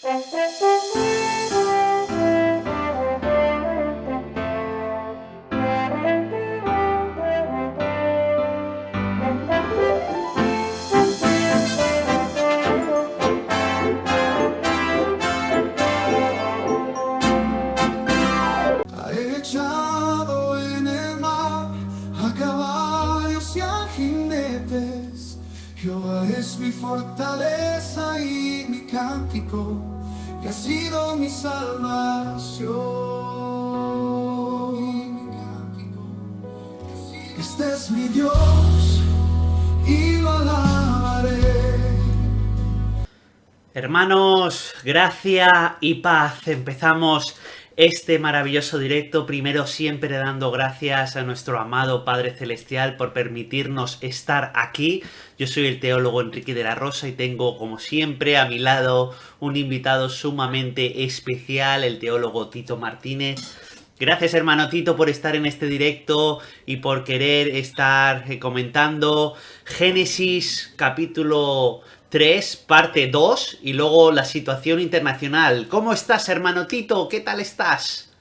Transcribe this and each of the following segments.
Ha echado en el mar a caballos y a jinetes. Jehová es mi fortaleza y mi cántico, que ha sido mi salvación. Este es mi Dios y lo alabaré. Hermanos, gracia y paz. Empezamos este maravilloso directo, primero siempre dando gracias a nuestro amado Padre Celestial por permitirnos estar aquí. Yo soy el teólogo Enrique de la Rosa y tengo, como siempre, a mi lado un invitado sumamente especial, el teólogo Tito Martínez. Gracias, hermano Tito, por estar en este directo y por querer estar comentando Génesis capítulo 3, parte 2 y luego la situación internacional. ¿Cómo estás, hermano Tito? ¿Qué tal estás?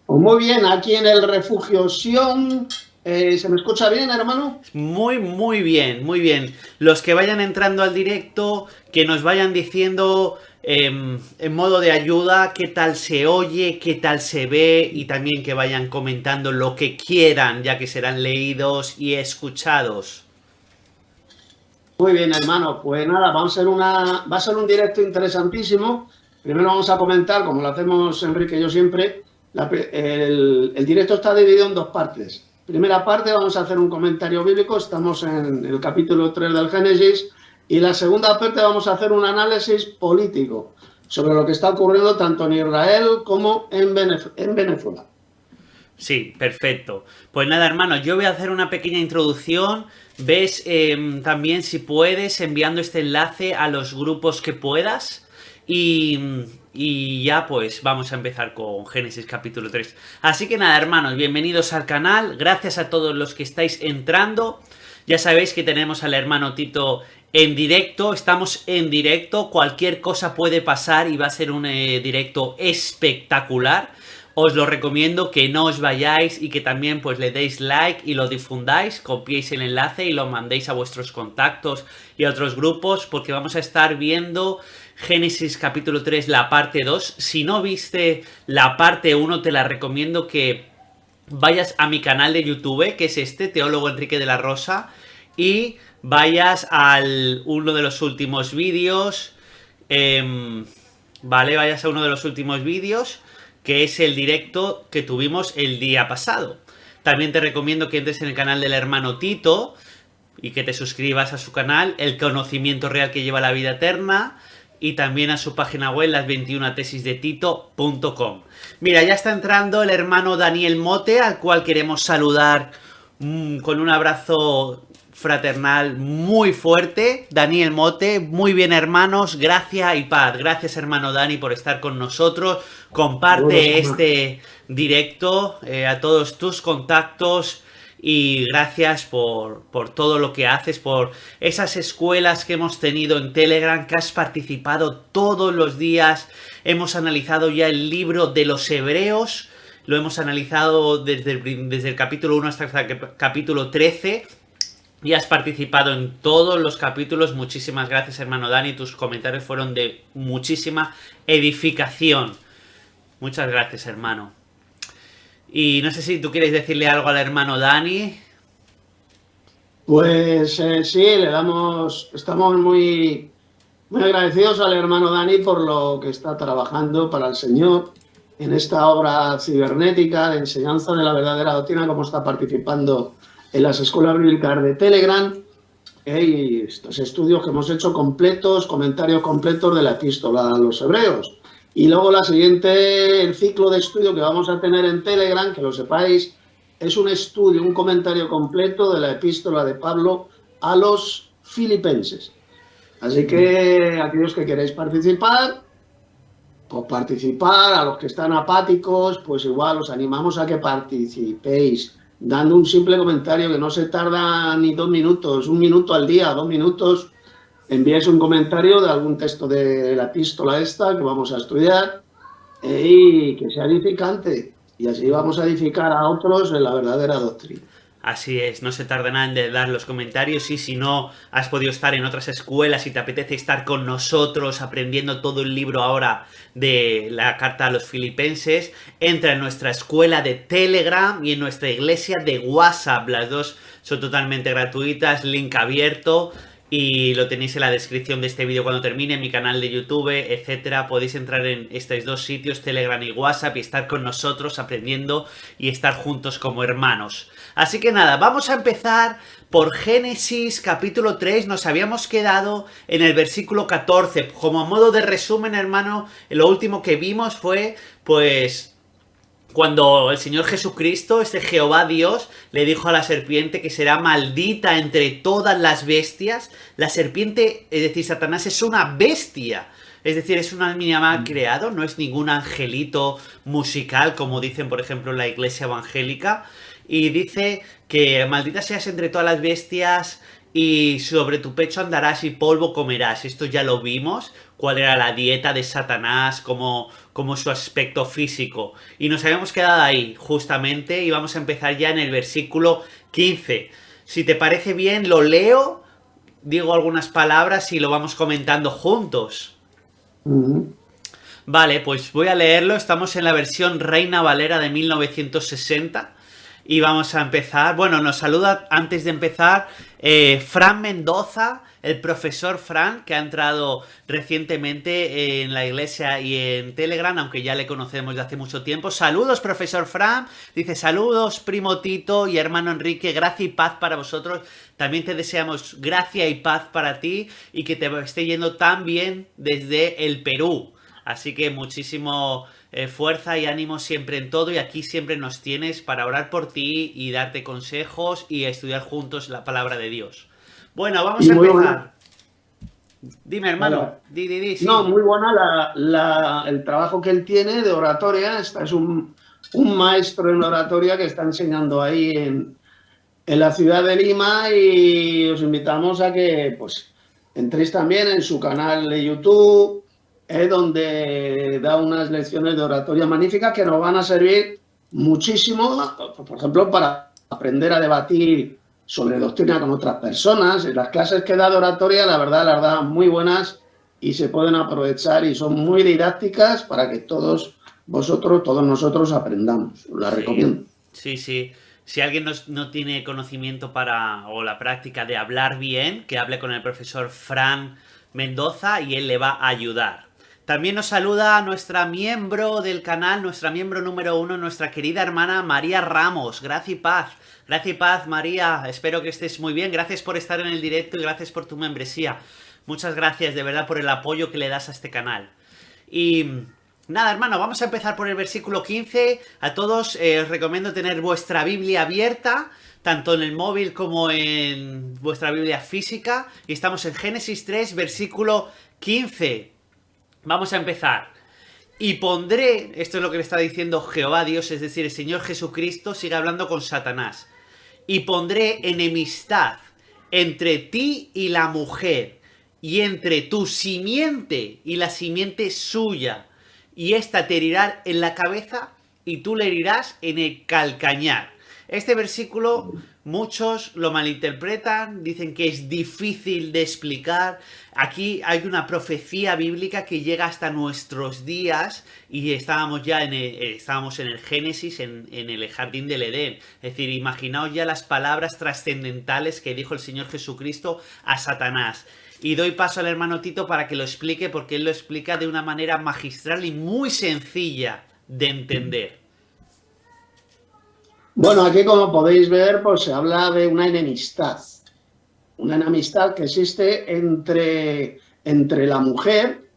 Pues muy bien, aquí en el refugio Sion. ¿Se me escucha bien, hermano? Muy bien, muy bien. Los que vayan entrando al directo, que nos vayan diciendo en modo de ayuda qué tal se oye, qué tal se ve y también que vayan comentando lo que quieran, ya que serán leídos y escuchados. Muy bien, hermano. Pues nada, va a ser un directo interesantísimo. Primero vamos a comentar, como lo hacemos Enrique y yo siempre, el directo está dividido en dos partes. Primera parte vamos a hacer un comentario bíblico, estamos en el capítulo 3 del Génesis, y la segunda parte vamos a hacer un análisis político sobre lo que está ocurriendo tanto en Israel como en Venezuela. Sí, perfecto. Pues nada, hermano, yo voy a hacer una pequeña introducción. Ves también, si puedes, enviando este enlace a los grupos que puedas. Y ya pues vamos a empezar con Génesis capítulo 3. Así que nada, hermanos, bienvenidos al canal. Gracias a todos los que estáis entrando. Ya sabéis que tenemos al hermano Tito en directo. Estamos en directo. Cualquier cosa puede pasar y va a ser un directo espectacular. Os lo recomiendo que no os vayáis y que también pues le deis like y lo difundáis, copiéis el enlace y lo mandéis a vuestros contactos y a otros grupos, porque vamos a estar viendo Génesis capítulo 3, la parte 2. Si no viste la parte 1, te la recomiendo que vayas a mi canal de YouTube, que es este, Teólogo Enrique de la Rosa, y vayas al uno de los últimos vídeos, ¿vale? Vayas a uno de los últimos vídeos, que es el directo que tuvimos el día pasado. También te recomiendo que entres en el canal del hermano Tito y que te suscribas a su canal, El Conocimiento Real que Lleva a la Vida Eterna, y también a su página web, las21tesisdetito.com. Mira, ya está entrando el hermano Daniel Mote, al cual queremos saludar con un abrazo fraternal muy fuerte. Daniel Mote, muy bien, hermanos, gracias y paz. Gracias, hermano Dani, por estar con nosotros. Comparte este directo a todos tus contactos y gracias por todo lo que haces, por esas escuelas que hemos tenido en Telegram, que has participado todos los días. Hemos analizado ya el libro de los Hebreos, lo hemos analizado desde el capítulo 1 hasta el capítulo 13. Y has participado en todos los capítulos. Muchísimas gracias, hermano Dani. Tus comentarios fueron de muchísima edificación. Muchas gracias, hermano. Y no sé si tú quieres decirle algo al hermano Dani. Pues sí, estamos muy agradecidos al hermano Dani por lo que está trabajando para el Señor en esta obra cibernética de enseñanza de la verdadera doctrina, como está participando en las escuelas bíblicas de Telegram, y estos estudios que hemos hecho completos, comentarios completos de la epístola a los Hebreos. Y luego el ciclo de estudio que vamos a tener en Telegram, que lo sepáis, es un estudio, un comentario completo de la epístola de Pablo a los Filipenses. Así que aquellos que queréis participar, pues participar. A los que están apáticos, pues igual os animamos a que participéis, dando un simple comentario que no se tarda ni 2 minutos, 1 minuto al día, 2 minutos, envíes un comentario de algún texto de la epístola esta que vamos a estudiar y que sea edificante. Y así vamos a edificar a otros en la verdadera doctrina. Así es, no se tarda nada en dar los comentarios y si no has podido estar en otras escuelas y te apetece estar con nosotros aprendiendo todo el libro ahora de la carta a los filipenses, entra en nuestra escuela de Telegram y en nuestra iglesia de WhatsApp. Las dos son totalmente gratuitas, link abierto y lo tenéis en la descripción de este vídeo cuando termine, en mi canal de YouTube, etcétera. Podéis entrar en estos dos sitios, Telegram y WhatsApp, y estar con nosotros aprendiendo y estar juntos como hermanos. Así que nada, vamos a empezar por Génesis capítulo 3. Nos habíamos quedado en el versículo 14. Como modo de resumen, hermano, lo último que vimos fue, pues, cuando el Señor Jesucristo, este Jehová Dios, le dijo a la serpiente que será maldita entre todas las bestias. La serpiente, es decir, Satanás es una bestia. Es decir, es un animal creado, no es ningún angelito musical, como dicen, por ejemplo, en la iglesia evangélica. Y dice que maldita seas entre todas las bestias y sobre tu pecho andarás y polvo comerás. Esto ya lo vimos, cuál era la dieta de Satanás, como su aspecto físico. Y nos habíamos quedado ahí, justamente, y vamos a empezar ya en el versículo 15. Si te parece bien, lo leo, digo algunas palabras y lo vamos comentando juntos. Vale, pues voy a leerlo. Estamos en la versión Reina Valera de 1960. Y vamos a empezar. Bueno, nos saluda antes de empezar Fran Mendoza, el profesor Fran, que ha entrado recientemente en la iglesia y en Telegram, aunque ya le conocemos de hace mucho tiempo. Saludos, profesor Fran. Dice, saludos, primo Tito y hermano Enrique, gracia y paz para vosotros. También te deseamos gracia y paz para ti y que te esté yendo tan bien desde el Perú. Así que muchísimo fuerza y ánimo siempre en todo, y aquí siempre nos tienes para orar por ti y darte consejos y estudiar juntos la palabra de Dios. Bueno, vamos a empezar. Dime, hermano. Sí. No, muy buena el trabajo que él tiene de oratoria. Es un maestro en oratoria que está enseñando ahí en la ciudad de Lima, y os invitamos a que pues entréis también en su canal de YouTube, donde da unas lecciones de oratoria magníficas que nos van a servir muchísimo, por ejemplo, para aprender a debatir sobre doctrina con otras personas. Las clases que da de oratoria, la verdad, las da muy buenas y se pueden aprovechar y son muy didácticas para que todos nosotros aprendamos. Las recomiendo. Sí. Si alguien no tiene conocimiento o la práctica de hablar bien, que hable con el profesor Fran Mendoza y él le va a ayudar. También nos saluda nuestra miembro del canal, nuestra miembro número 1, nuestra querida hermana María Ramos. Gracia y paz. Gracia y paz, María. Espero que estés muy bien. Gracias por estar en el directo y gracias por tu membresía. Muchas gracias, de verdad, por el apoyo que le das a este canal. Y nada, hermano, vamos a empezar por el versículo 15. A todos os recomiendo tener vuestra Biblia abierta, tanto en el móvil como en vuestra Biblia física. Y estamos en Génesis 3, versículo 15. Vamos a empezar. Y pondré, esto es lo que le está diciendo Jehová Dios, es decir, el Señor Jesucristo sigue hablando con Satanás. Y pondré enemistad entre ti y la mujer, y entre tu simiente y la simiente suya. Y ésta te herirá en la cabeza y tú le herirás en el calcañar. Este versículo muchos lo malinterpretan, dicen que es difícil de explicar. Aquí hay una profecía bíblica que llega hasta nuestros días y estábamos en el Génesis, en el jardín del Edén. Es decir, imaginaos ya las palabras trascendentales que dijo el Señor Jesucristo a Satanás. Y doy paso al hermano Tito para que lo explique, porque él lo explica de una manera magistral y muy sencilla de entender. Bueno, aquí como podéis ver, pues se habla de una enemistad que existe entre la mujer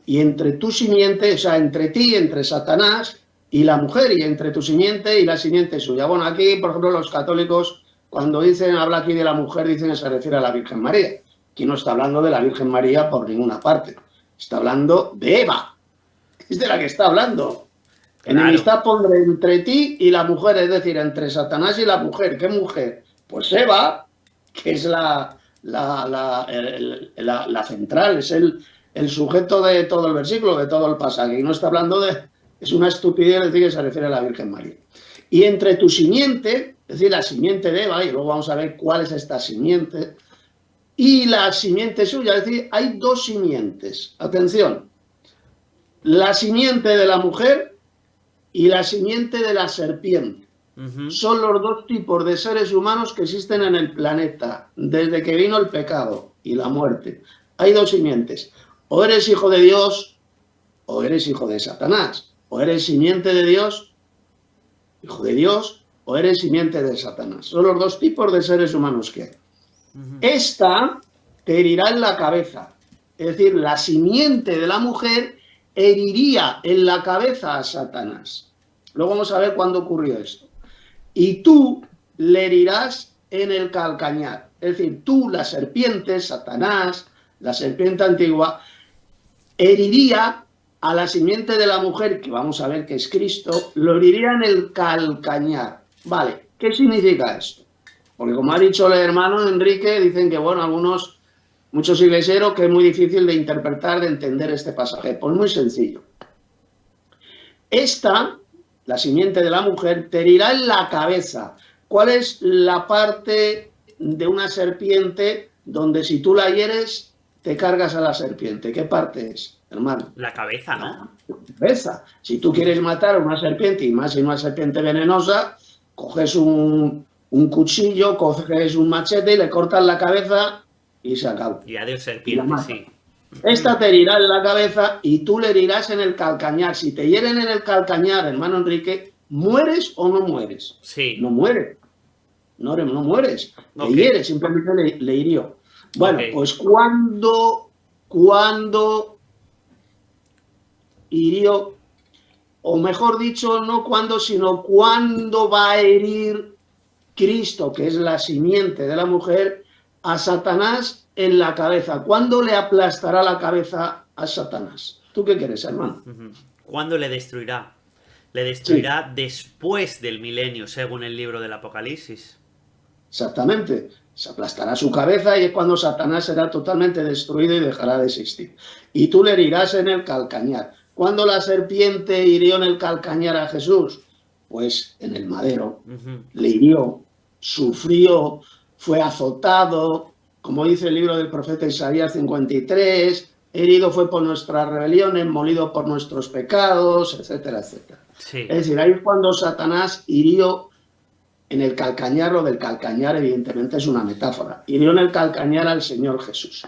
y entre tu simiente, o sea, entre ti, entre Satanás y la mujer, y entre tu simiente y la simiente suya. Bueno, aquí, por ejemplo, los católicos, cuando habla aquí de la mujer, dicen que se refiere a la Virgen María. Aquí no está hablando de la Virgen María por ninguna parte, está hablando de Eva, es de la que está hablando. Claro. Enemistad pondré entre ti y la mujer, es decir, entre Satanás y la mujer. ¿Qué mujer? Pues Eva, que es la la central, es el sujeto de todo el versículo, de todo el pasaje. Y no está hablando de... Es una estupidez decir que se refiere a la Virgen María. Y entre tu simiente, es decir, la simiente de Eva, y luego vamos a ver cuál es esta simiente, y la simiente suya, es decir, hay dos simientes. Atención, la simiente de la mujer y la simiente de la serpiente. Son los dos tipos de seres humanos que existen en el planeta desde que vino el pecado y la muerte. Hay dos simientes. O eres hijo de Dios o eres hijo de Satanás. O eres simiente de Dios, hijo de Dios, o eres simiente de Satanás. Son los dos tipos de seres humanos que hay. Esta te herirá en la cabeza. Es decir, la simiente de la mujer heriría en la cabeza a Satanás. Luego vamos a ver cuándo ocurrió esto. Y tú le herirás en el calcañar. Es decir, tú, la serpiente, Satanás, la serpiente antigua, heriría a la simiente de la mujer, que vamos a ver que es Cristo, lo heriría en el calcañar. Vale, ¿qué significa esto? Porque como ha dicho el hermano Enrique, dicen que, bueno, muchos iglesieros, que es muy difícil de interpretar, de entender este pasaje. Pues muy sencillo. Esta, la simiente de la mujer, te herirá en la cabeza. ¿Cuál es la parte de una serpiente donde si tú la hieres, te cargas a la serpiente? ¿Qué parte es, hermano? La cabeza, ¿no? La cabeza. Si tú quieres matar a una serpiente, y más si una serpiente venenosa, coges un cuchillo, coges un machete y le cortas la cabeza y se acabó. Y adiós serpiente, sí. Esta te herirá en la cabeza y tú le herirás en el calcañar. Si te hieren en el calcañar, hermano Enrique, ¿mueres o no mueres? Sí. No mueres. No mueres. Okay. Te hieres, simplemente le hirió. Bueno, Okay. pues cuando hirió, o mejor dicho, no cuando, sino cuándo va a herir Cristo, que es la simiente de la mujer, a Satanás en la cabeza. ¿Cuándo le aplastará la cabeza a Satanás? ¿Tú qué quieres, hermano? ¿Cuándo le destruirá? Le destruirá después del milenio, según el libro del Apocalipsis. Exactamente. Se aplastará su cabeza y es cuando Satanás será totalmente destruido y dejará de existir. Y tú le herirás en el calcañar. ¿Cuándo la serpiente hirió en el calcañar a Jesús? Pues en el madero. Le hirió, sufrió, fue azotado, como dice el libro del profeta Isaías 53, herido fue por nuestras rebeliones, molido por nuestros pecados, etcétera, etcétera. Sí. Es decir, ahí es cuando Satanás hirió en el calcañar. Lo del calcañar evidentemente es una metáfora. Hirió en el calcañar al Señor Jesús.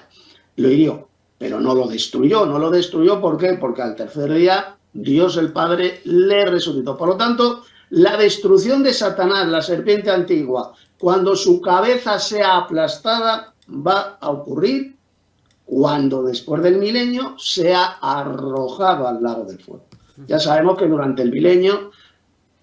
Lo hirió, pero no lo destruyó. No lo destruyó, ¿por qué? Porque al tercer día Dios el Padre le resucitó. Por lo tanto, la destrucción de Satanás, la serpiente antigua, cuando su cabeza sea aplastada, va a ocurrir cuando después del milenio sea arrojado al lago del fuego. Ya sabemos que durante el milenio,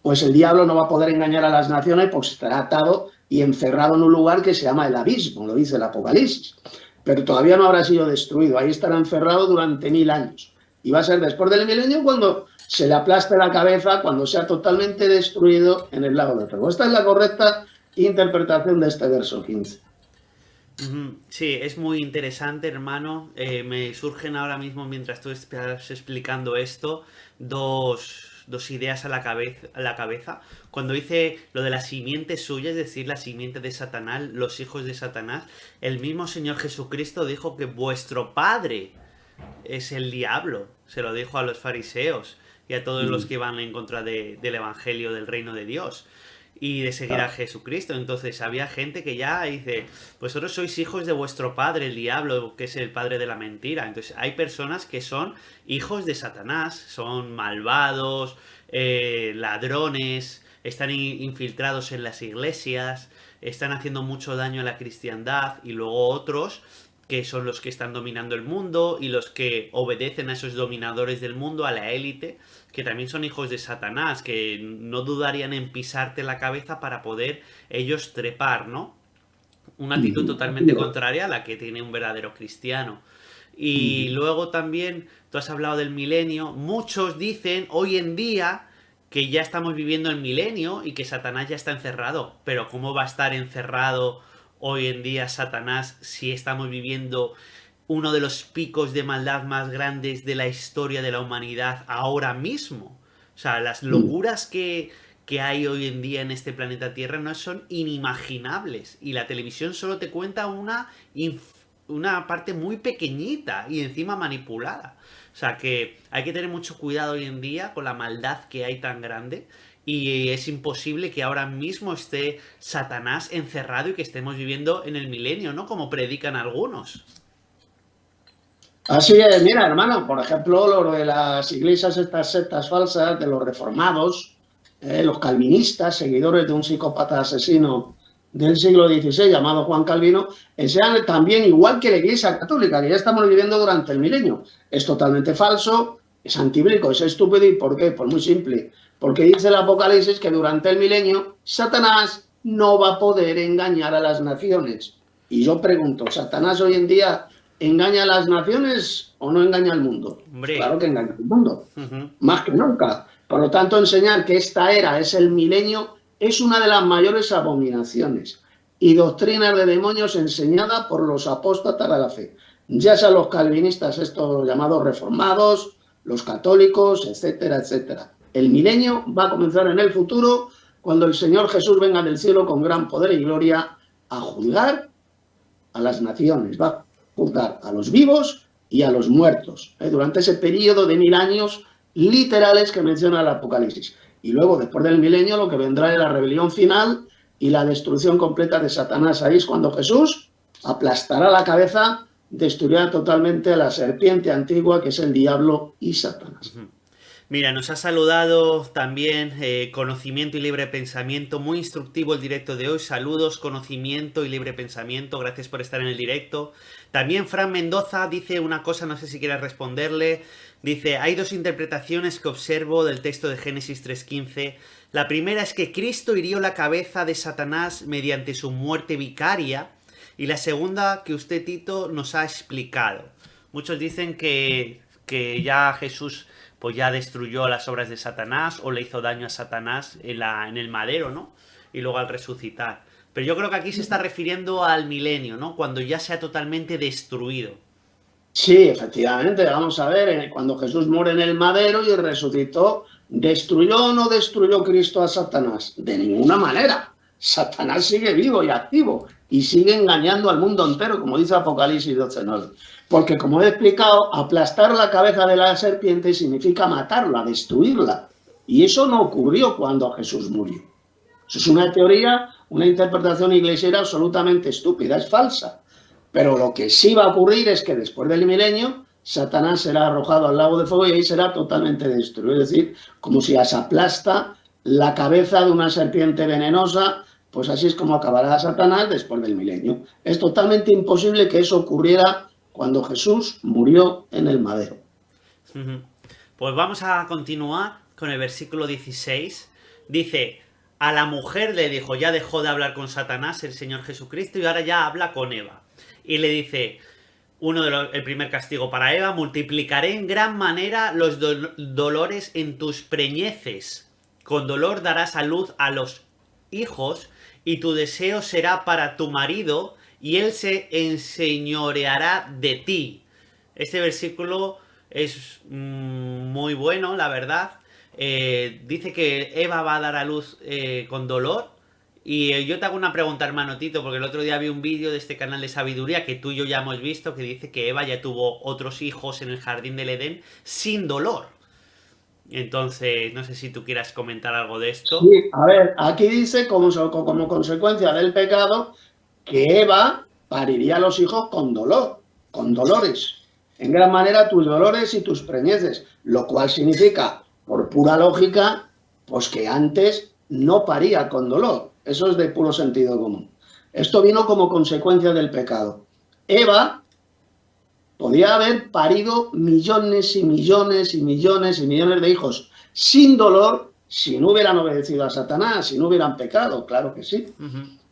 pues el diablo no va a poder engañar a las naciones porque estará atado y encerrado en un lugar que se llama el abismo, lo dice el Apocalipsis. Pero todavía no habrá sido destruido, ahí estará encerrado durante 1000 años. Y va a ser después del milenio cuando se le aplaste la cabeza, cuando sea totalmente destruido en el lago del fuego. Esta es la correcta interpretación de este verso 15. Sí, es muy interesante, hermano. Me surgen ahora mismo, mientras tú estás explicando esto, dos ideas a la cabeza. Cuando dice lo de la simiente suya, es decir, la simiente de Satanás, los hijos de Satanás, el mismo Señor Jesucristo dijo que vuestro padre es el diablo. Se lo dijo a los fariseos y a todos los que van en contra del evangelio del reino de Dios y de seguir a Jesucristo. Entonces había gente que ya dice, vosotros sois hijos de vuestro padre, el diablo, que es el padre de la mentira. Entonces hay personas que son hijos de Satanás, son malvados, ladrones, están infiltrados en las iglesias, están haciendo mucho daño a la cristiandad, y luego otros que son los que están dominando el mundo y los que obedecen a esos dominadores del mundo, a la élite, que también son hijos de Satanás, que no dudarían en pisarte la cabeza para poder ellos trepar, ¿no? Una actitud totalmente contraria a la que tiene un verdadero cristiano. Y luego también, tú has hablado del milenio, muchos dicen hoy en día que ya estamos viviendo el milenio y que Satanás ya está encerrado, pero ¿cómo va a estar encerrado hoy en día Satanás si estamos viviendo uno de los picos de maldad más grandes de la historia de la humanidad ahora mismo? O sea, las locuras que hay hoy en día en este planeta Tierra no son inimaginables. Y la televisión solo te cuenta una parte muy pequeñita y encima manipulada. O sea que hay que tener mucho cuidado hoy en día con la maldad que hay tan grande. Y es imposible que ahora mismo esté Satanás encerrado y que estemos viviendo en el milenio, ¿no? Como predican algunos. Así es, mira, hermano, por ejemplo, lo de las iglesias, estas sectas falsas, de los reformados, los calvinistas, seguidores de un psicópata asesino del siglo XVI llamado Juan Calvino, enseñan también, igual que la Iglesia Católica, que ya estamos viviendo durante el milenio. Es totalmente falso, es antibíblico, es estúpido. ¿Y por qué? Pues muy simple. Porque dice el Apocalipsis que durante el milenio Satanás no va a poder engañar a las naciones. Y yo pregunto, ¿Satanás hoy en día engaña a las naciones o no engaña al mundo? Hombre. Claro que engaña al mundo, más que nunca. Por lo tanto, enseñar que esta era es el milenio es una de las mayores abominaciones y doctrinas de demonios enseñada por los apóstatas de la fe, ya sean los calvinistas, estos llamados reformados, los católicos, etcétera, etcétera. El milenio va a comenzar en el futuro, cuando el Señor Jesús venga del cielo con gran poder y gloria a juzgar a las naciones, va a juzgar a los vivos y a los muertos, durante ese periodo de 1000 años literales que menciona el Apocalipsis. Y luego, después del milenio, lo que vendrá es la rebelión final y la destrucción completa de Satanás. Ahí es cuando Jesús aplastará la cabeza, destruirá totalmente a la serpiente antigua, que es el diablo y Satanás. Mira, nos ha saludado también Conocimiento y Libre Pensamiento. Muy instructivo el directo de hoy. Saludos, Conocimiento y Libre Pensamiento. Gracias por estar en el directo. También Fran Mendoza dice una cosa, no sé si quieres responderle. Dice, hay dos interpretaciones que observo del texto de Génesis 3.15. La primera es que Cristo hirió la cabeza de Satanás mediante su muerte vicaria. Y la segunda que usted, Tito, nos ha explicado. Muchos dicen que ya Jesús pues ya destruyó las obras de Satanás o le hizo daño a Satanás en el madero, ¿no? Y luego al resucitar. Pero yo creo que aquí se está refiriendo al milenio, ¿no? Cuando ya sea totalmente destruido. Sí, efectivamente, vamos a ver, cuando Jesús muere en el madero y resucitó, ¿destruyó o no destruyó Cristo a Satanás? De ninguna manera. Satanás sigue vivo y activo y sigue engañando al mundo entero, como dice Apocalipsis 12:9. Porque, como he explicado, aplastar la cabeza de la serpiente significa matarla, destruirla. Y eso no ocurrió cuando Jesús murió. Eso es una teoría, una interpretación iglesiera absolutamente estúpida, es falsa. Pero lo que sí va a ocurrir es que después del milenio, Satanás será arrojado al lago de fuego y ahí será totalmente destruido. Es decir, como si se aplasta la cabeza de una serpiente venenosa, pues así es como acabará Satanás después del milenio. Es totalmente imposible que eso ocurriera cuando Jesús murió en el madero. Pues vamos a continuar con el versículo 16. Dice, a la mujer le dijo, ya dejó de hablar con Satanás el Señor Jesucristo y ahora ya habla con Eva. Y le dice, el primer castigo para Eva, multiplicaré en gran manera los dolores en tus preñeces. Con dolor darás a luz a los hijos y tu deseo será para tu marido y él se enseñoreará de ti. Este versículo es muy bueno, la verdad. Dice que Eva va a dar a luz con dolor. Y yo te hago una pregunta, hermano Tito, porque el otro día vi un vídeo de este canal de sabiduría que tú y yo ya hemos visto, que dice que Eva ya tuvo otros hijos en el jardín del Edén sin dolor. Entonces, no sé si tú quieras comentar algo de esto. Sí, a ver, aquí dice como consecuencia del pecado que Eva pariría a los hijos con dolor, con dolores. En gran manera tus dolores y tus preñeces, lo cual significa, por pura lógica, pues que antes no paría con dolor. Eso es de puro sentido común. Esto vino como consecuencia del pecado. Eva podía haber parido millones y millones y millones y millones de hijos sin dolor si no hubieran obedecido a Satanás, si no hubieran pecado, claro que sí.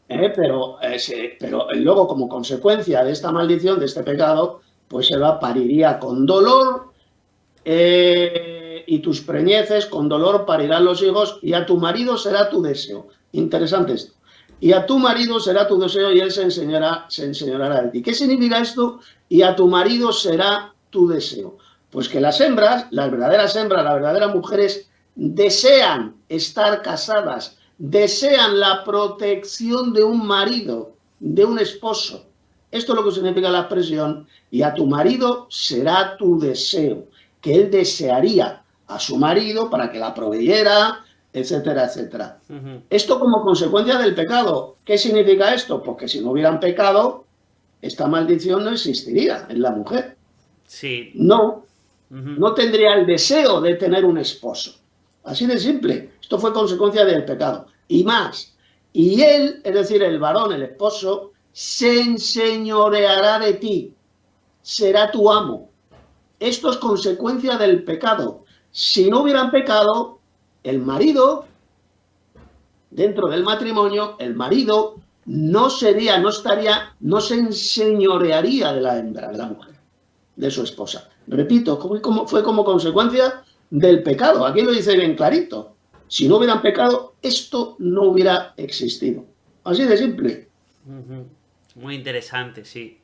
Pero luego, como consecuencia de esta maldición, de este pecado, pues Eva pariría con dolor y tus preñeces con dolor parirán los hijos y a tu marido será tu deseo. Interesante esto. y a tu marido será tu deseo y él se enseñará de ti. ¿Qué significa esto? Y a tu marido será tu deseo. Pues que las hembras, las verdaderas mujeres, desean estar casadas, desean la protección de un marido, de un esposo. Esto es lo que significa la expresión, y a tu marido será tu deseo, que él desearía a su marido para que la proveyera, etcétera, etcétera. Esto como consecuencia del pecado. ¿Qué significa esto? Pues que si no hubieran pecado, esta maldición no existiría en la mujer. Sí. No tendría el deseo de tener un esposo. Así de simple. Esto fue consecuencia del pecado. Y más. Y él, es decir, el varón, el esposo, se enseñoreará de ti. Será tu amo. Esto es consecuencia del pecado. Si no hubieran pecado, el marido, dentro del matrimonio, el marido no se enseñorearía de la hembra, de la mujer, de su esposa. Repito, fue como consecuencia del pecado. Aquí lo dice bien clarito. Si no hubieran pecado, esto no hubiera existido. Así de simple. Muy interesante, sí.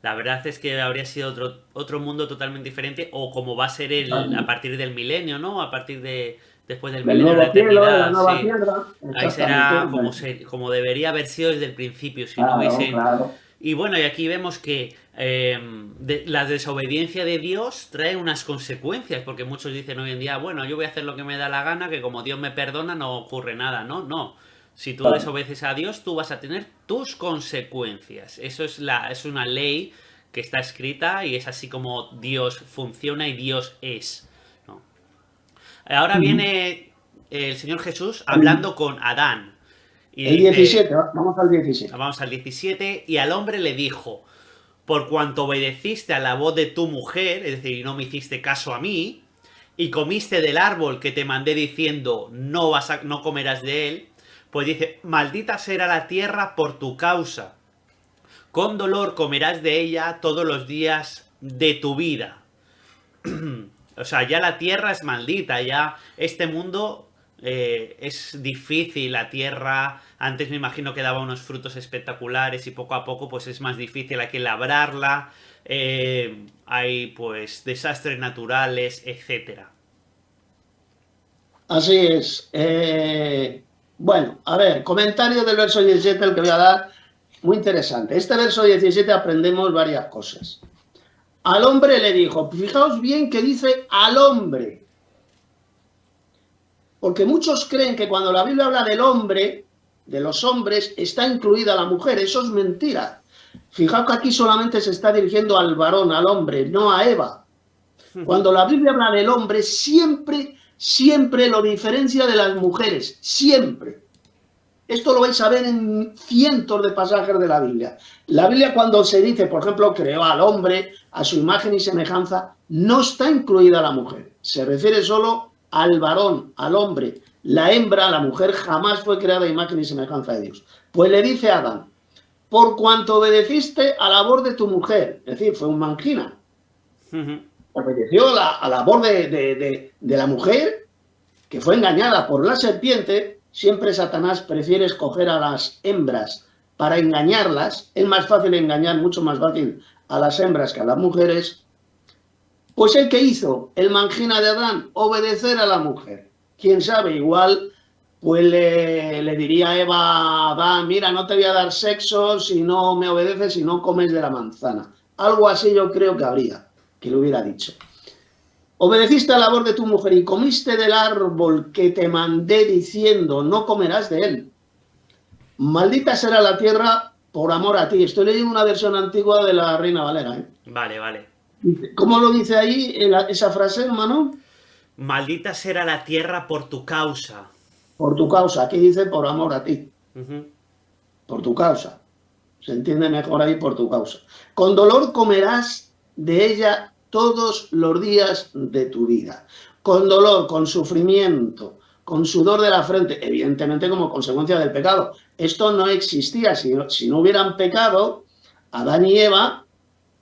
La verdad es que habría sido otro mundo totalmente diferente, o como va a ser a partir del milenio, ¿no? A partir de después del milenio de la eternidad. La nueva sí. tierra. Ahí será como debería haber sido desde el principio, si no hubiesen... Claro. Y bueno, y aquí vemos que la desobediencia de Dios trae unas consecuencias, porque muchos dicen hoy en día, bueno, yo voy a hacer lo que me da la gana, que como Dios me perdona no ocurre nada, ¿no? No. Si tú desobedeces a Dios, tú vas a tener tus consecuencias. Eso es una ley que está escrita y es así como Dios funciona y Dios es, ¿no? Ahora viene el Señor Jesús hablando con Adán. Y el 17, vamos al 17. Vamos al 17. Y al hombre le dijo: por cuanto obedeciste a la voz de tu mujer, es decir, y no me hiciste caso a mí, y comiste del árbol que te mandé diciendo, no comerás de él, pues dice, maldita será la tierra por tu causa. Con dolor comerás de ella todos los días de tu vida. O sea, ya la tierra es maldita, ya este mundo es difícil, la tierra antes me imagino que daba unos frutos espectaculares y poco a poco pues es más difícil, hay que labrarla, hay pues desastres naturales, etcétera. Así es. Bueno, a ver, comentario del verso 17, el que voy a dar, muy interesante. Este verso 17 aprendemos varias cosas. Al hombre le dijo, fijaos bien que dice al hombre. Porque muchos creen que cuando la Biblia habla del hombre, de los hombres, está incluida la mujer. Eso es mentira. Fijaos que aquí solamente se está dirigiendo al varón, al hombre, no a Eva. Cuando la Biblia habla del hombre, siempre lo diferencia de las mujeres. Siempre. Esto lo vais a ver en cientos de pasajes de la Biblia. La Biblia cuando se dice, por ejemplo, creó al hombre a su imagen y semejanza, no está incluida la mujer. Se refiere solo al varón, al hombre. La hembra, la mujer, jamás fue creada a imagen y semejanza de Dios. Pues le dice a Adán, por cuanto obedeciste a la voz de tu mujer, es decir, fue un mangina, obedeció a la voz de la mujer, que fue engañada por la serpiente. Siempre Satanás prefiere escoger a las hembras para engañarlas. Es más fácil engañar, mucho más fácil a las hembras que a las mujeres. Pues el que hizo el mangina de Adán, obedecer a la mujer. Quién sabe, igual pues le diría a Eva a Adán, mira, no te voy a dar sexo si no me obedeces, si no comes de la manzana. Algo así yo creo que habría, que le hubiera dicho. Obedeciste a la voz de tu mujer y comiste del árbol que te mandé diciendo, no comerás de él. Maldita será la tierra por amor a ti. Estoy leyendo una versión antigua de la Reina Valera. Vale. ¿Cómo lo dice ahí esa frase, hermano? Maldita será la tierra por tu causa. Por tu causa. Aquí dice por amor a ti. Por tu causa. Se entiende mejor ahí, por tu causa. Con dolor comerás de ella todos los días de tu vida. Con dolor, con sufrimiento, con sudor de la frente, evidentemente como consecuencia del pecado. Esto no existía. Si no hubieran pecado, Adán y Eva,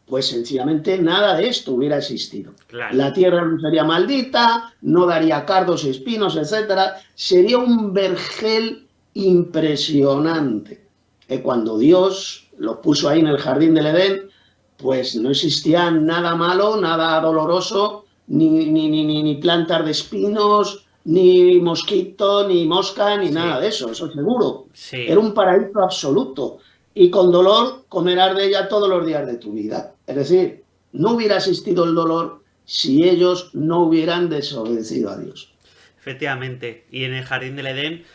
pues sencillamente nada de esto hubiera existido. Claro. La tierra no sería maldita, no daría cardos y espinos, etc. Sería un vergel impresionante. Que cuando Dios los puso ahí en el jardín del Edén, pues no existía nada malo, nada doloroso, ni plantas de espinos, ni mosquito, ni mosca, ni nada Sí, de eso seguro. Era sí. un paraíso absoluto. Y con dolor comerás de ella todos los días de tu vida. Es decir, no hubiera existido el dolor si ellos no hubieran desobedecido a Dios. Efectivamente. Y en el jardín del Edén,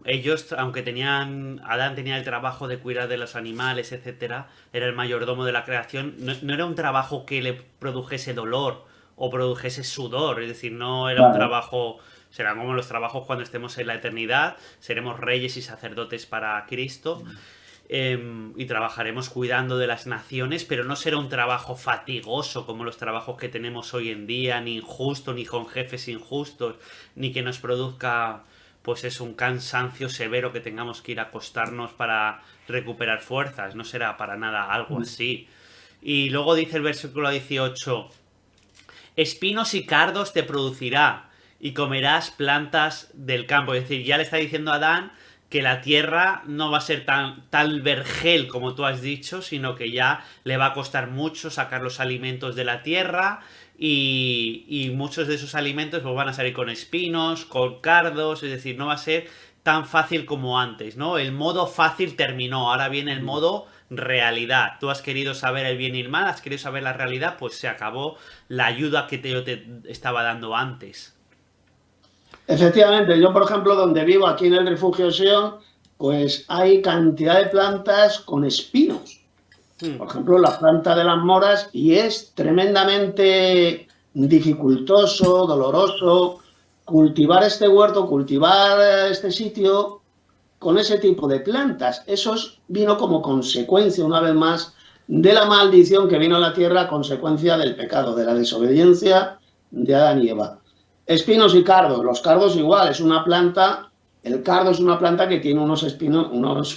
ellos, aunque Adán tenía el trabajo de cuidar de los animales, etcétera, era el mayordomo de la creación, no era un trabajo que le produjese dolor o produjese sudor, es decir, no era un Claro. trabajo, serán como los trabajos cuando estemos en la eternidad, seremos reyes y sacerdotes para Cristo, y trabajaremos cuidando de las naciones, pero no será un trabajo fatigoso como los trabajos que tenemos hoy en día, ni injusto, ni con jefes injustos, ni que nos produzca, pues es un cansancio severo que tengamos que ir a acostarnos para recuperar fuerzas, no será para nada algo así. Y luego dice el versículo 18, espinos y cardos te producirá y comerás plantas del campo. Es decir, ya le está diciendo a Adán que la tierra no va a ser tan vergel como tú has dicho, sino que ya le va a costar mucho sacar los alimentos de la tierra y muchos de esos alimentos pues, van a salir con espinos, con cardos, es decir, no va a ser tan fácil como antes, ¿no? El modo fácil terminó, ahora viene el modo realidad. Tú has querido saber el bien y el mal, has querido saber la realidad, pues se acabó la ayuda que yo te estaba dando antes. Efectivamente, yo por ejemplo, donde vivo, aquí en el refugio Sion, pues hay cantidad de plantas con espinos. Hmm, Por ejemplo, la planta de las moras, y es tremendamente dificultoso, doloroso cultivar este huerto, cultivar este sitio con ese tipo de plantas. Vino como consecuencia, una vez más, de la maldición que vino a la tierra a consecuencia del pecado, de la desobediencia de Adán y Eva. Espinos y cardos. Los cardos igual, es una planta, el cardo es una planta que tiene unos espinos,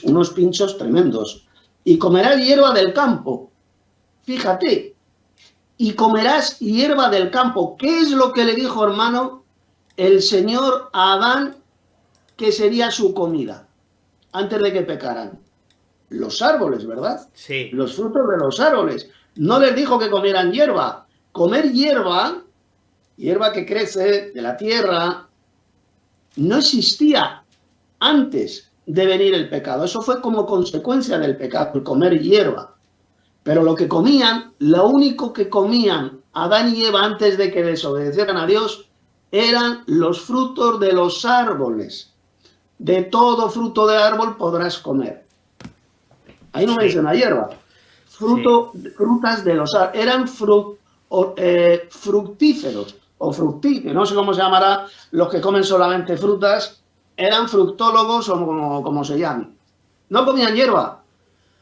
unos pinchos tremendos. Y comerás hierba del campo. Fíjate, y comerás hierba del campo. ¿Qué es lo que le dijo, hermano, el Señor a Adán que sería su comida antes de que pecaran? Los árboles, ¿verdad? sí, Los frutos de los árboles. No les dijo que comieran hierba. Comer hierba, hierba que crece de la tierra, no existía antes de venir el pecado. Eso fue como consecuencia del pecado, el comer hierba. Pero lo que comían, lo único que comían Adán y Eva antes de que desobedecieran a Dios, eran los frutos de los árboles. De todo fruto de árbol podrás comer. Ahí no sí, menciona hierba. sí, Frutas de los árboles. Eran fructíferos o fructíferos, no sé cómo se llamará, los que comen solamente frutas, eran fructólogos o como se llaman. No comían hierba.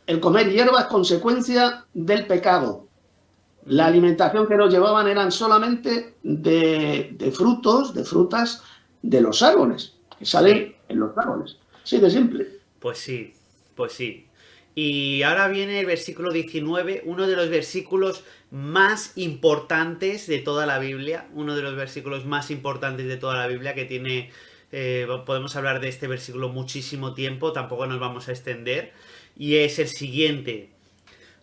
El comer hierba es consecuencia del pecado. La ujú, alimentación que nos llevaban eran solamente de frutos, de frutas de los árboles, que sí. salen en los árboles. Así de simple. Pues sí, pues sí. Y ahora viene el versículo 19, uno de los versículos más importantes de toda la Biblia, uno de los versículos más importantes de toda la Biblia que tiene, podemos hablar de este versículo muchísimo tiempo, tampoco nos vamos a extender, y es el siguiente.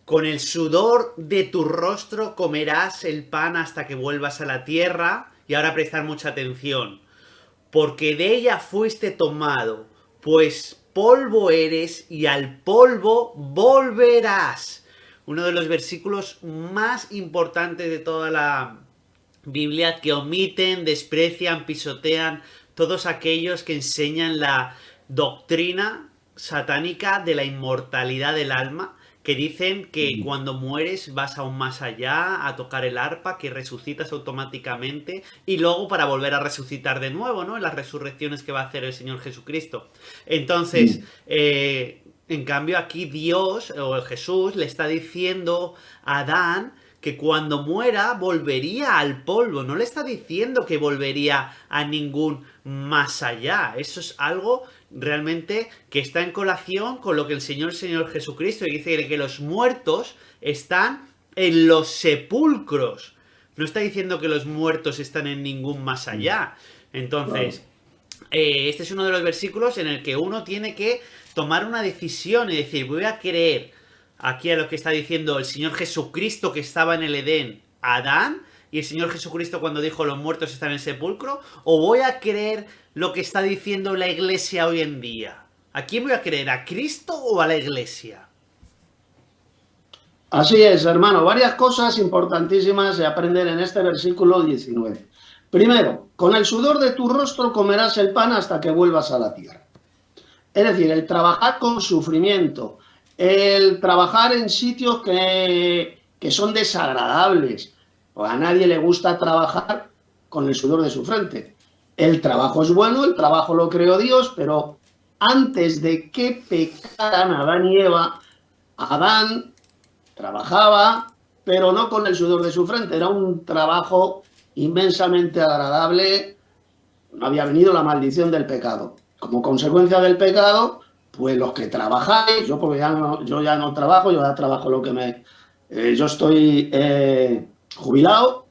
Con el sudor de tu rostro comerás el pan hasta que vuelvas a la tierra, y ahora prestar mucha atención porque de ella fuiste tomado, pues polvo eres y al polvo volverás. Uno de los versículos más importantes de toda la Biblia que omiten, desprecian, pisotean todos aquellos que enseñan la doctrina satánica de la inmortalidad del alma, que dicen que cuando mueres vas aún más allá a tocar el arpa, que resucitas automáticamente y luego para volver a resucitar de nuevo, ¿no? En las resurrecciones que va a hacer el Señor Jesucristo. Entonces, en cambio aquí Dios o Jesús le está diciendo a Adán que cuando muera volvería al polvo. No le está diciendo que volvería a ningún más allá. Eso es algo realmente que está en colación con lo que el Señor Jesucristo dice que los muertos están en los sepulcros. No está diciendo que los muertos están en ningún más allá. Claro. Entonces, este es uno de los versículos en el que uno tiene que tomar una decisión y decir, voy a creer aquí a lo que está diciendo el Señor Jesucristo que estaba en el Edén, a Adán, y el Señor Jesucristo cuando dijo los muertos están en el sepulcro, o voy a creer lo que está diciendo la iglesia hoy en día. ¿A quién voy a creer? ¿A Cristo o a la iglesia? Así es, hermano. Varias cosas importantísimas se aprenden en este versículo 19. Primero, con el sudor de tu rostro comerás el pan hasta que vuelvas a la tierra. Es decir, el trabajar con sufrimiento, el trabajar en sitios que son desagradables. Pues a nadie le gusta trabajar con el sudor de su frente. El trabajo es bueno, el trabajo lo creó Dios, pero antes de que pecaran Adán y Eva, Adán trabajaba, pero no con el sudor de su frente. Era un trabajo inmensamente agradable. No había venido la maldición del pecado. Como consecuencia del pecado, pues los que trabajáis, yo porque yo ya no trabajo, yo ya trabajo lo que me... yo estoy jubilado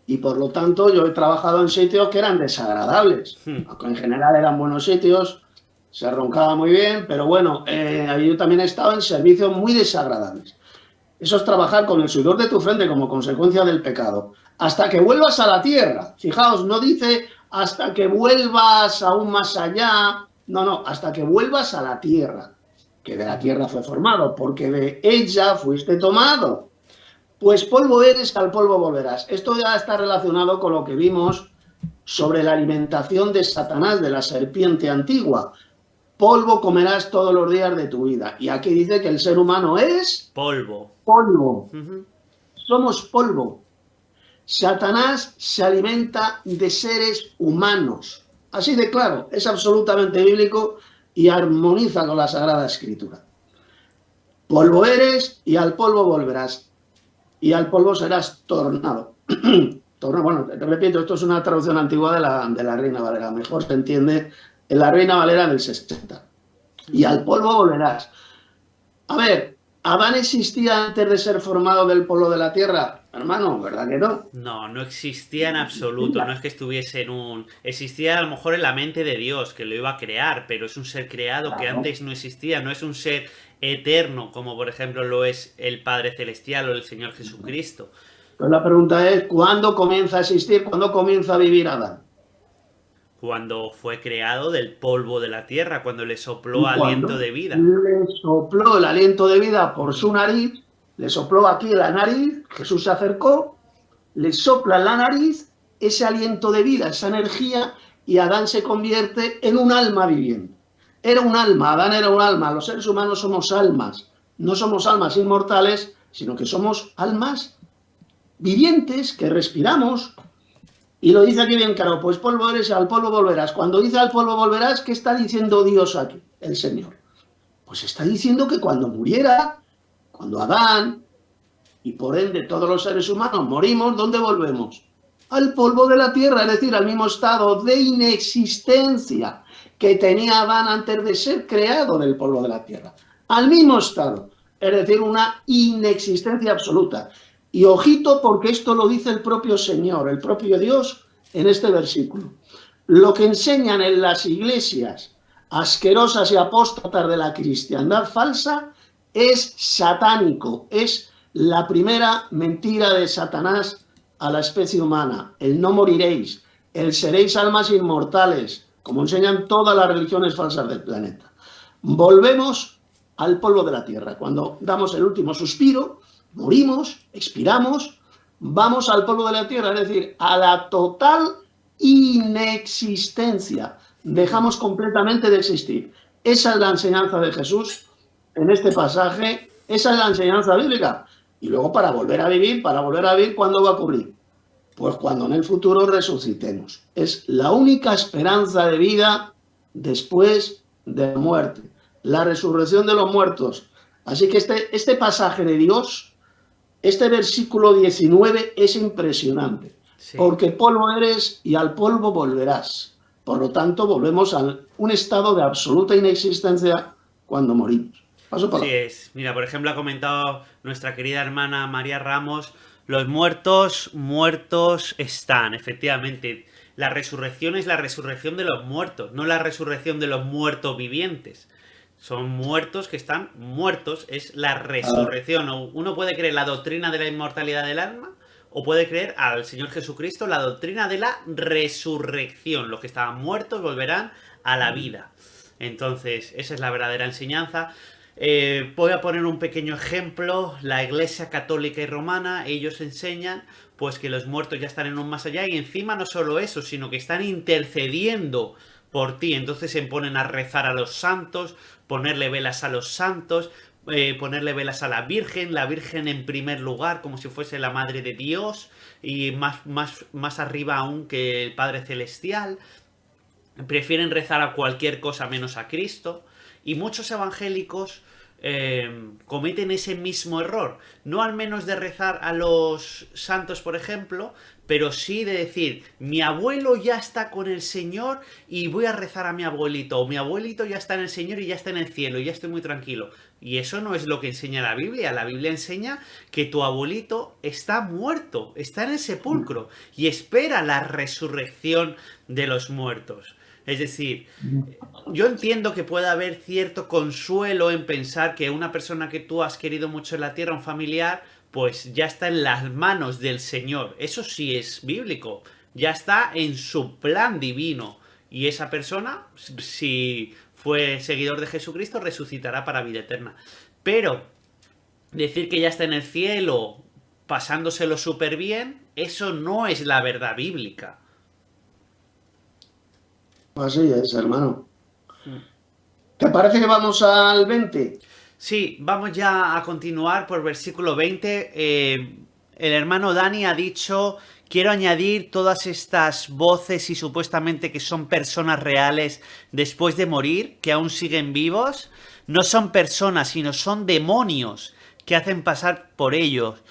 y por lo tanto yo he trabajado en sitios que eran desagradables. Aunque en general eran buenos sitios, se roncaba muy bien, pero bueno, yo también he estado en servicios muy desagradables. Eso es trabajar con el sudor de tu frente como consecuencia del pecado. Hasta que vuelvas a la tierra. Fijaos, no dice hasta que vuelvas aún más allá. No, no, hasta que vuelvas a la tierra. Que de la tierra fue formado, porque de ella fuiste tomado. Pues polvo eres, al polvo volverás. Esto ya está relacionado con lo que vimos sobre la alimentación de Satanás, de la serpiente antigua. Polvo comerás todos los días de tu vida. Y aquí dice que el ser humano es... Polvo. Polvo. Somos polvo. Satanás se alimenta de seres humanos. Así de claro, es absolutamente bíblico y armoniza con la Sagrada Escritura. Polvo eres y al polvo volverás. Y al polvo serás tornado. Bueno, te repito, esto es una traducción antigua de la Reina Valera. Mejor se entiende en la Reina Valera del 60. Y al polvo volverás. A ver, ¿Adán existía antes de ser formado del polvo de la tierra? Hermano, ¿verdad que no? No, no existía en absoluto, no es que estuviese en un... Existía a lo mejor en la mente de Dios, que lo iba a crear, pero es un ser creado que antes no existía, no es un ser eterno, como por ejemplo lo es el Padre Celestial o el Señor Jesucristo. Pues la pregunta es, ¿cuándo comienza a existir? ¿Cuándo comienza a vivir Adán? Cuando fue creado del polvo de la tierra, cuando le sopló aliento de vida. Le sopló el aliento de vida por su nariz, le sopló aquí en la nariz, Jesús se acercó, le sopla en la nariz ese aliento de vida, esa energía, y Adán se convierte en un alma viviente. Era un alma, Adán era un alma, los seres humanos somos almas, no somos almas inmortales, sino que somos almas vivientes que respiramos. Y lo dice aquí bien claro, pues polvo eres y al polvo volverás. Cuando dice al polvo volverás, ¿qué está diciendo Dios aquí, el Señor? Pues está diciendo que cuando muriera, cuando Adán, y por ende todos los seres humanos morimos, ¿dónde volvemos? Al polvo de la tierra, es decir, al mismo estado de inexistencia que tenía Adán antes de ser creado del polvo de la tierra. Al mismo estado, es decir, una inexistencia absoluta. Y ojito, porque esto lo dice el propio Señor, el propio Dios, en este versículo. Lo que enseñan en las iglesias asquerosas y apóstatas de la cristiandad falsa es satánico, es la primera mentira de Satanás a la especie humana. El no moriréis, el seréis almas inmortales, como enseñan todas las religiones falsas del planeta. Volvemos al polvo de la tierra. Cuando damos el último suspiro, morimos, expiramos, vamos al polvo de la tierra, es decir, a la total inexistencia. Dejamos completamente de existir. Esa es la enseñanza de Jesús en este pasaje, esa es la enseñanza bíblica. Y luego para volver a vivir, ¿cuándo va a ocurrir? Pues cuando en el futuro resucitemos. Es la única esperanza de vida después de la muerte, la resurrección de los muertos. Así que este pasaje de Dios, este versículo 19 es impresionante, sí. Porque polvo eres y al polvo volverás. Por lo tanto, volvemos a un estado de absoluta inexistencia cuando morimos. Paso para Así es. Mira, por ejemplo, ha comentado nuestra querida hermana María Ramos, los muertos, muertos están, efectivamente. la resurrección es la resurrección de los muertos, no la resurrección de los muertos vivientes. Son muertos que están muertos, es la resurrección. Uno puede creer la doctrina de la inmortalidad del alma o puede creer al Señor Jesucristo la doctrina de la resurrección. Los que estaban muertos volverán a la vida. Entonces, esa es la verdadera enseñanza. Voy a poner un pequeño ejemplo. La Iglesia Católica y Romana, ellos enseñan pues que los muertos ya están en un más allá y encima no solo eso, sino que están intercediendo por ti. Entonces se ponen a rezar a los santos, ponerle velas a los santos, ponerle velas a la Virgen en primer lugar, como si fuese la Madre de Dios, y más arriba aún que el Padre Celestial. Prefieren rezar a cualquier cosa menos a Cristo. Y muchos evangélicos cometen ese mismo error. No al menos de rezar a los santos, por ejemplo, pero sí de decir, mi abuelo ya está con el Señor y voy a rezar a mi abuelito. O mi abuelito ya está en el Señor y ya está en el cielo y ya estoy muy tranquilo. Y eso no es lo que enseña la Biblia. La Biblia enseña que tu abuelito está muerto, está en el sepulcro y espera la resurrección de los muertos. Es decir, yo entiendo que pueda haber cierto consuelo en pensar que una persona que tú has querido mucho en la tierra, un familiar, pues ya está en las manos del Señor. Eso sí es bíblico. Ya está en su plan divino. Y esa persona, si fue seguidor de Jesucristo, resucitará para vida eterna. Pero decir que ya está en el cielo, pasándoselo súper bien, eso no es la verdad bíblica. Así es, hermano. ¿Te parece que vamos al 20? Sí, vamos ya a continuar por versículo 20. El hermano Dani ha dicho, quiero añadir todas estas voces y supuestamente que son personas reales después de morir, que aún siguen vivos. No son personas, sino son demonios que hacen pasar por ellos.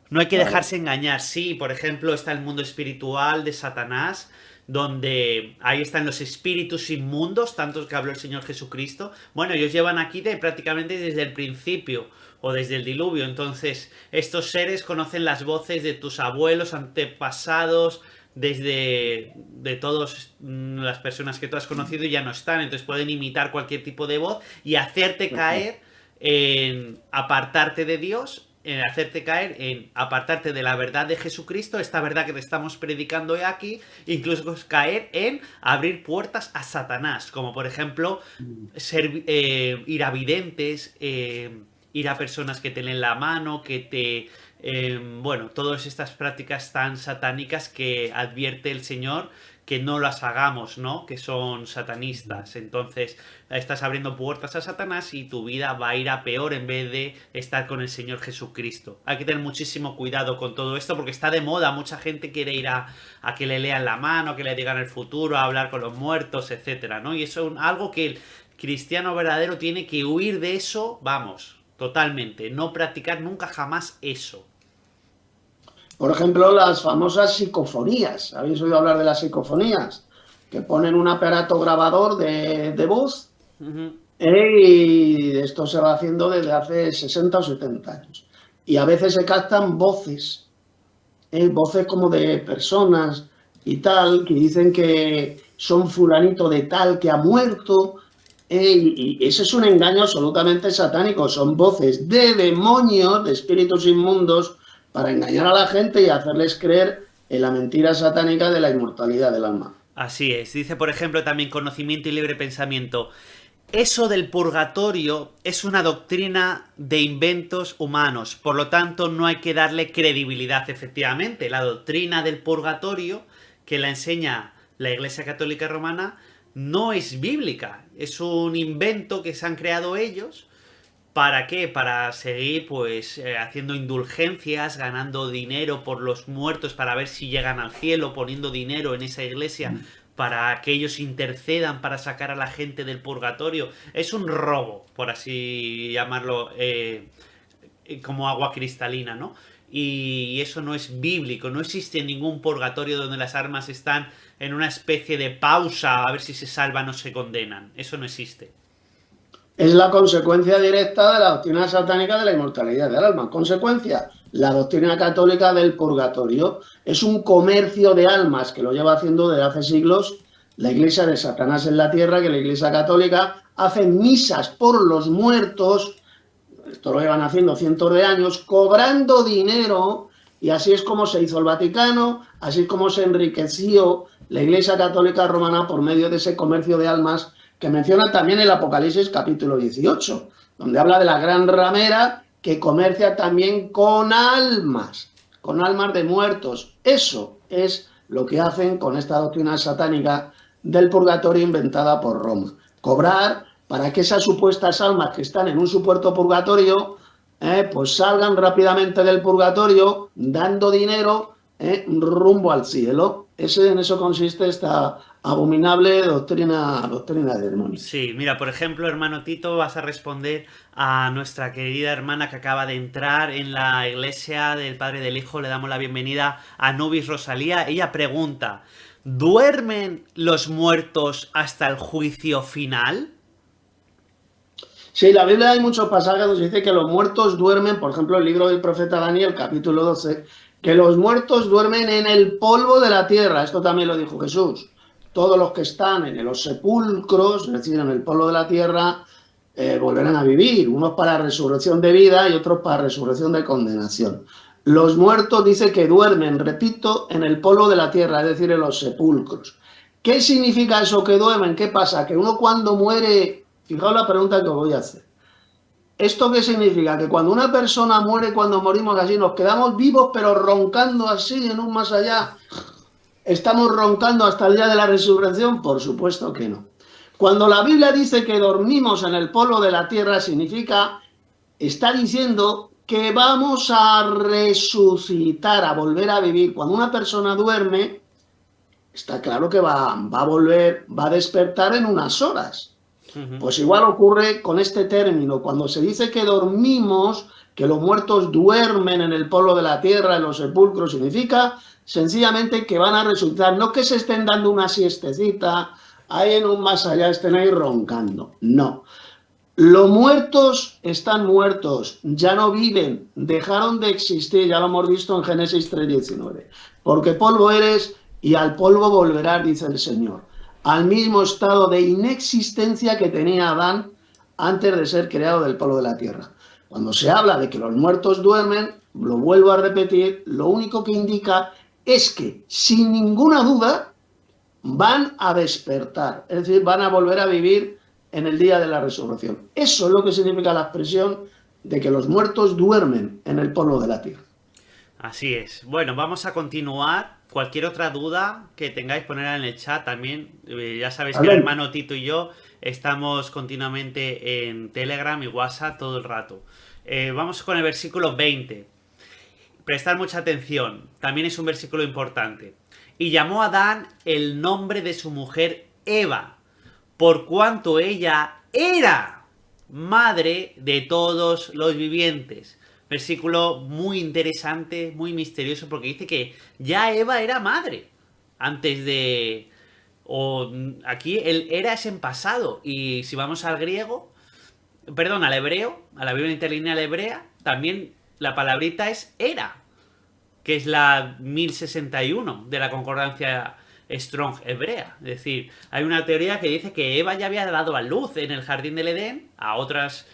No hay que dejarse engañar. Sí, por ejemplo, está el mundo espiritual de Satanás, donde ahí están los espíritus inmundos, tantos que habló el Señor Jesucristo. Bueno, ellos llevan aquí prácticamente desde el principio o desde el diluvio. Entonces, estos seres conocen las voces de tus abuelos, antepasados, de todas las personas que tú has conocido y ya no están. Entonces pueden imitar cualquier tipo de voz y hacerte caer en apartarte de Dios, en hacerte caer en apartarte de la verdad de Jesucristo, esta verdad que te estamos predicando aquí, incluso caer en abrir puertas a Satanás, como por ejemplo ir a videntes, ir a personas que te leen la mano, que te... bueno, todas estas prácticas tan satánicas que advierte el Señor que no las hagamos, ¿no? Que son satanistas. Entonces, estás abriendo puertas a Satanás y tu vida va a ir a peor en vez de estar con el Señor Jesucristo. Hay que tener muchísimo cuidado con todo esto porque está de moda. Mucha gente quiere ir a que le lean la mano, a que le digan el futuro, a hablar con los muertos, etcétera, ¿no? Y eso es algo que el cristiano verdadero tiene que huir de eso, vamos, totalmente. No practicar nunca jamás eso. Por ejemplo, las famosas psicofonías. ¿Habéis oído hablar de las psicofonías? Que ponen un aparato grabador de voz y esto se va haciendo desde hace 60 o 70 años. Y a veces se captan voces, voces como de personas y tal, que dicen que son fulanito de tal que ha muerto. Y ese es un engaño absolutamente satánico. Son voces de demonios, de espíritus inmundos, para engañar a la gente y hacerles creer en la mentira satánica de la inmortalidad del alma. Así es. Dice, por ejemplo, también conocimiento y libre pensamiento. Eso del purgatorio es una doctrina de inventos humanos, por lo tanto no hay que darle credibilidad. Efectivamente, la doctrina del purgatorio que la enseña la Iglesia Católica Romana no es bíblica, es un invento que se han creado ellos. ¿Para qué? Para seguir pues haciendo indulgencias, ganando dinero por los muertos para ver si llegan al cielo, poniendo dinero en esa iglesia para que ellos intercedan para sacar a la gente del purgatorio. Es un robo, por así llamarlo, como agua cristalina, ¿no? Y eso no es bíblico, no existe ningún purgatorio donde las almas están en una especie de pausa a ver si se salvan o se condenan. Eso no existe. Es la consecuencia directa de la doctrina satánica de la inmortalidad del alma. Consecuencia, la doctrina católica del purgatorio. Es un comercio de almas que lo lleva haciendo desde hace siglos la Iglesia de Satanás en la tierra, que la Iglesia católica hace misas por los muertos, esto lo llevan haciendo cientos de años, cobrando dinero, y así es como se hizo el Vaticano, así es como se enriqueció la Iglesia Católica Romana por medio de ese comercio de almas que menciona también el Apocalipsis capítulo 18, donde habla de la gran ramera que comercia también con almas de muertos. Eso es lo que hacen con esta doctrina satánica del purgatorio inventada por Roma. Cobrar para que esas supuestas almas que están en un supuesto purgatorio pues salgan rápidamente del purgatorio dando dinero rumbo al cielo. En eso consiste esta abominable doctrina de demonios. Sí, mira, por ejemplo, hermano Tito, vas a responder a nuestra querida hermana que acaba de entrar en la iglesia del Padre del Hijo. Le damos la bienvenida a Nubis Rosalía. Ella pregunta, ¿duermen los muertos hasta el juicio final? Sí, en la Biblia hay muchos pasajes donde dice que los muertos duermen, por ejemplo, el libro del profeta Daniel, capítulo 12, que los muertos duermen en el polvo de la tierra. Esto también lo dijo Jesús. Todos los que están en los sepulcros, es decir, en el polvo de la tierra, volverán a vivir. Unos para resurrección de vida y otros para resurrección de condenación. Los muertos dice que duermen, repito, en el polvo de la tierra, es decir, en los sepulcros. ¿Qué significa eso que duermen? ¿Qué pasa? Que uno cuando muere... Fijaos la pregunta que os voy a hacer. ¿Esto qué significa? Que cuando una persona muere, cuando morimos así, nos quedamos vivos, pero roncando así en un más allá. ¿Estamos roncando hasta el día de la resurrección? Por supuesto que no. Cuando la Biblia dice que dormimos en el polvo de la tierra, está diciendo que vamos a resucitar, a volver a vivir. Cuando una persona duerme, está claro que va a volver, va a despertar en unas horas. Pues igual ocurre con este término. Cuando se dice que dormimos, que los muertos duermen en el polvo de la tierra, en los sepulcros, significa sencillamente que van a resucitar. No que se estén dando una siestecita, ahí en un más allá estén ahí roncando. No. Los muertos están muertos, ya no viven, dejaron de existir, ya lo hemos visto en Génesis 3:19. Porque polvo eres y al polvo volverás, dice el Señor. Al mismo estado de inexistencia que tenía Adán antes de ser creado del polvo de la tierra. Cuando se habla de que los muertos duermen, lo vuelvo a repetir, lo único que indica es que, sin ninguna duda, van a despertar, es decir, van a volver a vivir en el día de la resurrección. Eso es lo que significa la expresión de que los muertos duermen en el polvo de la tierra. Así es. Bueno, vamos a continuar. Cualquier otra duda que tengáis, ponerla en el chat también. Ya sabéis que el hermano Tito y yo estamos continuamente en Telegram y WhatsApp todo el rato. Vamos con el versículo 20. Prestar mucha atención. También es un versículo importante. Y llamó a Adán el nombre de su mujer Eva, por cuanto ella era madre de todos los vivientes. Versículo muy interesante, muy misterioso, porque dice que ya Eva era madre. Antes de... aquí el era es en pasado. Y si vamos al griego, perdón, al hebreo, a la Biblia interlineal hebrea, también la palabrita es era, que es la 1061 de la concordancia Strong hebrea. Es decir, hay una teoría que dice que Eva ya había dado a luz en el jardín del Edén a otros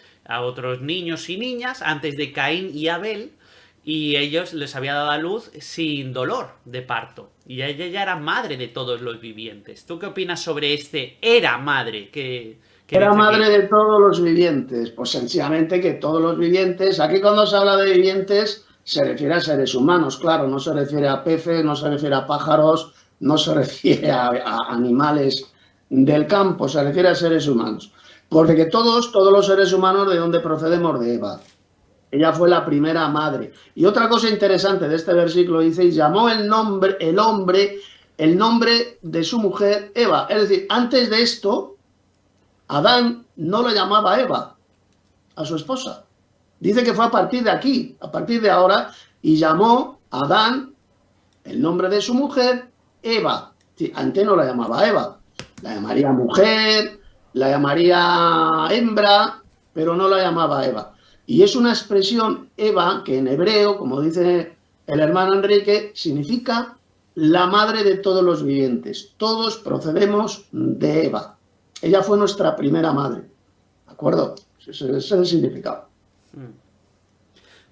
niños y niñas antes de Caín y Abel, y ellos les había dado a luz sin dolor de parto, y ella ya era madre de todos los vivientes. ¿Tú qué opinas sobre este era madre? Era madre de todos los vivientes. Pues sencillamente que todos los vivientes, aquí cuando se habla de vivientes se refiere a seres humanos, claro, no se refiere a peces, no se refiere a pájaros, no se refiere a animales del campo, se refiere a seres humanos. Porque todos los seres humanos, ¿de dónde procedemos? De Eva. Ella fue la primera madre. Y otra cosa interesante de este versículo dice, y llamó el nombre de su mujer Eva. Es decir, antes de esto, Adán no lo llamaba Eva a su esposa. Dice que fue a partir de aquí, a partir de ahora, y llamó a Adán el nombre de su mujer Eva. Antes no la llamaba Eva, la llamaría mujer, la llamaría hembra, pero no la llamaba Eva. Y es una expresión, Eva, que en hebreo, como dice el hermano Enrique, significa la madre de todos los vivientes. Todos procedemos de Eva. Ella fue nuestra primera madre. ¿De acuerdo? Ese es el significado.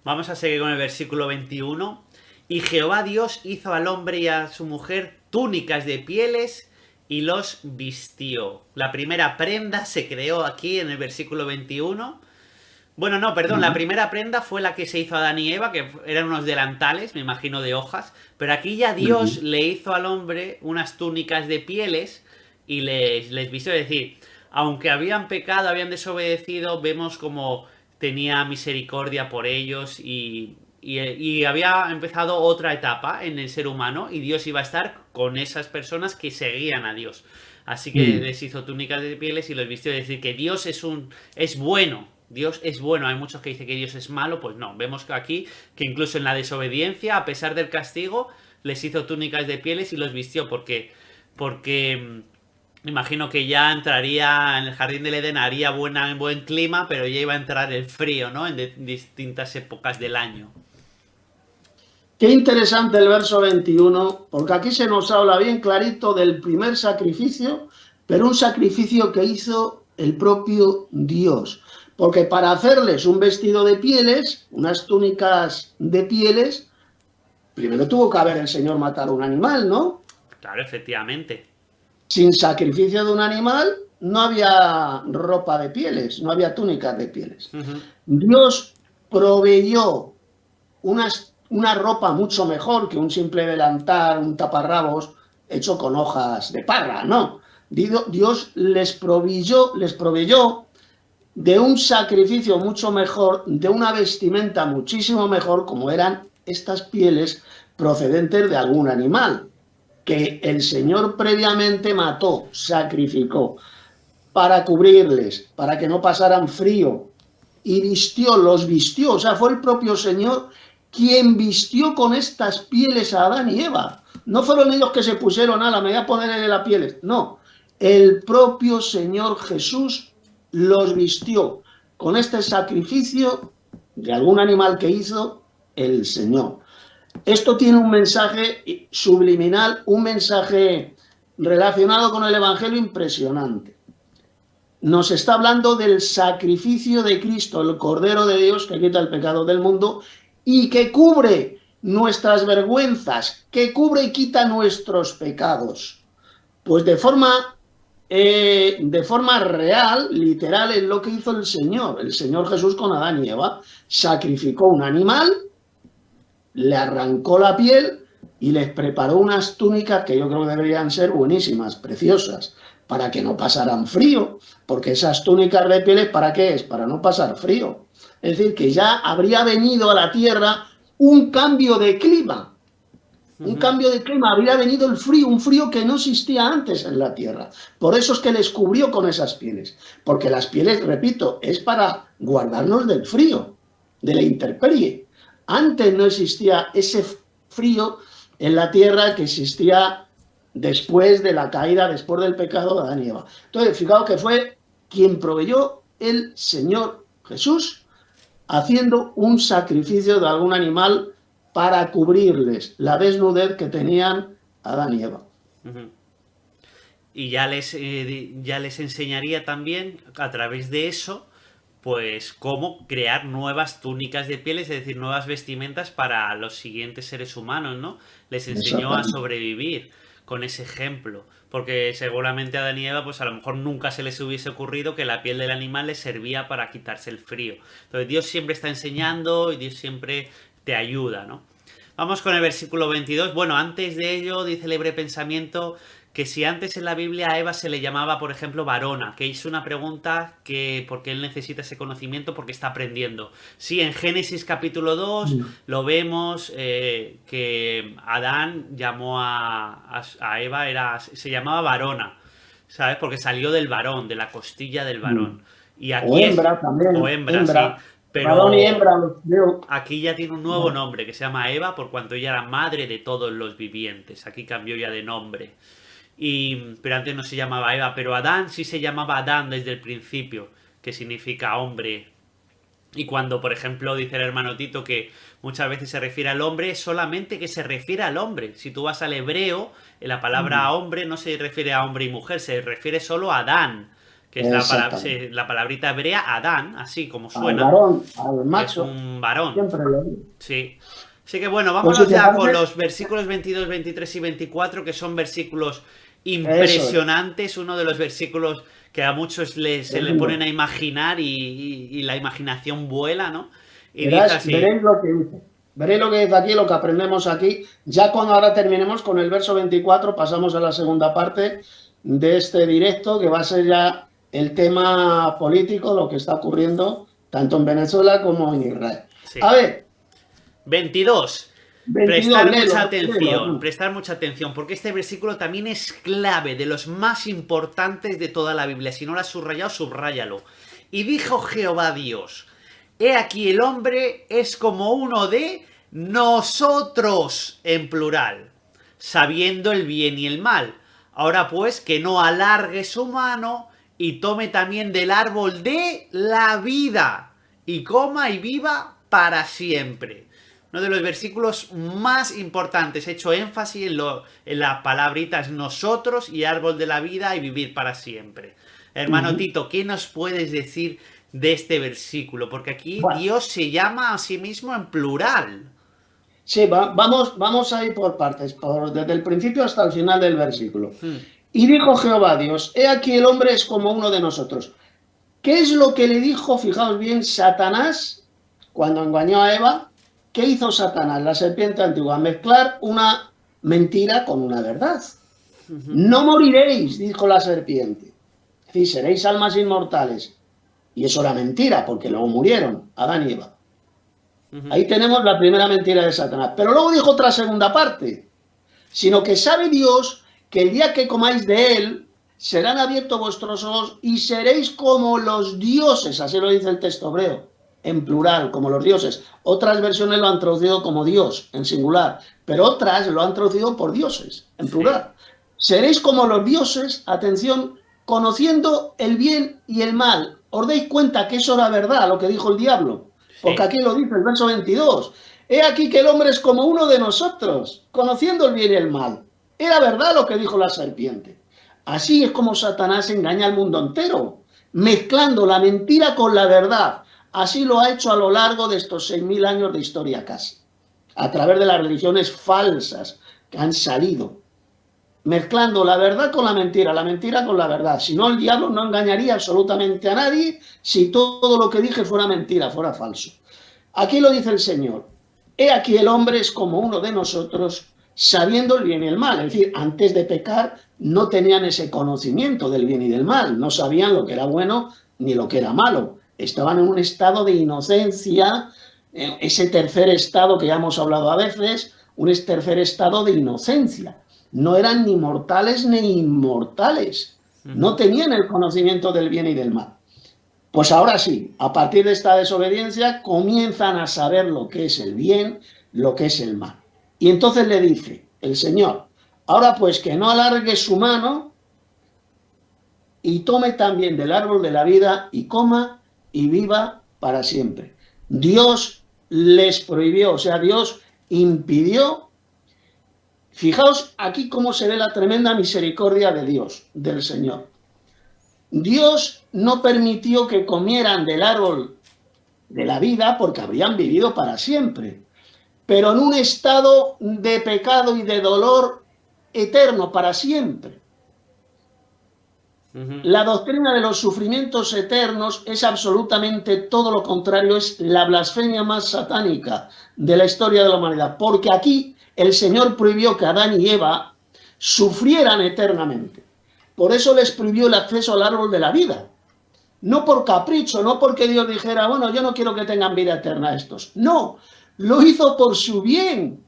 Vamos a seguir con el versículo 21. Y Jehová Dios hizo al hombre y a su mujer túnicas de pieles y los vistió. La primera prenda se creó aquí en el versículo 21. Bueno, no, perdón, la primera prenda fue la que se hizo a Adán y Eva, que eran unos delantales, me imagino, de hojas. Pero aquí ya Dios le hizo al hombre unas túnicas de pieles y les vistió. Es decir, aunque habían pecado, habían desobedecido, vemos como tenía misericordia por ellos y había empezado otra etapa en el ser humano y Dios iba a estar con esas personas que seguían a Dios. Así que les hizo túnicas de pieles y los vistió. Es decir, que Dios es bueno. Dios es bueno. Hay muchos que dicen que Dios es malo. Pues no. Vemos que aquí que incluso en la desobediencia, a pesar del castigo, les hizo túnicas de pieles y los vistió. Porque imagino que ya entraría en el jardín del Edén, haría buen clima, pero ya iba a entrar el frío, ¿no? En distintas épocas del año. Qué interesante el verso 21, porque aquí se nos habla bien clarito del primer sacrificio, pero un sacrificio que hizo el propio Dios. Porque para hacerles un vestido de pieles, unas túnicas de pieles, primero tuvo que haber el Señor matado un animal, ¿no? Claro, efectivamente. Sin sacrificio de un animal no había ropa de pieles, no había túnicas de pieles. Dios proveyó una ropa mucho mejor que un simple delantal, un taparrabos hecho con hojas de parra, no. Dios les proveyó de un sacrificio mucho mejor, de una vestimenta muchísimo mejor, como eran estas pieles procedentes de algún animal, que el Señor previamente mató, sacrificó, para cubrirles, para que no pasaran frío, y los vistió, o sea, fue el propio Señor quien vistió con estas pieles a Adán y Eva. No fueron ellos que se pusieron, me voy a poner en las pieles, no, el propio Señor Jesús los vistió con este sacrificio de algún animal que hizo el Señor. Esto tiene un mensaje subliminal, un mensaje relacionado con el Evangelio impresionante. Nos está hablando del sacrificio de Cristo, el Cordero de Dios que quita el pecado del mundo y que cubre nuestras vergüenzas, que cubre y quita nuestros pecados. Pues de forma real, literal, es lo que hizo el Señor Jesús con Adán y Eva. Sacrificó un animal, le arrancó la piel y les preparó unas túnicas que yo creo que deberían ser buenísimas, preciosas, para que no pasaran frío, porque esas túnicas de pieles, ¿para qué es? Para no pasar frío. Es decir, que ya habría venido a la tierra un cambio de clima. Un cambio de clima, habría venido el frío, un frío que no existía antes en la tierra. Por eso es que les cubrió con esas pieles. Porque las pieles, repito, es para guardarnos del frío, de la intemperie. Antes no existía ese frío en la tierra que existía después de la caída, después del pecado de Adán y Eva. Entonces, fijaos que fue quien proveyó el Señor Jesús haciendo un sacrificio de algún animal para cubrirles la desnudez que tenían Adán y Eva. Y ya les enseñaría también a través de eso, pues cómo crear nuevas túnicas de pieles, es decir, nuevas vestimentas para los siguientes seres humanos, ¿no? Les enseñó a sobrevivir con ese ejemplo, porque seguramente a Adán y Eva, pues a lo mejor nunca se les hubiese ocurrido que la piel del animal les servía para quitarse el frío. Entonces Dios siempre está enseñando y Dios siempre te ayuda, ¿no? Vamos con el versículo 22. Bueno, antes de ello dice el Libre Pensamiento que si antes en la Biblia a Eva se le llamaba, por ejemplo, varona, que hizo una pregunta que porque él necesita ese conocimiento porque está aprendiendo. Sí, en Génesis capítulo 2 lo vemos que Adán llamó a Eva, se llamaba varona, ¿sabes? Porque salió del varón, de la costilla del varón. Y aquí o hembra también. O hembra, sí. Pero varón y hembra, aquí ya tiene un nuevo nombre que se llama Eva por cuanto ella era madre de todos los vivientes. Aquí cambió ya de nombre. Pero antes no se llamaba Eva, pero Adán sí se llamaba Adán desde el principio, que significa hombre. Y cuando, por ejemplo, dice el hermano Tito que muchas veces se refiere al hombre, es solamente que se refiere al hombre. Si tú vas al hebreo, la palabra hombre no se refiere a hombre y mujer, se refiere solo a Adán, que es Exactamente. la palabrita hebrea Adán, así como Al suena, varón, al que es macho, un varón. siempre lo digo. Sí. Así que bueno, Pues si vámonos te ya con parece, los versículos 22, 23 y 24, que son versículos eso es. impresionantes. Uno de los versículos que a muchos se le ponen a imaginar y la imaginación vuela, ¿no? Y dice Veréis así, lo que dice. Veréis lo que dice aquí, lo que aprendemos aquí. Ya cuando ahora terminemos con el verso 24, pasamos a la segunda parte de este directo, que va a ser ya el tema político, lo que está ocurriendo tanto en Venezuela como en Israel. A sí. ver, 22. 22, Prestar mucha atención, porque este versículo también es clave, de los más importantes de toda la Biblia. Si no lo has subrayado, subráyalo. Y dijo Jehová Dios, he aquí el hombre es como uno de nosotros, en plural, sabiendo el bien y el mal. Ahora pues, que no alargue su mano y tome también del árbol de la vida y coma y viva para siempre. Uno de los versículos más importantes, he hecho énfasis en la palabrita es nosotros y árbol de la vida y vivir para siempre. Hermano Tito, ¿qué nos puedes decir de este versículo? Porque aquí bueno, Dios se llama a sí mismo en plural. sí, vamos a ir por partes, desde el principio hasta el final del versículo. Hmm, Y dijo Jehová Dios, he aquí el hombre es como uno de nosotros. ¿Qué es lo que le dijo, fijaos bien, Satanás cuando engañó a Eva? ¿Qué hizo Satanás, la serpiente antigua? Mezclar una mentira con una verdad. No moriréis, dijo la serpiente. Es decir, seréis almas inmortales. Y eso era mentira, porque luego murieron Adán y Eva. Ahí tenemos la primera mentira de Satanás. Pero luego dijo otra segunda parte, sino que sabe Dios que el día que comáis de él, serán abiertos vuestros ojos y seréis como los dioses, así lo dice el texto hebreo, en plural, como los dioses. Otras versiones lo han traducido como Dios, en singular, pero otras lo han traducido por dioses, en sí, plural. Seréis como los dioses, atención, conociendo el bien y el mal. ¿Os dais cuenta que eso era verdad, lo que dijo el diablo? Porque sí. aquí lo dice el verso 22. He aquí que el hombre es como uno de nosotros, conociendo el bien y el mal. Era verdad lo que dijo la serpiente. Así es como Satanás engaña al mundo entero, mezclando la mentira con la verdad. Así lo ha hecho a lo largo de estos 6.000 años de historia casi, a través de las religiones falsas que han salido, mezclando la verdad con la mentira con la verdad. Si no, el diablo no engañaría absolutamente a nadie si todo lo que dije fuera mentira, fuera falso. Aquí lo dice el Señor. He aquí el hombre es como uno de nosotros, sabiendo el bien y el mal. Es decir, antes de pecar no tenían ese conocimiento del bien y del mal. No sabían lo que era bueno ni lo que era malo. Estaban en un estado de inocencia, ese tercer estado que ya hemos hablado a veces, un tercer estado de inocencia. No eran ni mortales ni inmortales. No tenían el conocimiento del bien y del mal. Pues ahora sí, a partir de esta desobediencia comienzan a saber lo que es el bien, lo que es el mal. Y entonces le dice el Señor, ahora pues que no alargue su mano y tome también del árbol de la vida y coma y viva para siempre. Dios les prohibió, o sea, Dios impidió. Fijaos aquí cómo se ve la tremenda misericordia de Dios, del Señor. Dios no permitió que comieran del árbol de la vida porque habrían vivido para siempre, pero en un estado de pecado y de dolor eterno para siempre. La doctrina de los sufrimientos eternos es absolutamente todo lo contrario, es la blasfemia más satánica de la historia de la humanidad, porque aquí el Señor prohibió que Adán y Eva sufrieran eternamente. Por eso les prohibió el acceso al árbol de la vida. No por capricho, no porque Dios dijera, bueno, yo no quiero que tengan vida eterna estos. No, lo hizo por su bien.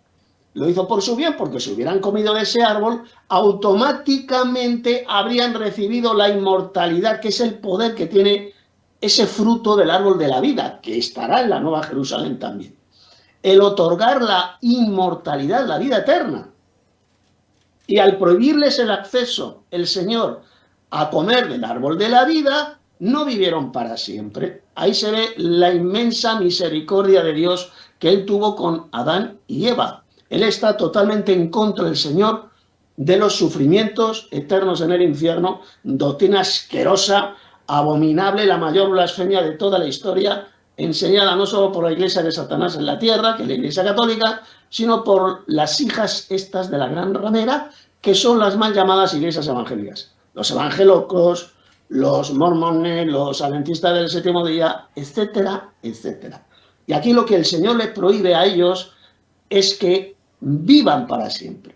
Lo hizo por su bien porque si hubieran comido de ese árbol, automáticamente habrían recibido la inmortalidad, que es el poder que tiene ese fruto del árbol de la vida, que estará en la Nueva Jerusalén también. El otorgar la inmortalidad, la vida eterna. Y al prohibirles el acceso, el Señor, a comer del árbol de la vida, no vivieron para siempre. Ahí se ve la inmensa misericordia de Dios que él tuvo con Adán y Eva. Él está totalmente en contra del Señor de los sufrimientos eternos en el infierno, doctrina asquerosa, abominable, la mayor blasfemia de toda la historia, enseñada no solo por la iglesia de Satanás en la tierra, que es la iglesia católica, sino por las hijas estas de la gran ramera, que son las mal llamadas iglesias evangélicas. Los evangelocos, los mormones, los adventistas del séptimo día, etcétera, etcétera. Y aquí lo que el Señor les prohíbe a ellos es que vivan para siempre,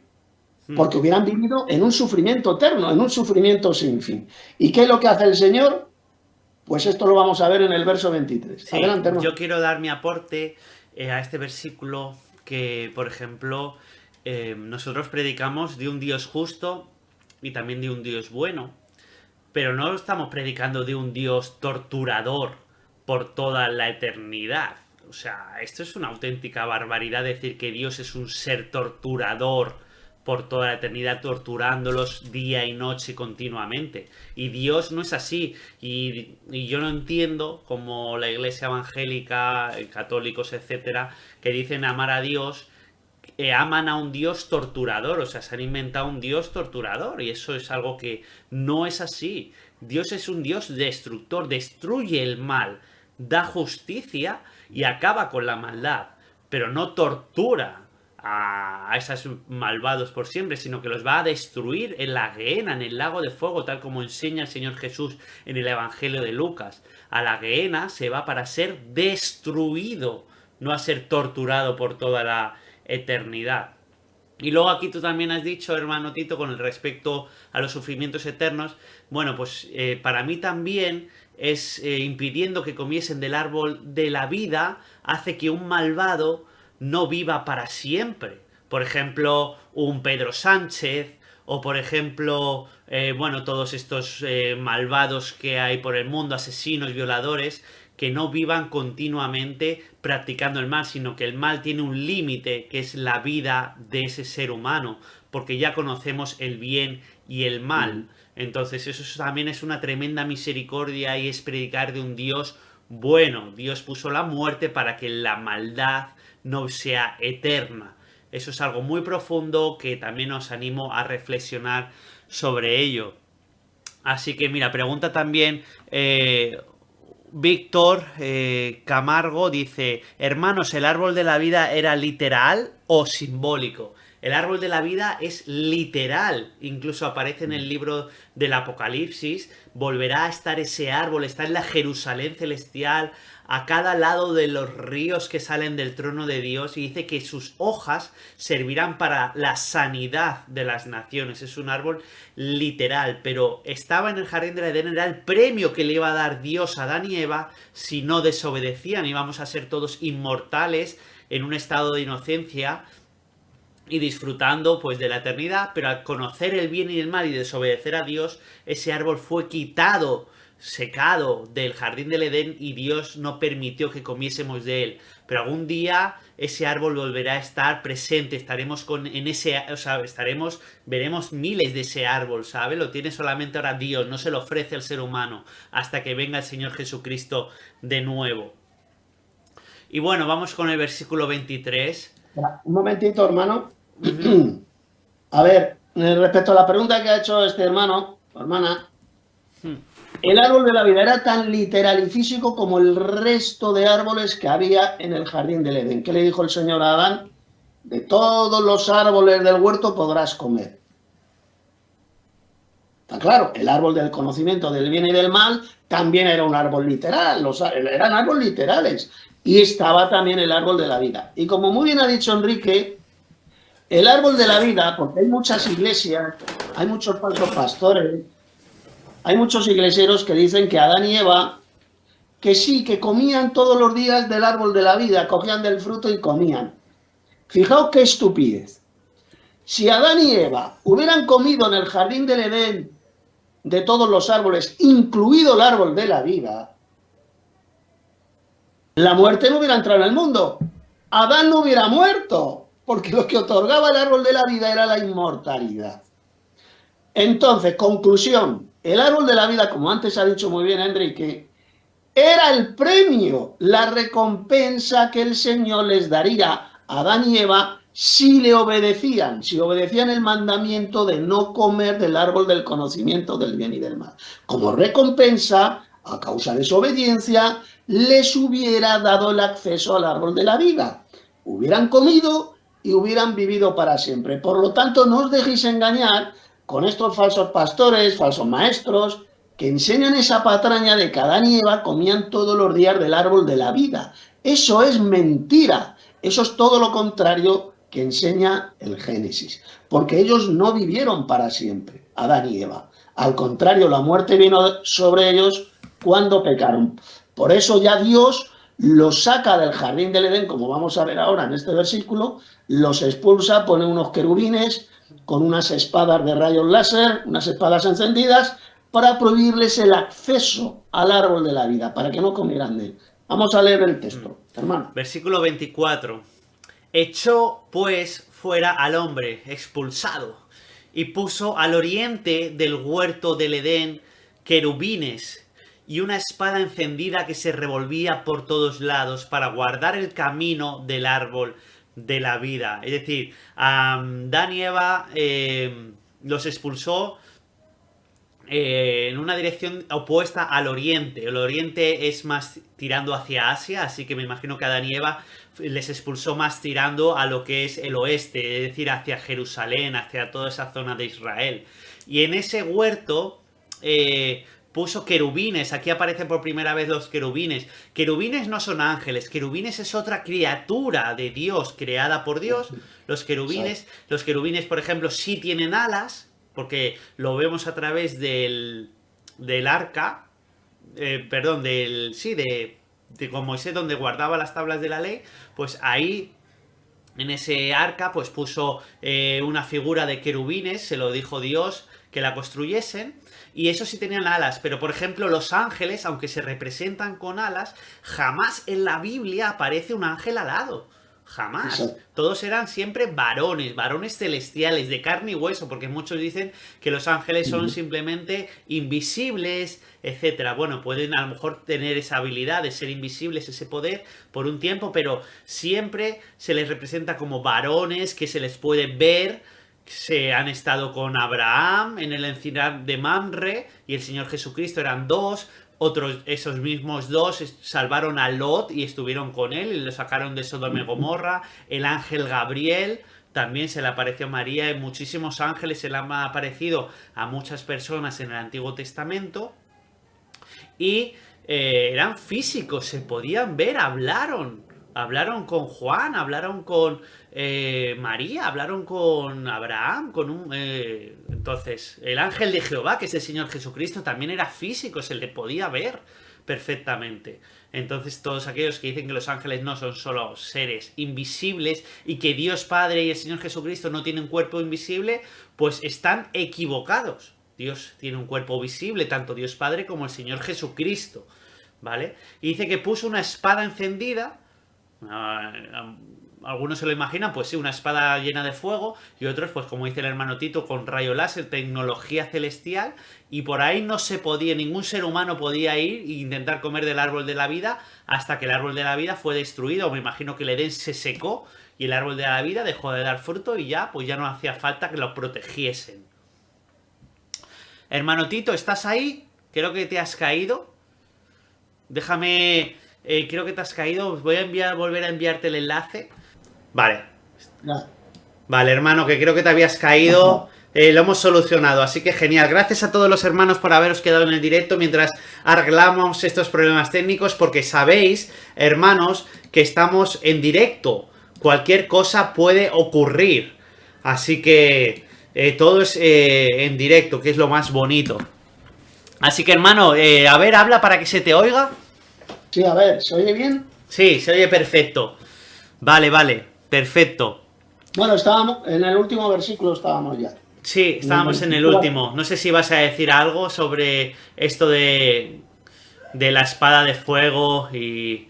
porque hubieran vivido en un sufrimiento eterno, en un sufrimiento sin fin. ¿Y qué es lo que hace el Señor? Pues esto lo vamos a ver en el verso 23. Sí, Adelante, hermano. yo quiero dar mi aporte a este versículo que, por ejemplo, nosotros predicamos de un Dios justo y también de un Dios bueno, pero no estamos predicando de un Dios torturador por toda la eternidad. O sea, esto es una auténtica barbaridad decir que Dios es un ser torturador por toda la eternidad, torturándolos día y noche continuamente. Y Dios no es así. Y yo no entiendo como la iglesia evangélica, católicos, etcétera, que dicen amar a Dios, aman a un Dios torturador. O sea, se han inventado un Dios torturador. Y eso es algo que no es así. Dios es un Dios destructor, destruye el mal, da justicia y acaba con la maldad, pero no tortura a esos malvados por siempre, sino que los va a destruir en la gehenna, en el lago de fuego, tal como enseña el Señor Jesús en el Evangelio de Lucas. A la gehenna se va para ser destruido, no a ser torturado por toda la eternidad. Y luego aquí tú también has dicho, hermano Tito, con el respecto a los sufrimientos eternos, bueno, pues para mí también es impidiendo que comiesen del árbol de la vida, hace que un malvado no viva para siempre. Por ejemplo, un Pedro Sánchez, o por ejemplo, bueno, todos estos malvados que hay por el mundo, asesinos, violadores, que no vivan continuamente practicando el mal, sino que el mal tiene un límite, que es la vida de ese ser humano, porque ya conocemos el bien y el mal. Entonces eso también es una tremenda misericordia y es predicar de un Dios bueno. Dios puso la muerte para que la maldad no sea eterna. Eso es algo muy profundo que también os animo a reflexionar sobre ello. Así que mira, pregunta también Víctor Camargo, dice: hermanos, ¿el árbol de la vida era literal o simbólico? El árbol de la vida es literal, incluso aparece en el libro del Apocalipsis, volverá a estar ese árbol, está en la Jerusalén celestial, a cada lado de los ríos que salen del trono de Dios, y dice que sus hojas servirán para la sanidad de las naciones. Es un árbol literal, pero estaba en el jardín del Edén, era el premio que le iba a dar Dios a Adán y Eva si no desobedecían. Íbamos a ser todos inmortales en un estado de inocencia y disfrutando pues de la eternidad, pero al conocer el bien y el mal y desobedecer a Dios, ese árbol fue quitado, secado del jardín del Edén, y Dios no permitió que comiésemos de él. Pero algún día ese árbol volverá a estar presente, estaremos veremos miles de ese árbol, ¿sabe? Lo tiene solamente ahora Dios, no se lo ofrece al ser humano hasta que venga el Señor Jesucristo de nuevo. Y bueno, vamos con el versículo 23. Un momentito, hermano. A ver, respecto a la pregunta que ha hecho este hermano o hermana, el árbol de la vida era tan literal y físico como el resto de árboles que había en el jardín del Edén. ¿Qué le dijo el Señor a Adán? De todos los árboles del huerto podrás comer. Está claro, el árbol del conocimiento del bien y del mal también era un árbol literal, eran árboles literales. Y estaba también el árbol de la vida. Y como muy bien ha dicho Enrique, el árbol de la vida, porque hay muchas iglesias, hay muchos falsos pastores, hay muchos iglesieros que dicen que Adán y Eva, que sí, que comían todos los días del árbol de la vida, cogían del fruto y comían. Fijaos qué estupidez. Si Adán y Eva hubieran comido en el jardín del Edén de todos los árboles, incluido el árbol de la vida, la muerte no hubiera entrado en el mundo. Adán no hubiera muerto, porque lo que otorgaba el árbol de la vida era la inmortalidad. Entonces, conclusión, el árbol de la vida, como antes ha dicho muy bien Enrique, era el premio, la recompensa que el Señor les daría a Adán y Eva si le obedecían, si obedecían el mandamiento de no comer del árbol del conocimiento del bien y del mal. Como recompensa, a causa de su obediencia, les hubiera dado el acceso al árbol de la vida. Hubieran comido y hubieran vivido para siempre. Por lo tanto, no os dejéis engañar con estos falsos pastores, falsos maestros, que enseñan esa patraña de que Adán y Eva comían todos los días del árbol de la vida. Eso es mentira. Eso es todo lo contrario que enseña el Génesis. Porque ellos no vivieron para siempre, Adán y Eva. Al contrario, la muerte vino sobre ellos cuando pecaron. Por eso ya Dios los saca del jardín del Edén, como vamos a ver ahora en este versículo, los expulsa, pone unos querubines con unas espadas de rayos láser, unas espadas encendidas, para prohibirles el acceso al árbol de la vida, para que no comieran de él. Vamos a leer el texto, hermano. Versículo 24. Echó pues fuera al hombre expulsado y puso al oriente del huerto del Edén querubines y una espada encendida que se revolvía por todos lados para guardar el camino del árbol de la vida. Es decir, Adán y Eva los expulsó en una dirección opuesta al oriente. El oriente es más tirando hacia Asia, así que me imagino que Adán y Eva les expulsó más tirando a lo que es el oeste, es decir, hacia Jerusalén, hacia toda esa zona de Israel. Y en ese huerto puso querubines. Aquí aparecen por primera vez los querubines. Querubines no son ángeles, querubines es otra criatura de Dios, creada por Dios. Los querubines, por ejemplo, sí tienen alas, porque lo vemos a través del arca, de con Moisés, donde guardaba las tablas de la ley. Pues ahí, en ese arca, pues puso una figura de querubines, se lo dijo Dios que la construyesen, y eso sí tenían alas. Pero por ejemplo los ángeles, aunque se representan con alas, jamás en la Biblia aparece un ángel alado. Jamás. Exacto. Todos eran siempre varones celestiales, de carne y hueso, porque muchos dicen que los ángeles son simplemente invisibles, etcétera. Bueno, pueden a lo mejor tener esa habilidad de ser invisibles, ese poder, por un tiempo, pero siempre se les representa como varones que se les puede ver. Se han estado con Abraham en el encinar de Mamre y el Señor Jesucristo, eran dos. Otros, esos mismos dos, salvaron a Lot y estuvieron con él y lo sacaron de Sodoma y Gomorra. El ángel Gabriel también se le apareció a María, y muchísimos ángeles se le han aparecido a muchas personas en el Antiguo Testamento. Y eran físicos, se podían ver, hablaron con Juan, hablaron con María, hablaron con Abraham, entonces, el ángel de Jehová, que es el Señor Jesucristo, también era físico, se le podía ver perfectamente. Entonces, todos aquellos que dicen que los ángeles no son solo seres invisibles y que Dios Padre y el Señor Jesucristo no tienen cuerpo invisible, pues están equivocados. Dios tiene un cuerpo visible, tanto Dios Padre como el Señor Jesucristo, ¿vale? Y dice que puso una espada encendida. Algunos se lo imaginan, pues sí, una espada llena de fuego, y otros, pues como dice el hermano Tito, con rayo láser, tecnología celestial, y por ahí no se podía, ningún ser humano podía ir e intentar comer del árbol de la vida hasta que el árbol de la vida fue destruido. Me imagino que el Edén se secó y el árbol de la vida dejó de dar fruto y ya, pues ya no hacía falta que lo protegiesen. Hermano Tito, ¿estás ahí? Creo que te has caído. Déjame... creo que te has caído. Voy a volver a enviarte el enlace. Vale. Ya. Vale, hermano, que creo que te habías caído. Lo hemos solucionado, así que genial. Gracias a todos los hermanos por haberos quedado en el directo mientras arreglamos estos problemas técnicos, porque sabéis, hermanos, que estamos en directo. Cualquier cosa puede ocurrir. Así que todo es en directo, que es lo más bonito. Así que, hermano, a ver, habla para que se te oiga. Sí, a ver, ¿se oye bien? Sí, se oye perfecto. Vale, perfecto. Bueno, estábamos en el último versículo, estábamos ya. Sí, estábamos en el último. No sé si vas a decir algo sobre esto de la espada de fuego y...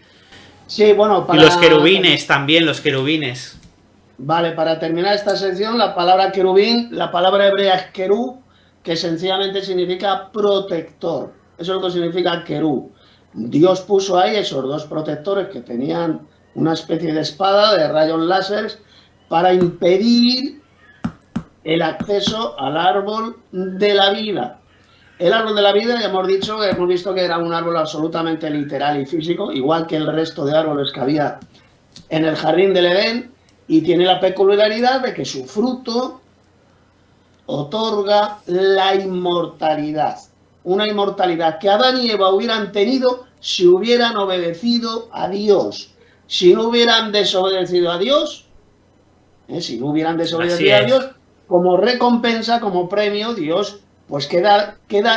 Sí, bueno, y los querubines también, los querubines. Vale, para terminar esta sección, la palabra querubín, la palabra hebrea es querub, que sencillamente significa protector. Eso es lo que significa querub. Dios puso ahí esos dos protectores que tenían una especie de espada de rayos láseres para impedir el acceso al árbol de la vida. El árbol de la vida, ya hemos dicho, hemos visto que era un árbol absolutamente literal y físico, igual que el resto de árboles que había en el jardín del Edén, y tiene la peculiaridad de que su fruto otorga la inmortalidad. Una inmortalidad que Adán y Eva hubieran tenido si hubieran obedecido a Dios. Si no hubieran desobedecido a Dios, a Dios, como recompensa, como premio, Dios, pues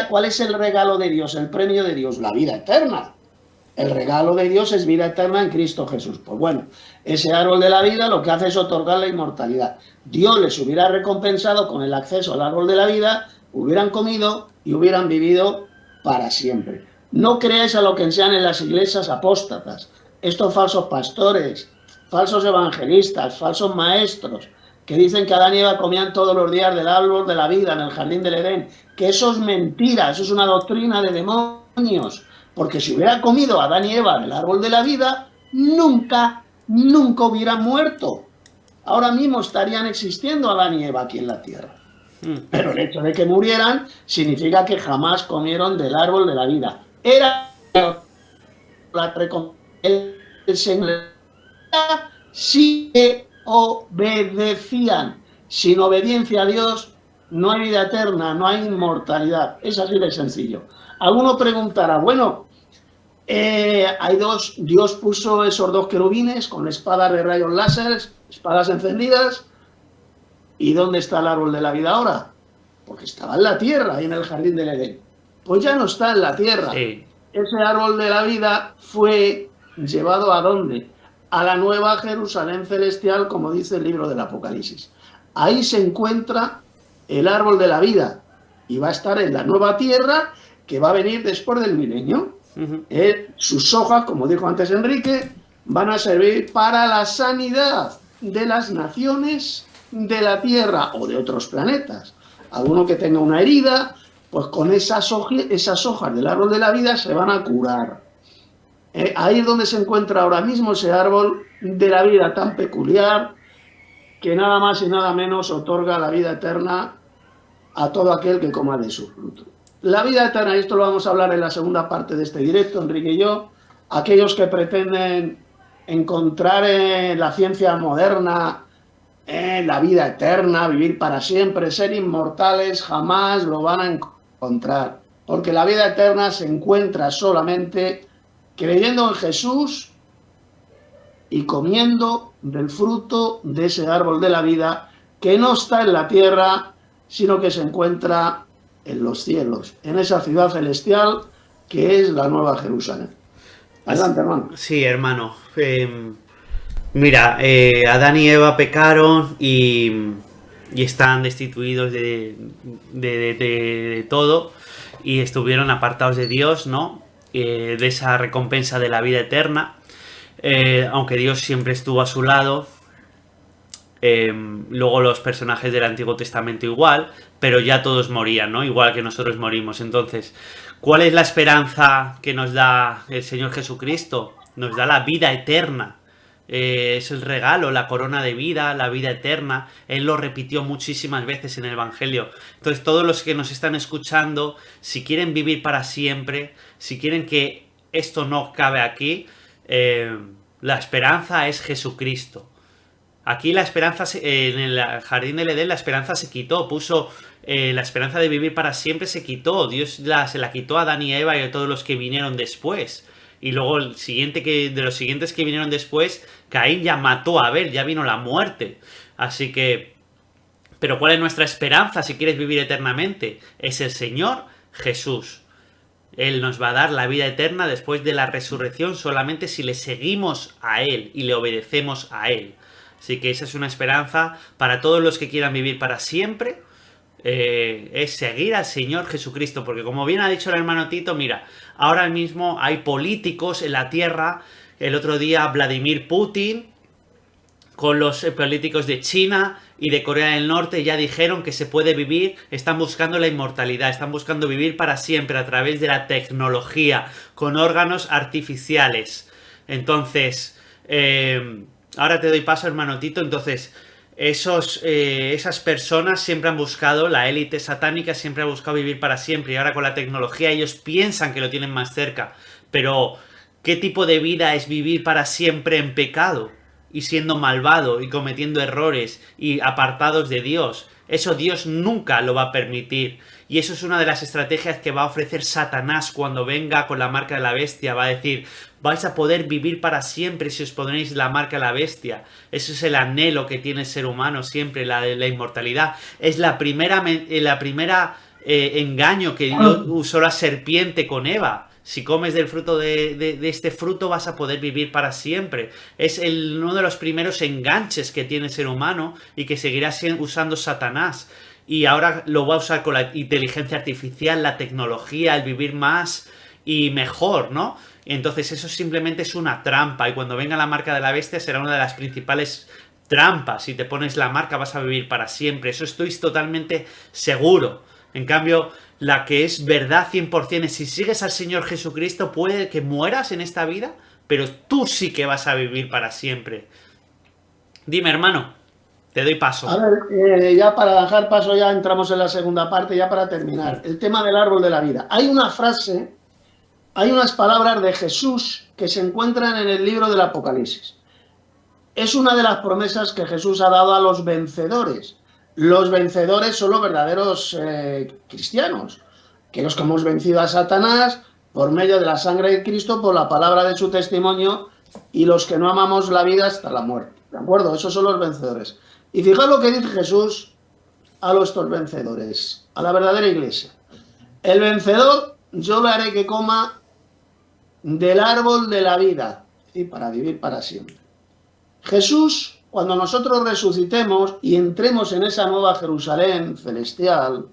¿cuál es el regalo de Dios? El premio de Dios, la vida eterna. El regalo de Dios es vida eterna en Cristo Jesús. Pues bueno, ese árbol de la vida lo que hace es otorgar la inmortalidad. Dios les hubiera recompensado con el acceso al árbol de la vida, hubieran comido y hubieran vivido para siempre. No creáis a lo que enseñan en las iglesias apóstatas, estos falsos pastores, falsos evangelistas, falsos maestros, que dicen que Adán y Eva comían todos los días del árbol de la vida en el jardín del Edén, que eso es mentira, eso es una doctrina de demonios. Porque si hubiera comido Adán y Eva del árbol de la vida, nunca hubieran muerto. Ahora mismo estarían existiendo Adán y Eva aquí en la tierra. Pero el hecho de que murieran significa que jamás comieron del árbol de la vida. Era la recompensa si obedecían. Sin obediencia a Dios no hay vida eterna, no hay inmortalidad. Es así de sencillo. Alguno preguntará, bueno, Dios puso esos dos querubines con espadas de rayos láseres, espadas encendidas, ¿y dónde está el árbol de la vida ahora? Porque estaba en la tierra, ahí en el jardín del Edén. Pues ya no está en la tierra. Sí. Ese árbol de la vida fue llevado ¿a dónde? A la nueva Jerusalén celestial, como dice el libro del Apocalipsis. Ahí se encuentra el árbol de la vida y va a estar en la nueva tierra que va a venir después del milenio. Sus hojas, como dijo antes Enrique, van a servir para la sanidad de las naciones de la Tierra o de otros planetas. Alguno que tenga una herida, pues con esas hojas del árbol de la vida se van a curar. Ahí es donde se encuentra ahora mismo ese árbol de la vida tan peculiar que nada más y nada menos otorga la vida eterna a todo aquel que coma de su fruto. La vida eterna, y esto lo vamos a hablar en la segunda parte de este directo, Enrique y yo, aquellos que pretenden encontrar en la ciencia moderna la vida eterna, vivir para siempre, ser inmortales, jamás lo van a encontrar. Porque la vida eterna se encuentra solamente creyendo en Jesús y comiendo del fruto de ese árbol de la vida que no está en la tierra, sino que se encuentra en los cielos, en esa ciudad celestial que es la Nueva Jerusalén. Adelante, hermano. Sí, hermano. Mira, Adán y Eva pecaron y están destituidos de todo y estuvieron apartados de Dios, ¿no? De esa recompensa de la vida eterna. Aunque Dios siempre estuvo a su lado. Luego los personajes del Antiguo Testamento igual, pero ya todos morían, ¿no? Igual que nosotros morimos. Entonces, ¿cuál es la esperanza que nos da el Señor Jesucristo? Nos da la vida eterna. Es el regalo, la corona de vida, la vida eterna. Él lo repitió muchísimas veces en el Evangelio. Entonces, todos los que nos están escuchando, si quieren vivir para siempre, si quieren que esto no cabe aquí, la esperanza es Jesucristo. Aquí la esperanza, en el jardín del Edén, la esperanza se quitó, la esperanza de vivir para siempre se quitó. Dios se la quitó a Adán y a Eva y a todos los que vinieron después. Y luego de los siguientes que vinieron después, Caín ya mató a Abel, ya vino la muerte. Así que, pero ¿cuál es nuestra esperanza si quieres vivir eternamente? Es el Señor Jesús. Él nos va a dar la vida eterna después de la resurrección solamente si le seguimos a Él y le obedecemos a Él. Así que esa es una esperanza para todos los que quieran vivir para siempre. Es seguir al Señor Jesucristo, porque como bien ha dicho el hermano Tito, mira, ahora mismo hay políticos en la tierra. El otro día Vladimir Putin con los políticos de China y de Corea del Norte ya dijeron que se puede vivir, están buscando la inmortalidad, están buscando vivir para siempre a través de la tecnología, con órganos artificiales. Entonces, ahora te doy paso, hermano Tito. Entonces, esas personas siempre han buscado, la élite satánica siempre ha buscado vivir para siempre, y ahora con la tecnología ellos piensan que lo tienen más cerca. Pero, ¿qué tipo de vida es vivir para siempre en pecado? Y siendo malvado y cometiendo errores y apartados de Dios. Eso Dios nunca lo va a permitir. Y eso es una de las estrategias que va a ofrecer Satanás cuando venga con la marca de la bestia. Va a decir, vais a poder vivir para siempre si os ponéis la marca de la bestia. Eso es el anhelo que tiene el ser humano siempre, la inmortalidad. Es la primera engaño que Dios usó la serpiente con Eva. Si comes del fruto de este fruto vas a poder vivir para siempre. Es uno de los primeros enganches que tiene el ser humano y que seguirá usando Satanás. Y ahora lo va a usar con la inteligencia artificial, la tecnología, el vivir más y mejor, ¿no? Y entonces eso simplemente es una trampa. Y cuando venga la marca de la bestia será una de las principales trampas. Si te pones la marca vas a vivir para siempre. Eso estoy totalmente seguro. En cambio, la que es verdad 100% es si sigues al Señor Jesucristo, puede que mueras en esta vida, pero tú sí que vas a vivir para siempre. Dime, hermano, te doy paso. A ver, ya para dejar paso, ya entramos en la segunda parte, ya para terminar. El tema del árbol de la vida. Hay una frase, hay unas palabras de Jesús que se encuentran en el libro del Apocalipsis. Es una de las promesas que Jesús ha dado a los vencedores. Los vencedores son los verdaderos cristianos, que los que hemos vencido a Satanás por medio de la sangre de Cristo, por la palabra de su testimonio, y los que no amamos la vida hasta la muerte. ¿De acuerdo? Esos son los vencedores. Y fijaos lo que dice Jesús a estos vencedores, a la verdadera iglesia. El vencedor, yo le haré que coma del árbol de la vida, y para vivir para siempre. Jesús, cuando nosotros resucitemos y entremos en esa nueva Jerusalén celestial,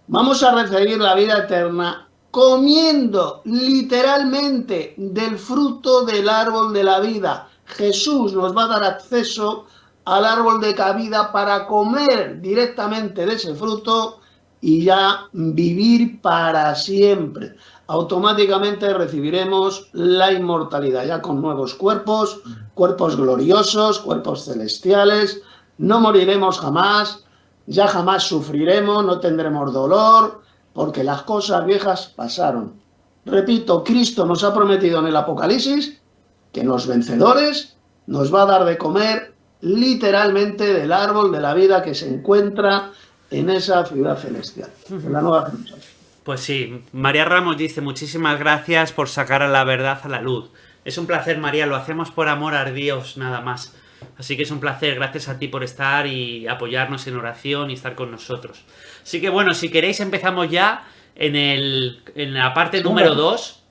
vamos a recibir la vida eterna comiendo literalmente del fruto del árbol de la vida. Jesús nos va a dar acceso al árbol de la vida para comer directamente de ese fruto y ya vivir para siempre. Automáticamente recibiremos la inmortalidad, ya con nuevos cuerpos, cuerpos gloriosos, cuerpos celestiales. No moriremos jamás, ya jamás sufriremos, no tendremos dolor, porque las cosas viejas pasaron. Repito, Cristo nos ha prometido en el Apocalipsis que los vencedores nos va a dar de comer literalmente del árbol de la vida que se encuentra en esa ciudad celestial, en la nueva Jerusalén. Pues sí, María Ramos dice, muchísimas gracias por sacar a la verdad a la luz. Es un placer, María, lo hacemos por amor a Dios, nada más. Así que es un placer, gracias a ti por estar y apoyarnos en oración y estar con nosotros. Así que bueno, si queréis empezamos ya en la parte número 2.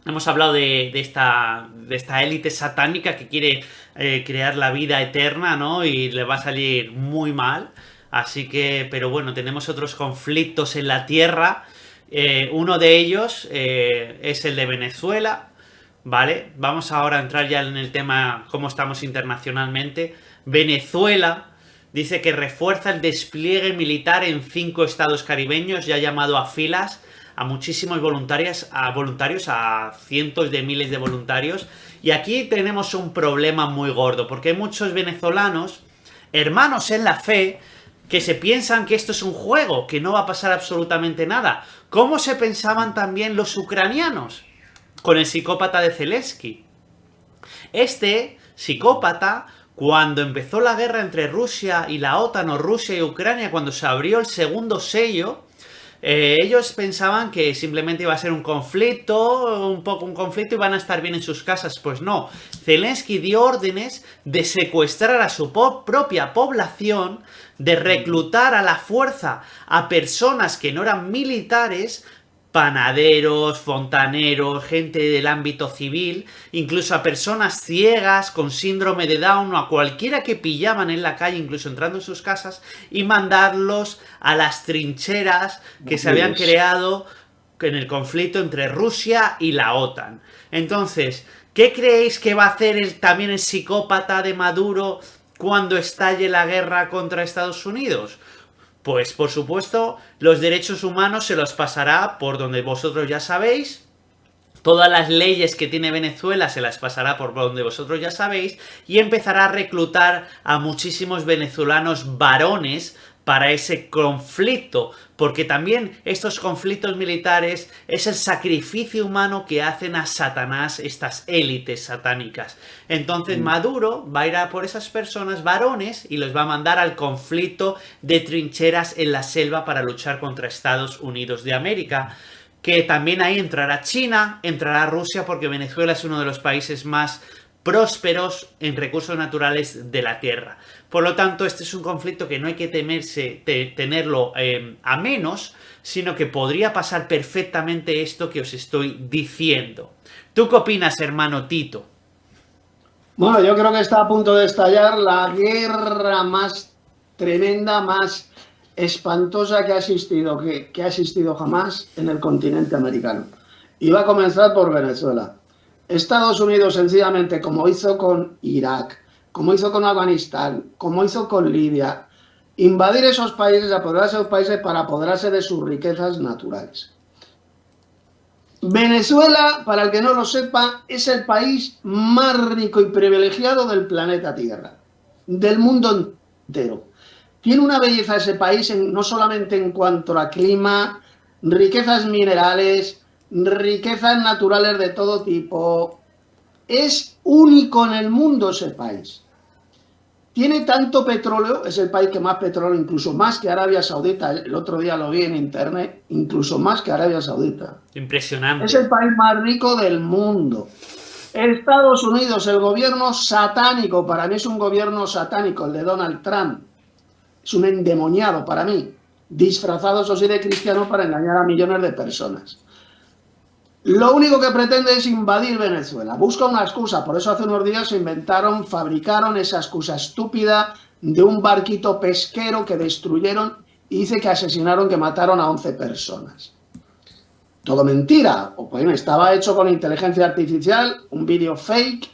Hemos hablado de esta élite satánica que quiere crear la vida eterna, ¿no? Y le va a salir muy mal. Así que, pero bueno, tenemos otros conflictos en la tierra. Uno de ellos es el de Venezuela, ¿vale? Vamos ahora a entrar ya en el tema cómo estamos internacionalmente. Venezuela dice que refuerza el despliegue militar en 5 estados caribeños, ya ha llamado a filas a muchísimos voluntarios, a cientos de miles de voluntarios. Y aquí tenemos un problema muy gordo, porque hay muchos venezolanos, hermanos en la fe, que se piensan que esto es un juego, que no va a pasar absolutamente nada. ¿Cómo se pensaban también los ucranianos con el psicópata de Zelensky? Este psicópata, cuando empezó la guerra entre Rusia y la OTAN, o Rusia y Ucrania, cuando se abrió el segundo sello, ellos pensaban que simplemente iba a ser un conflicto y van a estar bien en sus casas. Pues no, Zelensky dio órdenes de secuestrar a su propia población, de reclutar a la fuerza a personas que no eran militares, panaderos, fontaneros, gente del ámbito civil, incluso a personas ciegas con síndrome de Down o a cualquiera que pillaban en la calle, incluso entrando en sus casas, y mandarlos a las trincheras que se habían creado en el conflicto entre Rusia y la OTAN. Entonces, ¿qué creéis que va a hacer también el psicópata de Maduro cuando estalle la guerra contra Estados Unidos? Pues por supuesto, los derechos humanos se los pasará por donde vosotros ya sabéis. Todas las leyes que tiene Venezuela se las pasará por donde vosotros ya sabéis y empezará a reclutar a muchísimos venezolanos varones para ese conflicto, porque también estos conflictos militares es el sacrificio humano que hacen a Satanás estas élites satánicas. Entonces Maduro va a ir a por esas personas varones y los va a mandar al conflicto de trincheras en la selva para luchar contra Estados Unidos de América. Que también ahí entrará China, entrará Rusia, porque Venezuela es uno de los países más prósperos en recursos naturales de la Tierra. Por lo tanto, este es un conflicto que no hay que tenerlo a menos, sino que podría pasar perfectamente esto que os estoy diciendo. ¿Tú qué opinas, hermano Tito? Bueno, yo creo que está a punto de estallar la guerra más tremenda, más espantosa que ha existido jamás en el continente americano. Y va a comenzar por Venezuela. Estados Unidos, sencillamente, como hizo con Irak, como hizo con Afganistán, como hizo con Libia, invadir esos países, apoderarse de esos países para apoderarse de sus riquezas naturales. Venezuela, para el que no lo sepa, es el país más rico y privilegiado del planeta Tierra, del mundo entero. Tiene una belleza ese país, no solamente en cuanto a clima, riquezas minerales, riquezas naturales de todo tipo. Es único en el mundo ese país. Tiene tanto petróleo, es el país que más petróleo, incluso más que Arabia Saudita. El otro día lo vi en internet, incluso más que Arabia Saudita. Impresionante. Es el país más rico del mundo. Estados Unidos, el gobierno satánico, para mí es un gobierno satánico, el de Donald Trump. Es un endemoniado para mí, disfrazado, eso sí, de cristiano para engañar a millones de personas. Lo único que pretende es invadir Venezuela. Busca una excusa. Por eso hace unos días fabricaron esa excusa estúpida de un barquito pesquero que destruyeron y dice que asesinaron, que mataron a 11 personas. Todo mentira. O bien estaba hecho con inteligencia artificial, un vídeo fake,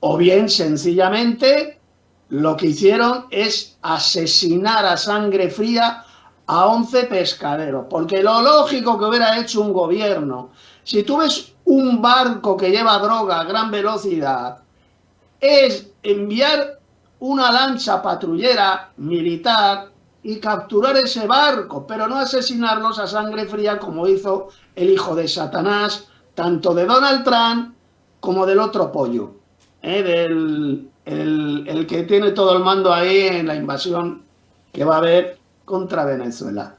o bien sencillamente lo que hicieron es asesinar a sangre fría a 11 pescaderos, porque lo lógico que hubiera hecho un gobierno, si tú ves un barco que lleva droga a gran velocidad, es enviar una lancha patrullera militar y capturar ese barco, pero no asesinarlos a sangre fría como hizo el hijo de Satanás, tanto de Donald Trump como del otro pollo, el que tiene todo el mando ahí en la invasión que va a haber contra Venezuela.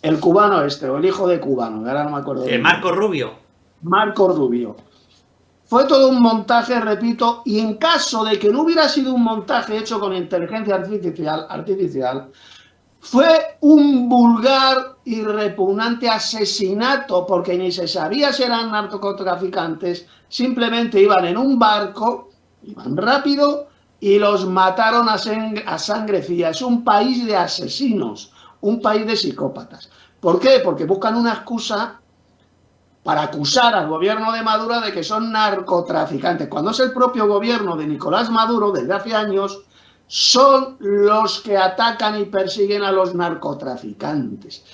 El cubano o el hijo de cubano, ahora no me acuerdo. Marco Rubio. Marco Rubio. Fue todo un montaje, repito, y en caso de que no hubiera sido un montaje hecho con inteligencia artificial, fue un vulgar y repugnante asesinato, porque ni se sabía si eran narcotraficantes, simplemente iban en un barco, iban rápido, y los mataron a sangre fría. Es un país de asesinos, un país de psicópatas. ¿Por qué? Porque buscan una excusa para acusar al gobierno de Maduro de que son narcotraficantes, cuando es el propio gobierno de Nicolás Maduro, desde hace años, son los que atacan y persiguen a los narcotraficantes.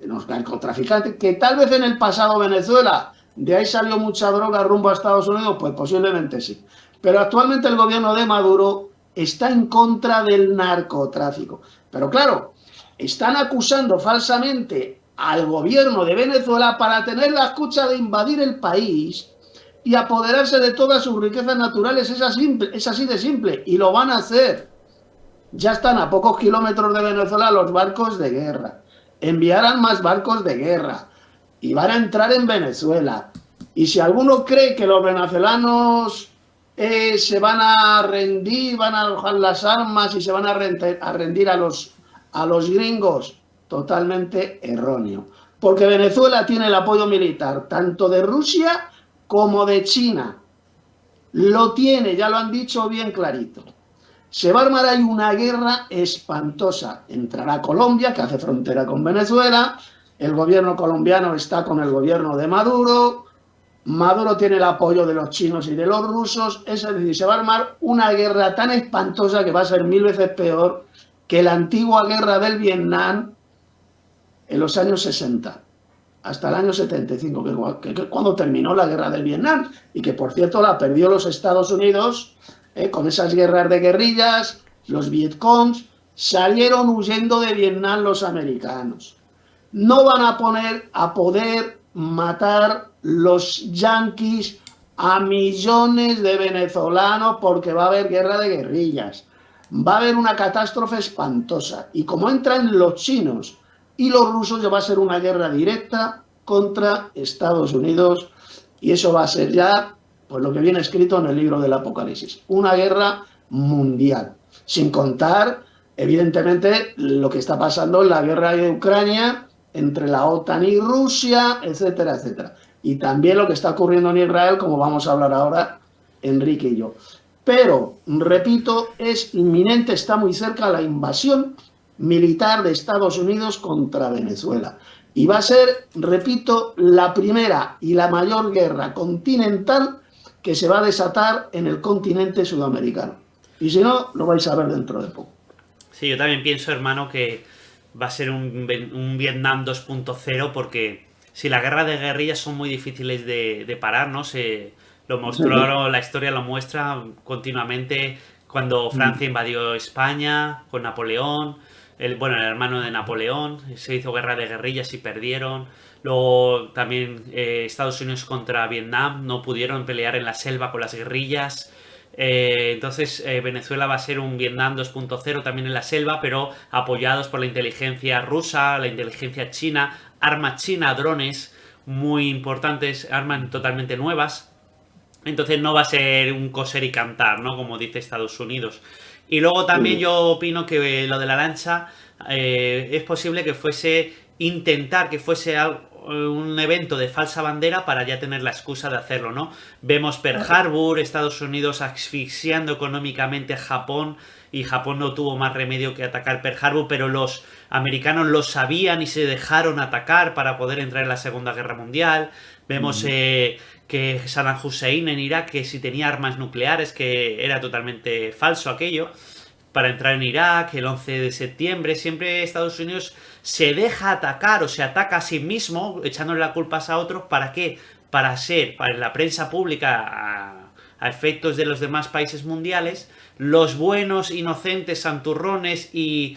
Los narcotraficantes, que tal vez en el pasado Venezuela, de ahí salió mucha droga rumbo a Estados Unidos, pues posiblemente sí. Pero actualmente el gobierno de Maduro está en contra del narcotráfico. Pero claro, están acusando falsamente al gobierno de Venezuela para tener la excusa de invadir el país y apoderarse de todas sus riquezas naturales. Es así de simple, y lo van a hacer. Ya están a pocos kilómetros de Venezuela los barcos de guerra. Enviarán más barcos de guerra y van a entrar en Venezuela. Y si alguno cree que los venezolanos se van a rendir, van a arrojar las armas y se van a rendir a los gringos, totalmente erróneo. Porque Venezuela tiene el apoyo militar tanto de Rusia como de China. Lo tiene, ya lo han dicho bien clarito. Se va a armar ahí una guerra espantosa. Entrará Colombia, que hace frontera con Venezuela. El gobierno colombiano está con el gobierno de Maduro. Maduro tiene el apoyo de los chinos y de los rusos, es decir, se va a armar una guerra tan espantosa que va a ser 1000 veces peor que la antigua guerra del Vietnam en los años 60, hasta el año 75, que cuando terminó la guerra del Vietnam, y que por cierto la perdió los Estados Unidos, con esas guerras de guerrillas, los Vietcongs salieron huyendo de Vietnam los americanos. No van a poder matar los yanquis a millones de venezolanos porque va a haber guerra de guerrillas. Va a haber una catástrofe espantosa. Y como entran los chinos y los rusos, ya va a ser una guerra directa contra Estados Unidos. Y eso va a ser ya, pues lo que viene escrito en el libro del Apocalipsis. Una guerra mundial. Sin contar, evidentemente, lo que está pasando en la guerra de Ucrania entre la OTAN y Rusia, etcétera, etcétera. Y también lo que está ocurriendo en Israel, como vamos a hablar ahora Enrique y yo. Pero, repito, es inminente, está muy cerca la invasión militar de Estados Unidos contra Venezuela. Y va a ser, repito, la primera y la mayor guerra continental que se va a desatar en el continente sudamericano. Y si no, lo vais a ver dentro de poco. Sí, yo también pienso, hermano, que va a ser un Vietnam 2.0 porque si la guerra de guerrillas son muy difíciles de parar, ¿no? Lo mostró, la historia lo muestra continuamente cuando Francia invadió España con Napoleón, el hermano de Napoleón, se hizo guerra de guerrillas y perdieron. Luego también Estados Unidos contra Vietnam, no pudieron pelear en la selva con las guerrillas. Entonces Venezuela va a ser un Vietnam 2.0 también en la selva, pero apoyados por la inteligencia rusa, la inteligencia china, armas chinas, drones muy importantes, armas totalmente nuevas. Entonces no va a ser un coser y cantar, ¿no? Como dice Estados Unidos. Y luego también yo opino que lo de la lancha es posible que fuese intentar que fuese un evento de falsa bandera para ya tener la excusa de hacerlo, ¿no? Vemos Pearl Harbor, Estados Unidos asfixiando económicamente a Japón y Japón no tuvo más remedio que atacar Pearl Harbor, pero los americanos lo sabían y se dejaron atacar para poder entrar en la Segunda Guerra Mundial. Vemos que Saddam Hussein en Irak, que si tenía armas nucleares, que era totalmente falso aquello, para entrar en Irak, el 11 de septiembre, siempre Estados Unidos se deja atacar o se ataca a sí mismo, echándole las culpas a otros, ¿para qué? Para la prensa pública, a efectos de los demás países mundiales, los buenos, inocentes, santurrones y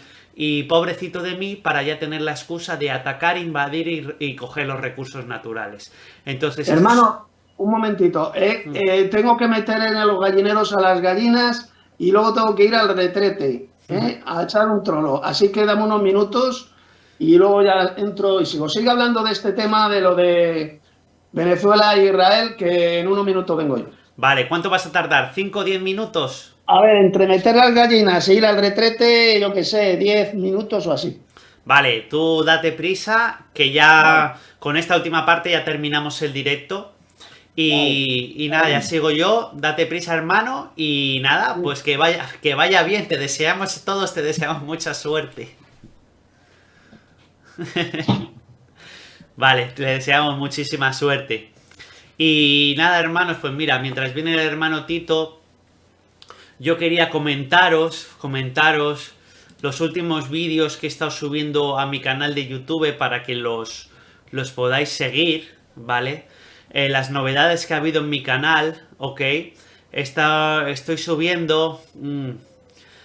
pobrecito de mí, para ya tener la excusa de atacar, invadir y coger los recursos naturales. Entonces, hermano, un momentito, tengo que meter en los gallineros a las gallinas y luego tengo que ir al retrete, a echar un trolo. Así que dame unos minutos y luego ya entro y sigo. Sigue hablando de este tema de lo de Venezuela e Israel, que en unos minutos vengo yo. Vale, ¿cuánto vas a tardar? ¿5 o 10 minutos? A ver, entre meter las gallinas e ir al retrete, yo qué sé, 10 minutos o así. Vale, tú date prisa, que ya con esta última parte ya terminamos el directo. Y nada, ya sigo yo, date prisa, hermano, y nada, pues que vaya bien, te deseamos mucha suerte. Vale, le deseamos muchísima suerte. Y nada, hermanos, pues mira, mientras viene el hermano Tito, yo quería comentaros los últimos vídeos que he estado subiendo a mi canal de YouTube para que los podáis seguir, ¿vale? Las novedades que ha habido en mi canal, ¿ok? Estoy subiendo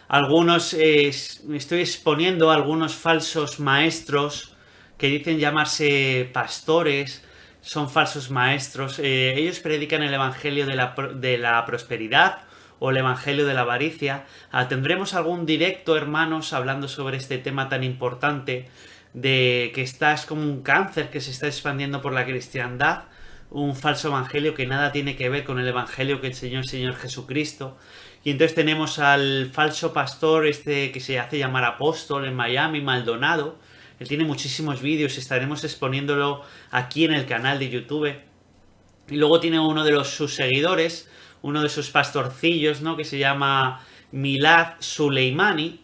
estoy exponiendo algunos falsos maestros que dicen llamarse pastores, son falsos maestros. Ellos predican el evangelio de la prosperidad o el evangelio de la avaricia. Tendremos algún directo, hermanos, hablando sobre este tema tan importante de que es como un cáncer que se está expandiendo por la cristiandad. Un falso evangelio que nada tiene que ver con el evangelio que enseñó el Señor Jesucristo. Y entonces tenemos al falso pastor que se hace llamar apóstol en Miami, Maldonado. Él tiene muchísimos vídeos, estaremos exponiéndolo aquí en el canal de YouTube. Y luego tiene uno de sus seguidores, uno de sus pastorcillos, ¿no? Que se llama Milad Soleimani.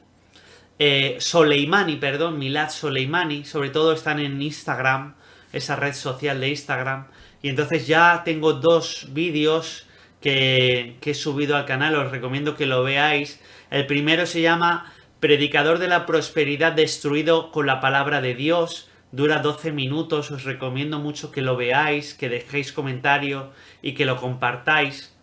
Milad Soleimani, sobre todo están en Instagram. esa red social de Instagram. Y entonces ya tengo 2 vídeos que he subido al canal, os recomiendo que lo veáis. El primero se llama Predicador de la Prosperidad destruido con la palabra de Dios. Dura 12 minutos, os recomiendo mucho que lo veáis, que dejéis comentario y que lo compartáis.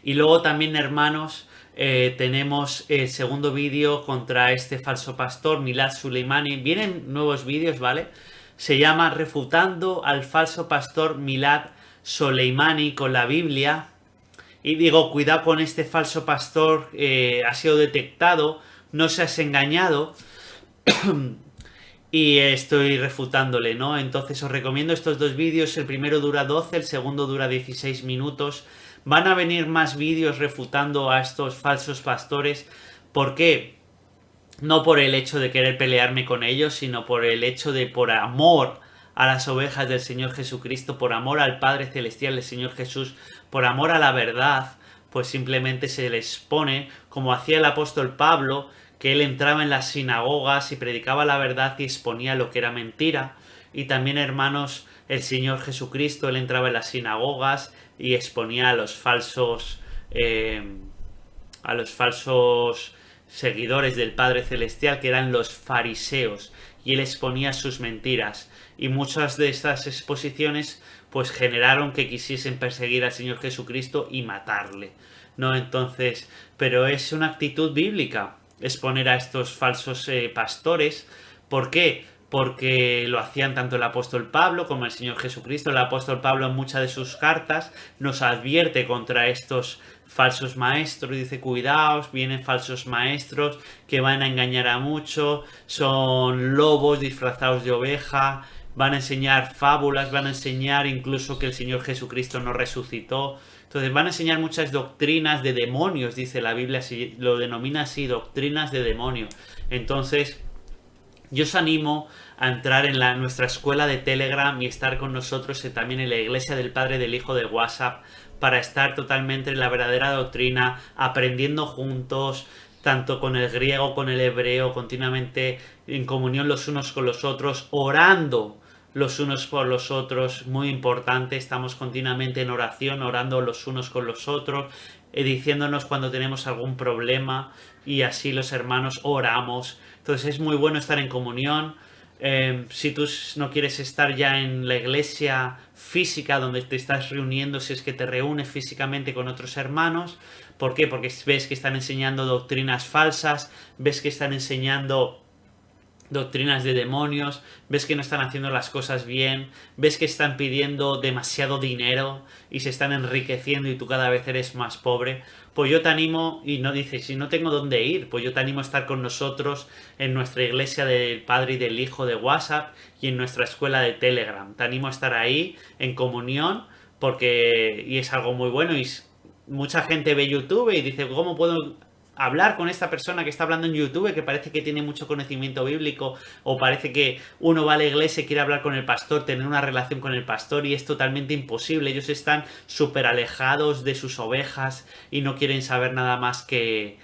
Y luego también, hermanos, tenemos el segundo vídeo contra este falso pastor, Milad Suleimani. Vienen nuevos vídeos, ¿vale? Se llama Refutando al falso pastor Milad Soleimani con la Biblia. Y digo, cuidado con este falso pastor, ha sido detectado, no seas engañado. Y estoy refutándole, ¿no? Entonces os recomiendo estos 2 vídeos. El primero dura 12, el segundo dura 16 minutos. Van a venir más vídeos refutando a estos falsos pastores. ¿Por qué? No por el hecho de querer pelearme con ellos, sino por el hecho de, por amor a las ovejas del Señor Jesucristo, por amor al Padre Celestial del Señor Jesús, por amor a la verdad, pues simplemente se les pone, como hacía el apóstol Pablo, que él entraba en las sinagogas y predicaba la verdad y exponía lo que era mentira. Y también, hermanos, el Señor Jesucristo, él entraba en las sinagogas y exponía a los falsos seguidores del Padre Celestial, que eran los fariseos, y él exponía sus mentiras. Y muchas de estas exposiciones pues generaron que quisiesen perseguir al Señor Jesucristo y matarle, ¿no? Entonces, pero es una actitud bíblica exponer a estos falsos pastores. ¿Por qué? Porque lo hacían tanto el apóstol Pablo como el Señor Jesucristo. El apóstol Pablo en muchas de sus cartas nos advierte contra estos falsos maestros. Dice, cuidaos, vienen falsos maestros que van a engañar a muchos, son lobos disfrazados de oveja, van a enseñar fábulas, van a enseñar incluso que el Señor Jesucristo no resucitó. Entonces van a enseñar muchas doctrinas de demonios, dice la Biblia, lo denomina así, doctrinas de demonios. Entonces, yo os animo a entrar en nuestra escuela de Telegram y estar con nosotros también en la Iglesia del Padre del Hijo de WhatsApp, para estar totalmente en la verdadera doctrina, aprendiendo juntos, tanto con el griego, con el hebreo, continuamente en comunión los unos con los otros, orando los unos por los otros, muy importante, estamos continuamente en oración, orando los unos con los otros, diciéndonos cuando tenemos algún problema, y así los hermanos oramos. Entonces es muy bueno estar en comunión. Si tú no quieres estar ya en la iglesia física donde te estás reuniendo, si es que te reúnes físicamente con otros hermanos, ¿por qué? Porque ves que están enseñando doctrinas falsas, ves que están enseñando doctrinas de demonios, ves que no están haciendo las cosas bien, ves que están pidiendo demasiado dinero y se están enriqueciendo y tú cada vez eres más pobre. Pues yo te animo, y no dices, si no tengo dónde ir, pues yo te animo a estar con nosotros en nuestra iglesia del Padre y del Hijo de WhatsApp y en nuestra escuela de Telegram. Te animo a estar ahí en comunión, porque y es algo muy bueno. Y mucha gente ve YouTube y dice, ¿cómo puedo hablar con esta persona que está hablando en YouTube, que parece que tiene mucho conocimiento bíblico, o parece que uno va a la iglesia y quiere hablar con el pastor, tener una relación con el pastor, y es totalmente imposible? Ellos están súper alejados de sus ovejas y no quieren saber nada más que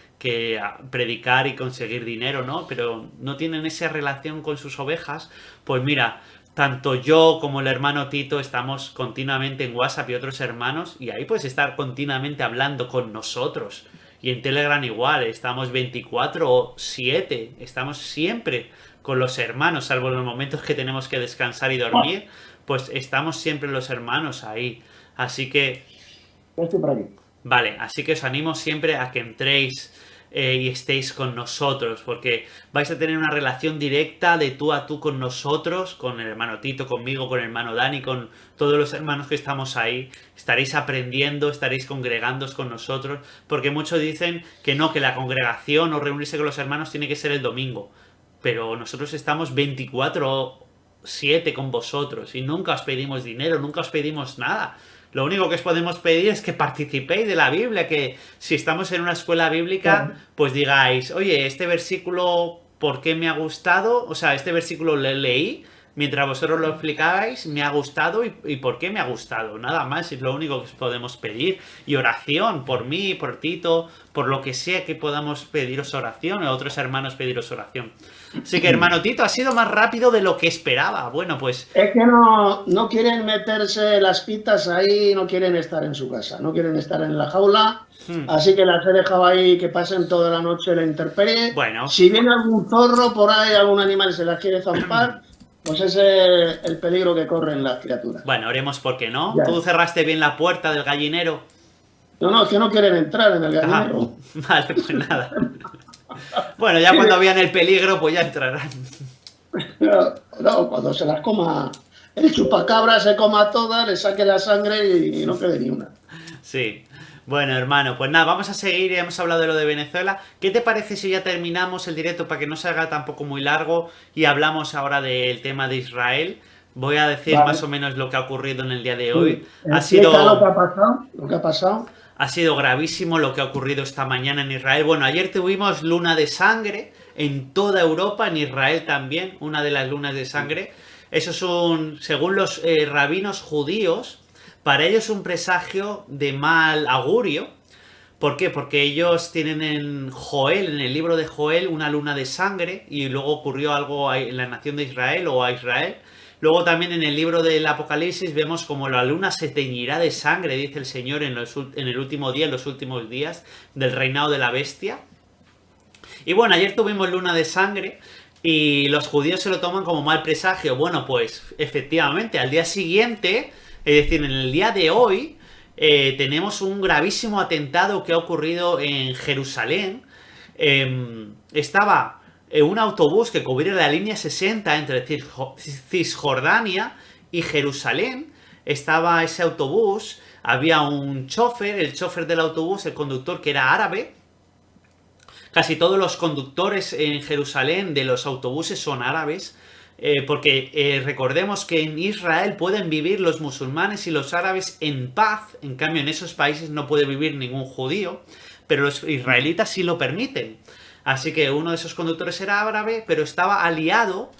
predicar y conseguir dinero, ¿no? Pero no tienen esa relación con sus ovejas. Pues mira, tanto yo como el hermano Tito estamos continuamente en WhatsApp y otros hermanos, y ahí puedes estar continuamente hablando con nosotros. Y en Telegram igual, estamos 24/7, estamos siempre con los hermanos, salvo los momentos que tenemos que descansar y dormir, pues estamos siempre los hermanos ahí. Así que, vale, así que os animo siempre a que entréis y estéis con nosotros, porque vais a tener una relación directa de tú a tú con nosotros, con el hermano Tito, conmigo, con el hermano Dani, con todos los hermanos que estamos ahí. Estaréis aprendiendo, estaréis congregándoos con nosotros, porque muchos dicen que no, que la congregación o reunirse con los hermanos tiene que ser el domingo, pero nosotros estamos 24/7 con vosotros y nunca os pedimos dinero, nunca os pedimos nada. Lo único que os podemos pedir es que participéis de la Biblia, que si estamos en una escuela bíblica, pues digáis, oye, este versículo, ¿por qué me ha gustado? O sea, este versículo lo leí, Mientras vosotros lo explicáis, me ha gustado y por qué me ha gustado. Nada más, es lo único que os podemos pedir. Y oración por mí, por Tito, por lo que sea que podamos pediros oración, o a otros hermanos pediros oración. Así que, hermano Tito, ha sido más rápido de lo que esperaba. Bueno, pues... Es que no quieren meterse las pitas ahí, no quieren estar en su casa, no quieren estar en la jaula, así que las he dejado ahí que pasen toda la noche la intemperie. Bueno. Si viene algún zorro por ahí, algún animal y se las quiere zampar, pues ese es el peligro que corren las criaturas. Bueno, oremos porque no. Ya. ¿Tú cerraste bien la puerta del gallinero? No, es que no quieren entrar en el gallinero. Vale, pues nada. Bueno, ya cuando vean el peligro, pues ya entrarán. No, cuando se las coma el chupacabra, se coma todas, le saque la sangre y no quede ni una. Sí. Bueno, hermano, pues nada, vamos a seguir. Ya hemos hablado de lo de Venezuela. ¿Qué te parece si ya terminamos el directo para que no se haga tampoco muy largo y hablamos ahora del tema de Israel? Voy a decir más o menos lo que ha ocurrido en el día de hoy. Lo que ha pasado, lo que ha pasado. Ha sido gravísimo lo que ha ocurrido esta mañana en Israel. Bueno, ayer tuvimos luna de sangre en toda Europa, en Israel también, una de las lunas de sangre. Eso es según los rabinos judíos, para ellos es un presagio de mal augurio. ¿Por qué? Porque ellos tienen en Joel, en el libro de Joel, una luna de sangre y luego ocurrió algo en la nación de Israel o a Israel. Luego también en el libro del Apocalipsis vemos como la luna se teñirá de sangre, dice el Señor, en el último día, en los últimos días del reinado de la bestia. Y bueno, ayer tuvimos luna de sangre y los judíos se lo toman como mal presagio. Bueno, pues efectivamente, al día siguiente, es decir, en el día de hoy, tenemos un gravísimo atentado que ha ocurrido en Jerusalén. Estaba un autobús que cubría la línea 60 entre Cisjordania y Jerusalén. Estaba ese autobús, había un chofer, el chofer del autobús, el conductor, que era árabe. Casi todos los conductores en Jerusalén de los autobuses son árabes, porque recordemos que en Israel pueden vivir los musulmanes y los árabes en paz. En cambio, en esos países no puede vivir ningún judío, pero los israelitas sí lo permiten. Así que uno de esos conductores era árabe, pero estaba aliado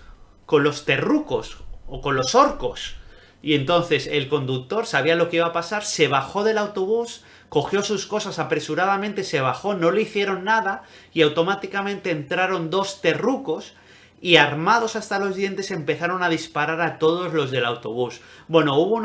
con los terrucos o con los orcos. Y entonces el conductor sabía lo que iba a pasar, se bajó del autobús, cogió sus cosas apresuradamente, se bajó, no le hicieron nada y automáticamente entraron dos terrucos y armados hasta los dientes empezaron a disparar a todos los del autobús. Bueno, hubo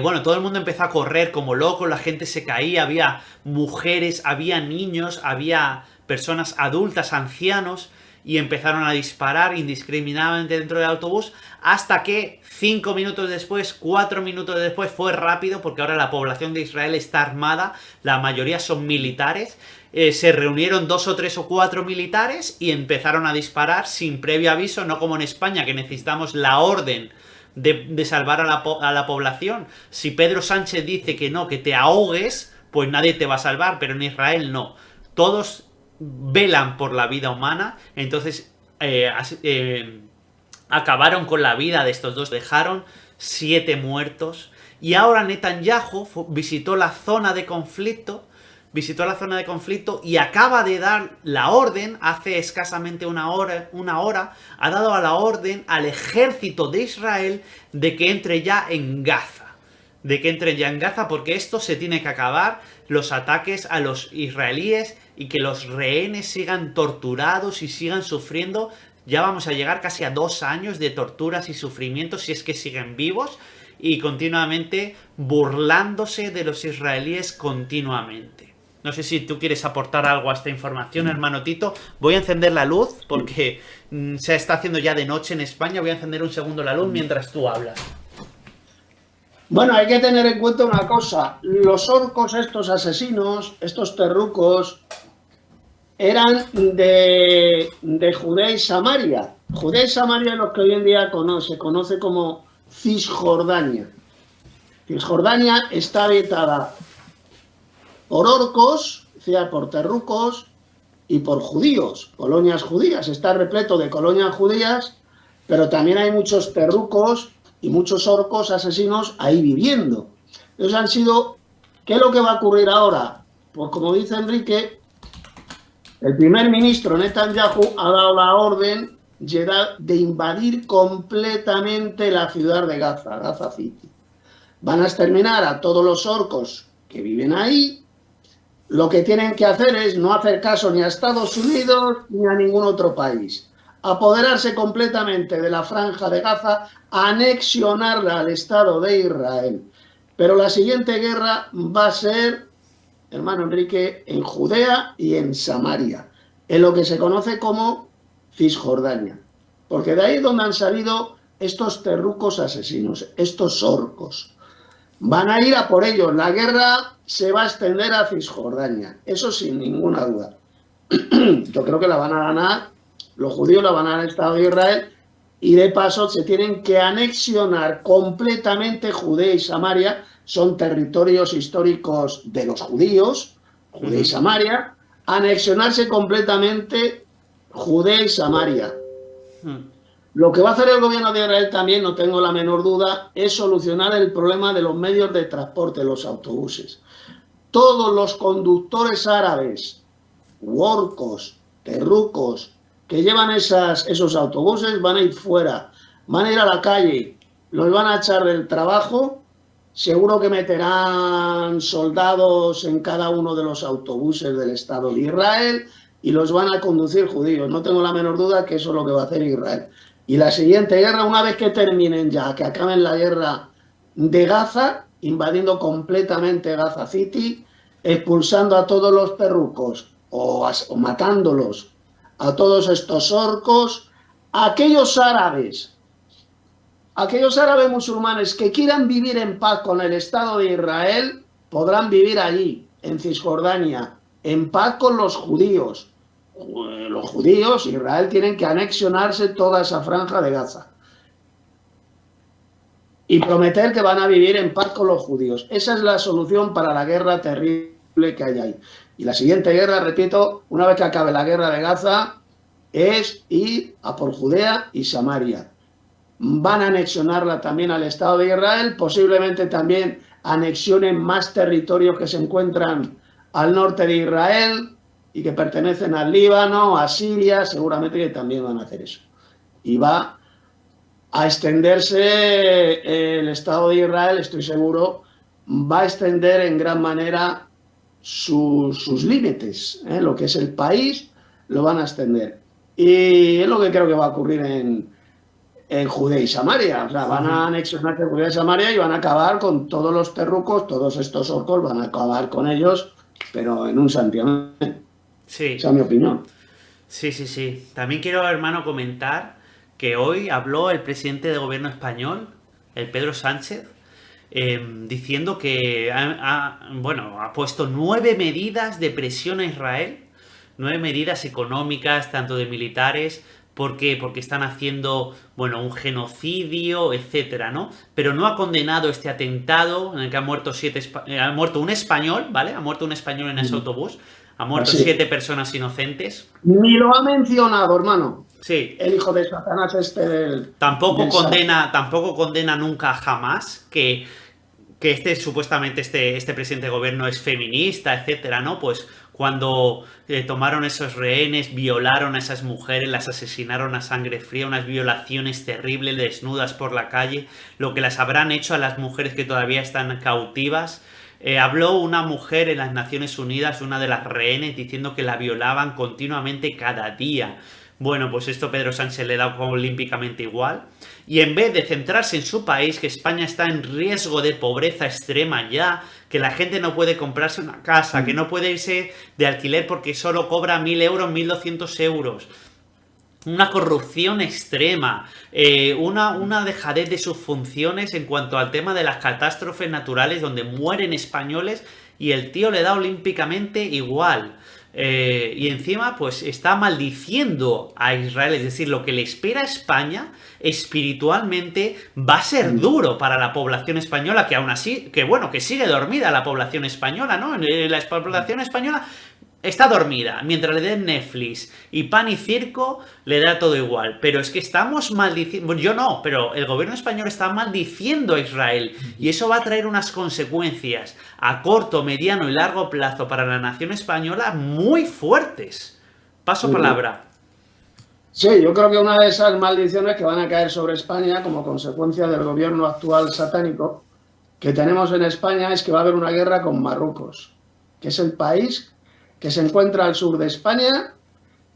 bueno, todo el mundo empezó a correr como loco, la gente se caía, había mujeres, había niños, había personas adultas, ancianos, y empezaron a disparar indiscriminadamente dentro del autobús, hasta que 5 minutos después, 4 minutos después, fue rápido, porque ahora la población de Israel está armada, la mayoría son militares, se reunieron 2 o 3 o 4 militares y empezaron a disparar sin previo aviso, no como en España, que necesitamos la orden de salvar a la población. Si Pedro Sánchez dice que no, que te ahogues, pues nadie te va a salvar, pero en Israel no. Todos velan por la vida humana, entonces acabaron con la vida de estos dos, dejaron 7 muertos, y ahora Netanyahu visitó la zona de conflicto, y acaba de dar la orden, hace escasamente una hora, ha dado la orden al ejército de Israel de que entre ya en Gaza. Porque esto se tiene que acabar, los ataques a los israelíes y que los rehenes sigan torturados y sigan sufriendo. Ya vamos a llegar casi a 2 años de torturas y sufrimientos si es que siguen vivos y continuamente burlándose de los israelíes continuamente. No sé si tú quieres aportar algo a esta información, hermano Tito. Voy a encender la luz porque se está haciendo ya de noche en España. Voy a encender un segundo la luz mientras tú hablas. Bueno, hay que tener en cuenta una cosa. Los orcos, estos asesinos, estos terrucos, eran de Judea y Samaria. Judea y Samaria es lo que hoy en día se conoce como Cisjordania. Cisjordania está habitada por orcos, o sea, por terrucos y por judíos, colonias judías. Está repleto de colonias judías, pero también hay muchos terrucos y muchos orcos asesinos ahí viviendo. Entonces ¿qué es lo que va a ocurrir ahora? Pues como dice Enrique, El primer ministro Netanyahu ha dado la orden de invadir completamente la ciudad de Gaza, Gaza City. Van a exterminar a todos los orcos que viven ahí. Lo que tienen que hacer es no hacer caso ni a Estados Unidos ni a ningún otro país. Apoderarse completamente de la franja de Gaza, anexionarla al Estado de Israel. Pero la siguiente guerra va a ser, hermano Enrique, en Judea y en Samaria, en lo que se conoce como Cisjordania. Porque de ahí es donde han salido estos terrucos asesinos, estos orcos. Van a ir a por ellos. La guerra se va a extender a Cisjordania. Eso sin ninguna duda. Yo creo que la van a ganar. Los judíos la van a ganar el Estado de Israel. Y de paso se tienen que anexionar completamente Judea y Samaria. Son territorios históricos de los judíos, Judea y Samaria. Anexionarse completamente Judea y Samaria. Lo que va a hacer el gobierno de Israel también, no tengo la menor duda, es solucionar el problema de los medios de transporte, los autobuses. Todos los conductores árabes, orcos, terrucos, que llevan esos autobuses van a ir fuera, van a ir a la calle, los van a echar del trabajo, seguro que meterán soldados en cada uno de los autobuses del Estado de Israel y los van a conducir judíos. No tengo la menor duda que eso es lo que va a hacer Israel. Y la siguiente guerra, una vez que terminen ya, que acaben la guerra de Gaza, invadiendo completamente Gaza City, expulsando a todos los perrucos o matándolos, a todos estos orcos, aquellos árabes musulmanes que quieran vivir en paz con el Estado de Israel, podrán vivir allí, en Cisjordania, en paz con los judíos. Los judíos, Israel, tienen que anexionarse toda esa franja de Gaza y prometer que van a vivir en paz con los judíos. Esa es la solución para la guerra terrible que hay ahí. Y la siguiente guerra, repito, una vez que acabe la guerra de Gaza, es ir a por Judea y Samaria. Van a anexionarla también al Estado de Israel, posiblemente también anexionen más territorios que se encuentran al norte de Israel y que pertenecen al Líbano, a Siria, seguramente que también van a hacer eso. Y va a extenderse el Estado de Israel, estoy seguro, va a extender en gran manera sus límites, lo que es el país, lo van a extender. Y es lo que creo que va a ocurrir en Judea y Samaria. O sea, van a anexionarse Judea y Samaria y van a acabar con todos los terrucos, todos estos orcos, van a acabar con ellos, pero en un santiamén. Sí. Esa es mi opinión. Sí. También quiero, hermano, comentar que hoy habló el presidente de gobierno español, el Pedro Sánchez, diciendo que ha puesto 9 medidas de presión a Israel, 9 medidas económicas, tanto de militares. ¿Por qué? Porque están haciendo, un genocidio, etcétera, ¿no? Pero no ha condenado este atentado en el que ha muerto un español, ¿vale? Ha muerto un español en ese autobús. Ha muerto 7 personas inocentes. Ni lo ha mencionado, hermano. Sí. El hijo de Satanás Tampoco condena nunca jamás que supuestamente este presidente de gobierno es feminista, etcétera, ¿no? Pues cuando tomaron esos rehenes, violaron a esas mujeres, las asesinaron a sangre fría, unas violaciones terribles, desnudas por la calle, lo que las habrán hecho a las mujeres que todavía están cautivas. Habló una mujer en las Naciones Unidas, una de las rehenes, diciendo que la violaban continuamente cada día. Bueno, pues esto Pedro Sánchez le da olímpicamente igual. Y en vez de centrarse en su país, que España está en riesgo de pobreza extrema ya, que la gente no puede comprarse una casa, que no puede irse de alquiler porque solo cobra 1.000 euros, 1.200 euros. Una corrupción extrema, una dejadez de sus funciones en cuanto al tema de las catástrofes naturales donde mueren españoles y el tío le da olímpicamente igual. Y encima pues está maldiciendo a Israel, es decir, lo que le espera a España espiritualmente va a ser duro para la población española, que aún así, que sigue dormida la población española, ¿no? La población española está dormida, mientras le den Netflix y pan y circo, le da todo igual. Pero es que estamos maldiciendo, yo no, pero el gobierno español está maldiciendo a Israel y eso va a traer unas consecuencias a corto, mediano y largo plazo para la nación española muy fuertes. Paso Muy bien. palabra. Sí, yo creo que una de esas maldiciones que van a caer sobre España como consecuencia del gobierno actual satánico que tenemos en España es que va a haber una guerra con Marruecos, que es el país que se encuentra al sur de España,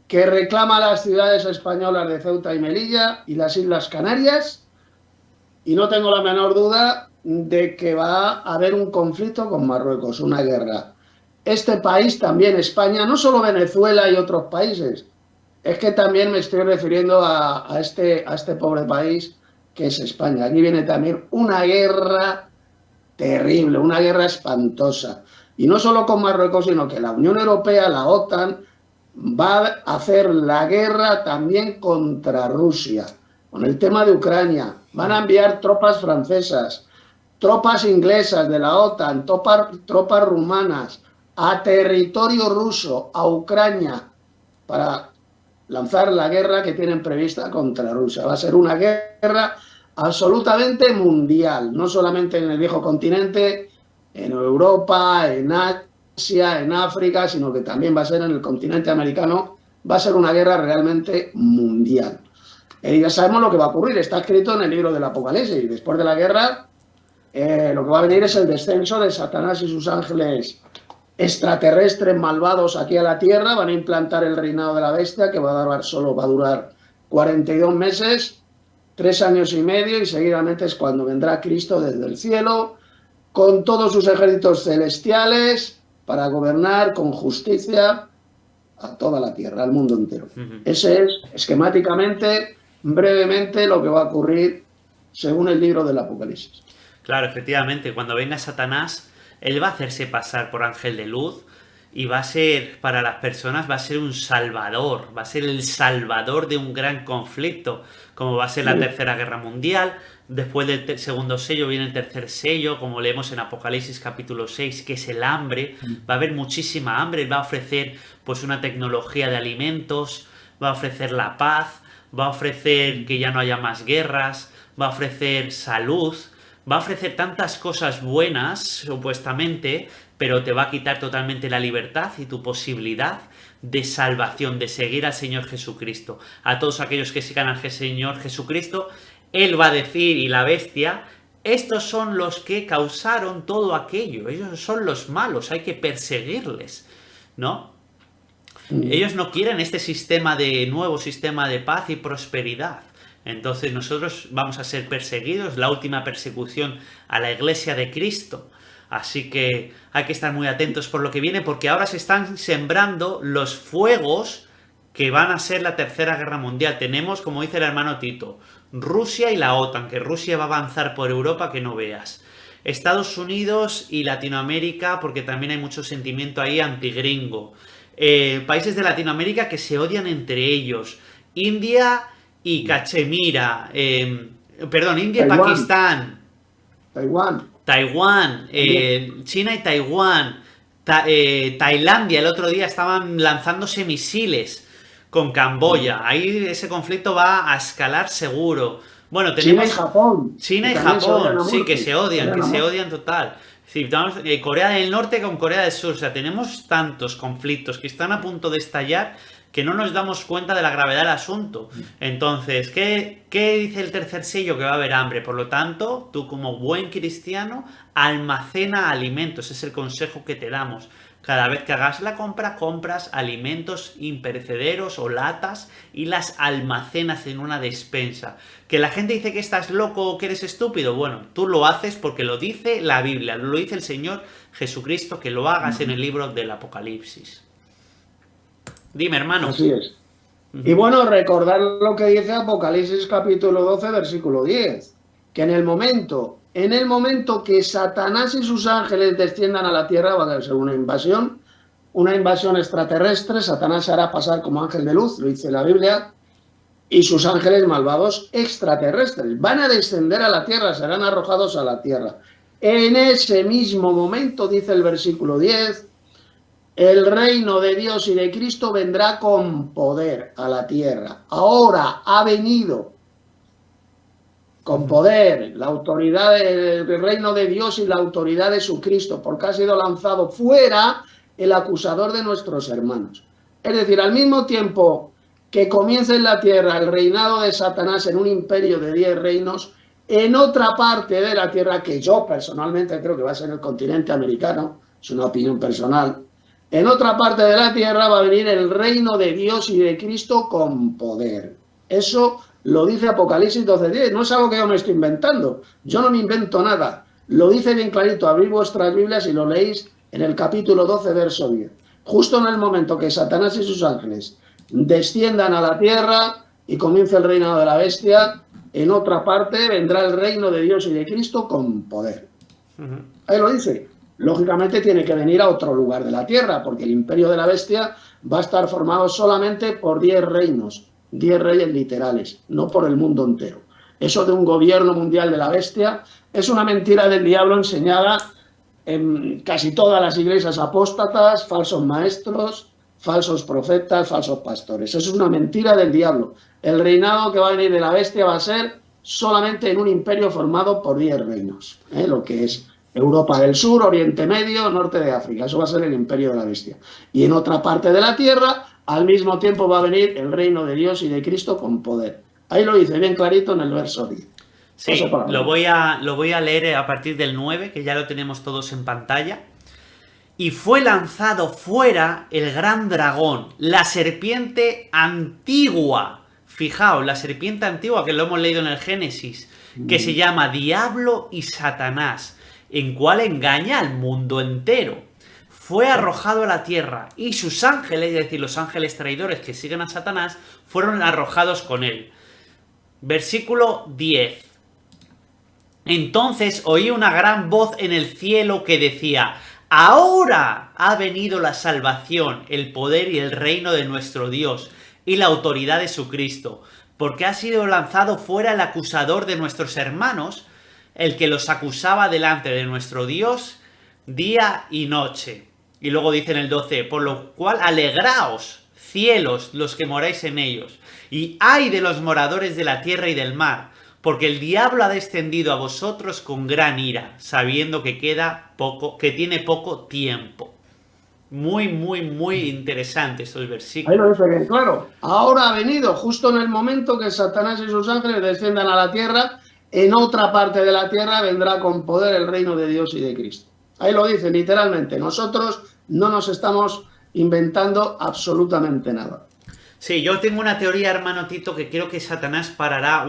que reclama las ciudades españolas de Ceuta y Melilla y las Islas Canarias, y no tengo la menor duda de que va a haber un conflicto con Marruecos, una guerra. Este país también, España, no solo Venezuela y otros países, es que también me estoy refiriendo a este pobre país que es España. Aquí viene también una guerra terrible, una guerra espantosa. Y no solo con Marruecos, sino que la Unión Europea, la OTAN, va a hacer la guerra también contra Rusia, con el tema de Ucrania. Van a enviar tropas francesas, tropas inglesas de la OTAN, tropas rumanas a territorio ruso, a Ucrania, para lanzar la guerra que tienen prevista contra Rusia. Va a ser una guerra absolutamente mundial, no solamente en el viejo continente, en Europa, en Asia, en África, sino que también va a ser en el continente americano. Va a ser una guerra realmente mundial. Y ya sabemos lo que va a ocurrir, está escrito en el libro del Apocalipsis. Después de la guerra, lo que va a venir es el descenso de Satanás y sus ángeles extraterrestres malvados aquí a la Tierra. Van a implantar el reinado de la bestia, que va a durar 42 meses, 3 años y medio, y seguidamente es cuando vendrá Cristo desde el cielo con todos sus ejércitos celestiales para gobernar con justicia a toda la Tierra, al mundo entero. Ese es, esquemáticamente, brevemente, lo que va a ocurrir según el libro del Apocalipsis. Claro, efectivamente, cuando venga Satanás, él va a hacerse pasar por ángel de luz y va a ser, para las personas, va a ser un salvador, va a ser el salvador de un gran conflicto, como va a ser la Tercera Guerra Mundial. Después del segundo sello viene el tercer sello, como leemos en Apocalipsis capítulo 6, que es el hambre. Va a haber muchísima hambre, va a ofrecer pues una tecnología de alimentos, va a ofrecer la paz, va a ofrecer que ya no haya más guerras, va a ofrecer salud, va a ofrecer tantas cosas buenas, supuestamente, pero te va a quitar totalmente la libertad y tu posibilidad de salvación, de seguir al Señor Jesucristo. A todos aquellos que sigan al Señor Jesucristo, Él va a decir, y la bestia, estos son los que causaron todo aquello, ellos son los malos, hay que perseguirles, ¿no? Ellos no quieren este nuevo sistema de paz y prosperidad. Entonces nosotros vamos a ser perseguidos, la última persecución a la Iglesia de Cristo. Así que hay que estar muy atentos por lo que viene, porque ahora se están sembrando los fuegos que van a ser la Tercera Guerra Mundial. Tenemos, como dice el hermano Tito, Rusia y la OTAN, que Rusia va a avanzar por Europa que no veas. Estados Unidos y Latinoamérica, porque también hay mucho sentimiento ahí antigringo. Países de Latinoamérica que se odian entre ellos. India y Cachemira. India y Pakistán. Taiwán, China y Taiwán, Tailandia, el otro día estaban lanzándose misiles con Camboya. Ahí ese conflicto va a escalar seguro. Bueno, tenemos China y Japón, sí, que se odian total. Sí, Corea del Norte con Corea del Sur. O sea, tenemos tantos conflictos que están a punto de estallar que no nos damos cuenta de la gravedad del asunto. Entonces, ¿qué dice el tercer sello? Que va a haber hambre. Por lo tanto, tú como buen cristiano, almacena alimentos. Es el consejo que te damos. Cada vez que hagas la compra, compras alimentos imperecederos o latas y las almacenas en una despensa. ¿Que la gente dice que estás loco o que eres estúpido? Bueno, tú lo haces porque lo dice la Biblia, lo dice el Señor Jesucristo, que lo hagas en el libro del Apocalipsis. Dime, hermano. Así es. Y bueno, recordar lo que dice Apocalipsis capítulo 12, versículo 10, que en el momento que Satanás y sus ángeles desciendan a la tierra, va a ser una invasión extraterrestre. Satanás se hará pasar como ángel de luz, lo dice la Biblia, y sus ángeles malvados extraterrestres van a descender a la tierra, serán arrojados a la tierra. En ese mismo momento, dice el versículo 10, el reino de Dios y de Cristo vendrá con poder a la tierra. Ahora ha venido con poder la autoridad del reino de Dios y la autoridad de su Cristo, porque ha sido lanzado fuera el acusador de nuestros hermanos. Es decir, al mismo tiempo que comienza en la tierra el reinado de Satanás en un imperio de 10 reinos, en otra parte de la tierra, que yo personalmente creo que va a ser el continente americano, es una opinión personal, en otra parte de la tierra va a venir el reino de Dios y de Cristo con poder. Eso lo dice Apocalipsis 12:10, no es algo que yo me estoy inventando, yo no me invento nada, lo dice bien clarito, abrid vuestras Biblias y lo leéis en el capítulo 12, verso 10. Justo en el momento que Satanás y sus ángeles desciendan a la tierra y comience el reinado de la bestia, en otra parte vendrá el reino de Dios y de Cristo con poder. Ahí lo dice. Lógicamente tiene que venir a otro lugar de la tierra, porque el imperio de la bestia va a estar formado solamente por 10 reinos, 10 reyes literales, no por el mundo entero. Eso de un gobierno mundial de la bestia es una mentira del diablo enseñada en casi todas las iglesias apóstatas, falsos maestros, falsos profetas, falsos pastores. Eso es una mentira del diablo. El reinado que va a venir de la bestia va a ser solamente en un imperio formado por 10 reinos, lo que es Europa del Sur, Oriente Medio, Norte de África. Eso va a ser el imperio de la bestia. Y en otra parte de la tierra, al mismo tiempo va a venir el reino de Dios y de Cristo con poder. Ahí lo dice bien clarito en el verso 10. Sí, lo voy a leer a partir del 9, que ya lo tenemos todos en pantalla. Y fue lanzado fuera el gran dragón, la serpiente antigua. Fijaos, la serpiente antigua, que lo hemos leído en el Génesis, que se llama Diablo y Satanás, en cual engaña al mundo entero. Fue arrojado a la tierra y sus ángeles, es decir, los ángeles traidores que siguen a Satanás, fueron arrojados con él. Versículo 10. Entonces oí una gran voz en el cielo que decía: ahora ha venido la salvación, el poder y el reino de nuestro Dios y la autoridad de su Cristo, porque ha sido lanzado fuera el acusador de nuestros hermanos, el que los acusaba delante de nuestro Dios día y noche. Y luego dice en el 12, por lo cual alegraos, cielos, los que moráis en ellos, y ay de los moradores de la tierra y del mar, porque el diablo ha descendido a vosotros con gran ira, sabiendo que tiene poco tiempo. Muy, muy, muy interesante estos versículos. Ahí lo dice bien claro. Ahora ha venido, justo en el momento que Satanás y sus ángeles desciendan a la tierra, en otra parte de la tierra vendrá con poder el reino de Dios y de Cristo. Ahí lo dice literalmente. Nosotros no nos estamos inventando absolutamente nada. Sí, yo tengo una teoría, hermano Tito, que creo que Satanás parará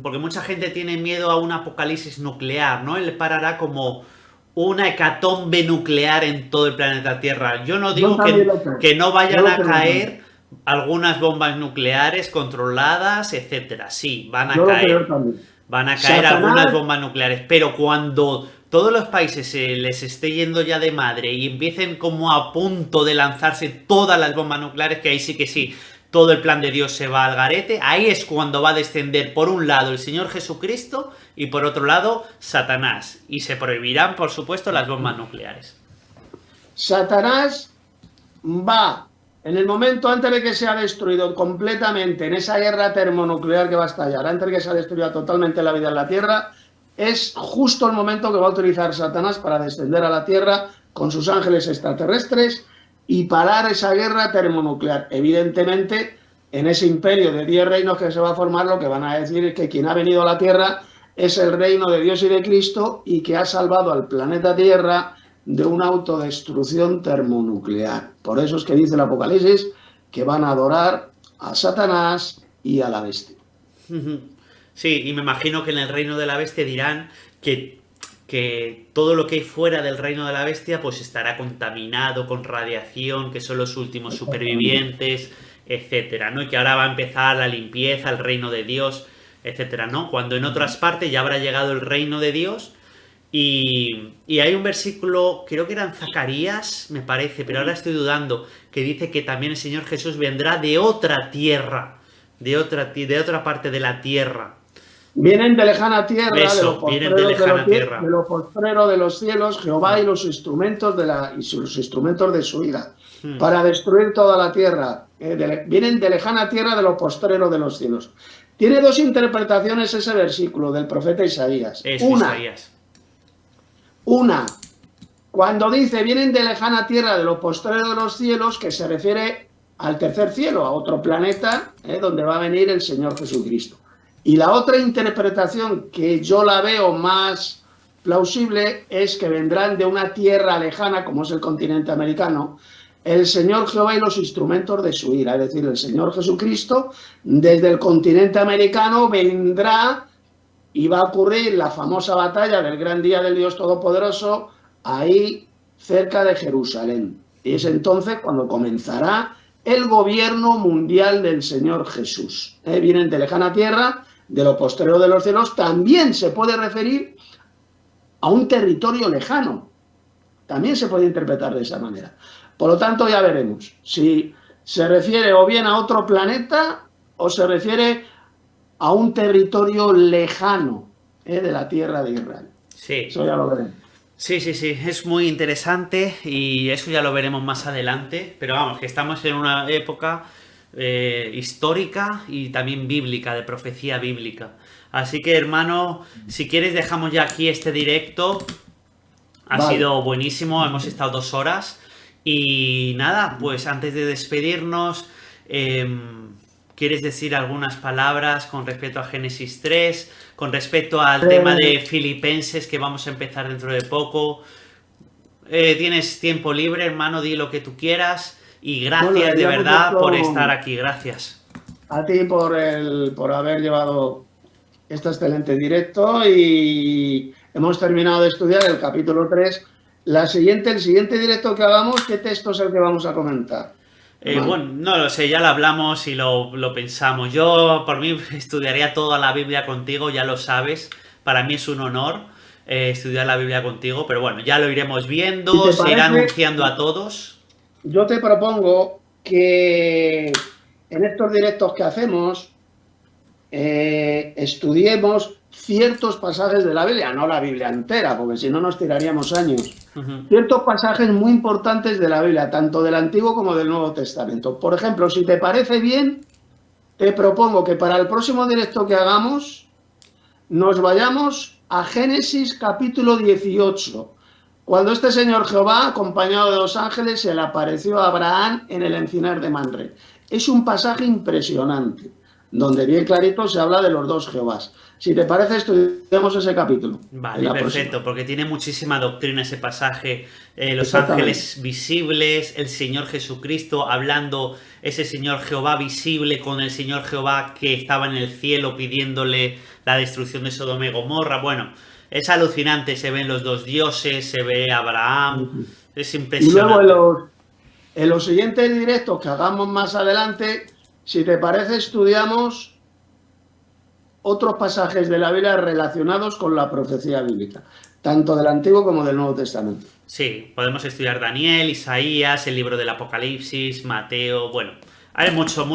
porque mucha gente tiene miedo a un apocalipsis nuclear, ¿no? Él parará como una hecatombe nuclear en todo el planeta Tierra. Yo no digo que no vayan a caer algunas bombas nucleares controladas, etcétera. Sí, van a caer. Van a caer algunas bombas nucleares, pero cuando todos los países se les esté yendo ya de madre y empiecen como a punto de lanzarse todas las bombas nucleares, que ahí sí que sí, todo el plan de Dios se va al garete, ahí es cuando va a descender por un lado el Señor Jesucristo y por otro lado Satanás. Y se prohibirán, por supuesto, las bombas nucleares. Satanás va, en el momento antes de que sea destruido completamente en esa guerra termonuclear que va a estallar, antes de que sea destruida totalmente la vida en la Tierra, es justo el momento que va a utilizar Satanás para descender a la Tierra con sus ángeles extraterrestres y parar esa guerra termonuclear. Evidentemente, en ese imperio de 10 reinos que se va a formar, lo que van a decir es que quien ha venido a la Tierra es el reino de Dios y de Cristo y que ha salvado al planeta Tierra de una autodestrucción termonuclear. Por eso es que dice el Apocalipsis que van a adorar a Satanás y a la bestia. Sí, y me imagino que en el reino de la bestia dirán que todo lo que hay fuera del reino de la bestia pues estará contaminado con radiación, que son los últimos supervivientes, etcétera, ¿no? Y que ahora va a empezar la limpieza, el reino de Dios, etcétera, ¿no? Cuando en otras partes ya habrá llegado el reino de Dios. Y hay un versículo, creo que era en Zacarías, me parece, pero ahora estoy dudando, que dice que también el Señor Jesús vendrá de otra tierra, de otra parte de la tierra. Vienen de lejana tierra, Eso, de lo postrero de los cielos, Jehová y los instrumentos de su ira, para destruir toda la tierra. Vienen de lejana tierra, de lo postrero de los cielos. Tiene dos interpretaciones ese versículo del profeta Isaías. Una, Cuando dice vienen de lejana tierra de lo postrero de los cielos, que se refiere al tercer cielo, a otro planeta, donde va a venir el Señor Jesucristo. Y la otra interpretación que yo la veo más plausible es que vendrán de una tierra lejana, como es el continente americano, el Señor Jehová y los instrumentos de su ira, es decir, el Señor Jesucristo desde el continente americano vendrá y va a ocurrir la famosa batalla del gran día del Dios Todopoderoso ahí cerca de Jerusalén. Y es entonces cuando comenzará el gobierno mundial del Señor Jesús. Vienen de lejana tierra, de lo postrero de los cielos, también se puede referir a un territorio lejano. También se puede interpretar de esa manera. Por lo tanto, ya veremos si se refiere o bien a otro planeta o se refiere a un territorio lejano de la tierra de Israel. Sí. Eso ya lo veremos. Sí, sí, sí, es muy interesante y eso ya lo veremos más adelante, pero vamos, que estamos en una época histórica y también bíblica, de profecía bíblica. Así que, hermano, si quieres dejamos ya aquí este directo. Ha sido buenísimo, hemos estado 2 horas y nada, pues antes de despedirnos, ¿quieres decir algunas palabras con respecto a Génesis 3, con respecto al tema de Filipenses que vamos a empezar dentro de poco? Tienes tiempo libre, hermano, di lo que tú quieras y gracias de verdad por estar aquí, gracias. A ti por haber llevado este excelente directo y hemos terminado de estudiar el capítulo 3. El siguiente directo que hagamos, ¿qué texto es el que vamos a comentar? Bueno, no lo sé, ya lo hablamos y lo pensamos. Yo, por mí, estudiaría toda la Biblia contigo, ya lo sabes. Para mí es un honor estudiar la Biblia contigo, pero bueno, ya lo iremos viendo, se irá anunciando a todos. Yo te propongo que en estos directos que hacemos estudiemos ciertos pasajes de la Biblia, no la Biblia entera, porque si no nos tiraríamos años. Ciertos pasajes muy importantes de la Biblia, tanto del Antiguo como del Nuevo Testamento. Por ejemplo, si te parece bien, te propongo que para el próximo directo que hagamos nos vayamos a Génesis capítulo 18, cuando este señor Jehová, acompañado de 2 ángeles, se le apareció a Abraham en el encinar de Mamre. Es un pasaje impresionante, donde bien clarito se habla de los 2 Jehovás. Si te parece, estudiamos ese capítulo. Vale, perfecto, porque tiene muchísima doctrina ese pasaje. Los ángeles visibles, el Señor Jesucristo hablando, ese Señor Jehová visible con el Señor Jehová que estaba en el cielo pidiéndole la destrucción de Sodoma y Gomorra. Bueno, es alucinante, se ven los 2 dioses, se ve a Abraham, es impresionante. Y luego en los siguientes directos que hagamos más adelante, si te parece, estudiamos otros pasajes de la Biblia relacionados con la profecía bíblica, tanto del Antiguo como del Nuevo Testamento. Sí, podemos estudiar Daniel, Isaías, el libro del Apocalipsis, Mateo, bueno, hay mucho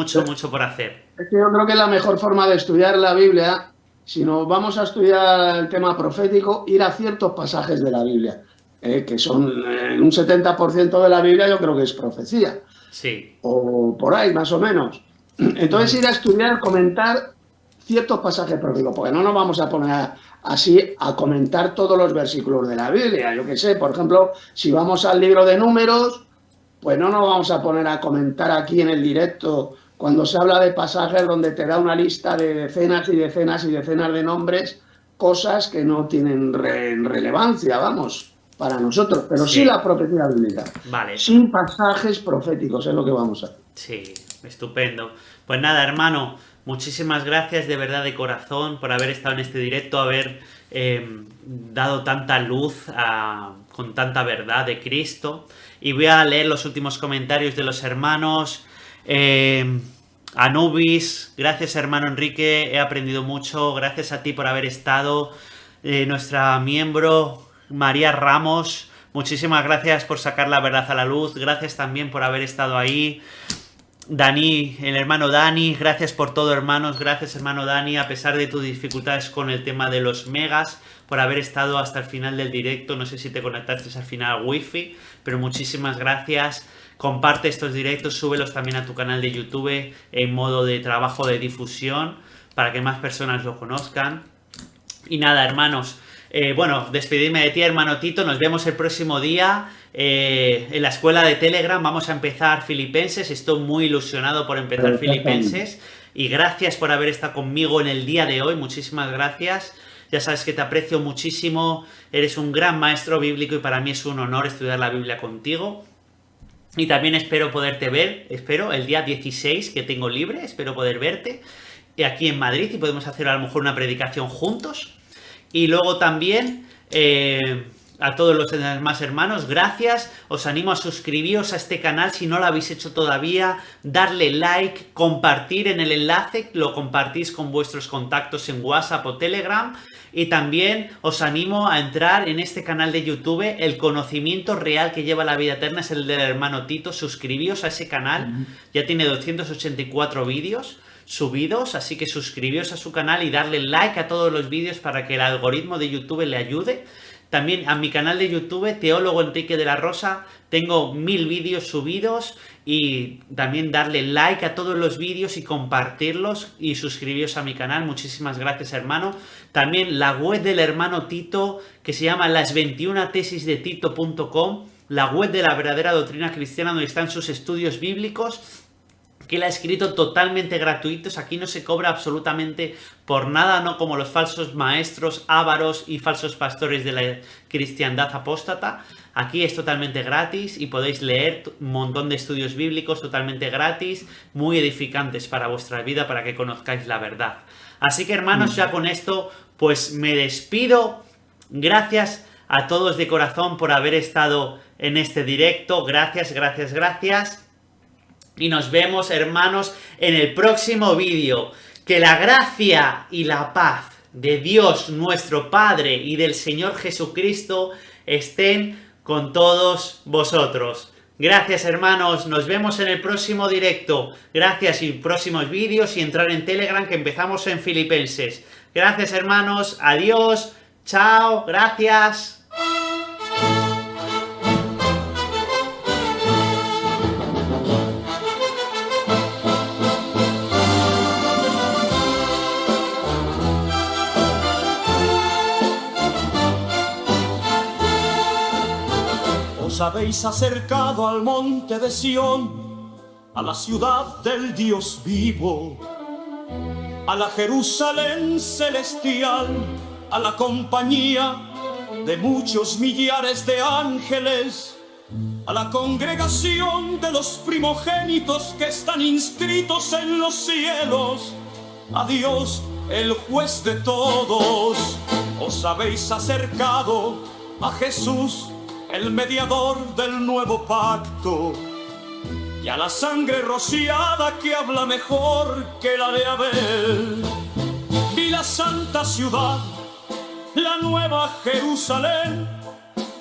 por hacer. Es que yo creo que es la mejor forma de estudiar la Biblia, si nos vamos a estudiar el tema profético, ir a ciertos pasajes de la Biblia, que son un 70% de la Biblia, yo creo que es profecía. Sí. O por ahí, más o menos. Entonces ir a estudiar, comentar ciertos pasajes proféticos, porque no nos vamos a poner así a comentar todos los versículos de la Biblia. Yo qué sé, por ejemplo, si vamos al libro de Números, pues no nos vamos a poner a comentar aquí en el directo cuando se habla de pasajes donde te da una lista de decenas y decenas y decenas de nombres, cosas que no tienen relevancia, vamos, para nosotros, pero sí la profecía bíblica. Vale. Sin pasajes proféticos, es lo que vamos a hacer. Sí, estupendo. Pues nada, hermano, muchísimas gracias de verdad de corazón por haber estado en este directo, haber dado tanta luz con tanta verdad de Cristo. Y voy a leer los últimos comentarios de los hermanos. Anubis, gracias hermano Enrique, he aprendido mucho. Gracias a ti por haber estado. Nuestra miembro María Ramos, muchísimas gracias por sacar la verdad a la luz. Gracias también por haber estado ahí. Dani, el hermano Dani, gracias por todo, hermanos. Gracias, hermano Dani, a pesar de tus dificultades con el tema de los megas, por haber estado hasta el final del directo. No sé si te conectaste al final al wifi, pero muchísimas gracias. Comparte estos directos, súbelos también a tu canal de YouTube en modo de trabajo de difusión para que más personas lo conozcan. Y nada, hermanos, bueno, despedirme de ti, hermano Tito. Nos vemos el próximo día en la escuela de Telegram. Vamos a empezar Filipenses. Estoy muy ilusionado por empezar Filipenses. Y gracias por haber estado conmigo en el día de hoy. Muchísimas gracias. Ya sabes que te aprecio muchísimo. Eres un gran maestro bíblico y para mí es un honor estudiar la Biblia contigo. Y también espero poderte ver, el día 16 que tengo libre, espero poder verte aquí en Madrid y podemos hacer a lo mejor una predicación juntos. Y luego también a todos los demás hermanos, gracias. Os animo a suscribiros a este canal si no lo habéis hecho todavía, darle like, compartir en el enlace, lo compartís con vuestros contactos en WhatsApp o Telegram. Y también os animo a entrar en este canal de YouTube. El conocimiento real que lleva la vida eterna es el del hermano Tito. Suscribíos a ese canal. Ya tiene 284 vídeos subidos, así que suscribíos a su canal y darle like a todos los vídeos para que el algoritmo de YouTube le ayude. También a mi canal de YouTube, Teólogo Enrique de la Rosa, tengo 1000 vídeos subidos y también darle like a todos los vídeos y compartirlos y suscribiros a mi canal. Muchísimas gracias, hermano. También la web del hermano Tito, que se llama las21tesisdetito.com, la web de la verdadera doctrina cristiana donde están sus estudios bíblicos, que él ha escrito totalmente gratuitos. Aquí no se cobra absolutamente por nada, no como los falsos maestros, ávaros y falsos pastores de la cristiandad apóstata. Aquí es totalmente gratis y podéis leer un montón de estudios bíblicos totalmente gratis, muy edificantes para vuestra vida, para que conozcáis la verdad. Así que, hermanos, ya con esto pues me despido. Gracias a todos de corazón por haber estado en este directo. Gracias, gracias, gracias. Y nos vemos, hermanos, en el próximo vídeo. Que la gracia y la paz de Dios nuestro Padre y del Señor Jesucristo estén con todos vosotros. Gracias, hermanos. Nos vemos en el próximo directo. Gracias y próximos vídeos y entrar en Telegram que empezamos en Filipenses. Gracias, hermanos. Adiós. Chao. Gracias. Os habéis acercado al monte de Sión, a la ciudad del Dios vivo, a la Jerusalén celestial, a la compañía de muchos millares de ángeles, a la congregación de los primogénitos que están inscritos en los cielos, a Dios, el juez de todos. Os habéis acercado a Jesús, el mediador del nuevo pacto, y a la sangre rociada que habla mejor que la de Abel, y la santa ciudad, la nueva Jerusalén,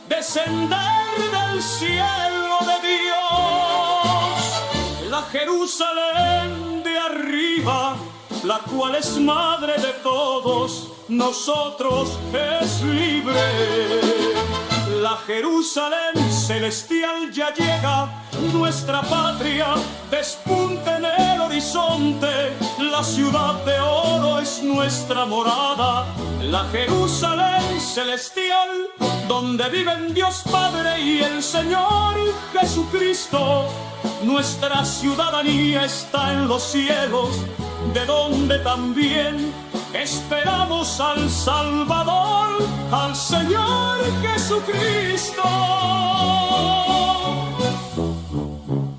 descender del cielo de Dios, la Jerusalén de arriba, la cual es madre de todos nosotros, es libre. La Jerusalén celestial ya llega, nuestra patria despunta en el horizonte, la ciudad de oro es nuestra morada, la Jerusalén celestial, donde viven Dios Padre y el Señor Jesucristo. Nuestra ciudadanía está en los cielos, de donde también esperamos al Salvador, al Señor Jesucristo.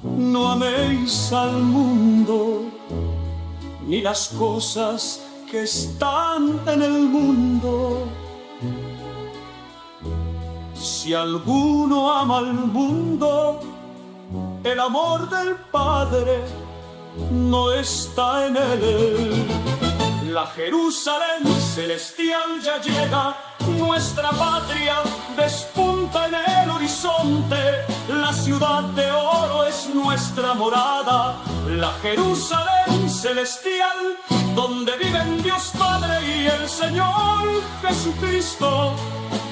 No améis al mundo, ni las cosas que están en el mundo. Si alguno ama al mundo, el amor del Padre no está en él. La Jerusalén celestial ya llega, nuestra patria despunta en el horizonte, la ciudad de oro es nuestra morada, la Jerusalén celestial, donde viven Dios Padre y el Señor Jesucristo.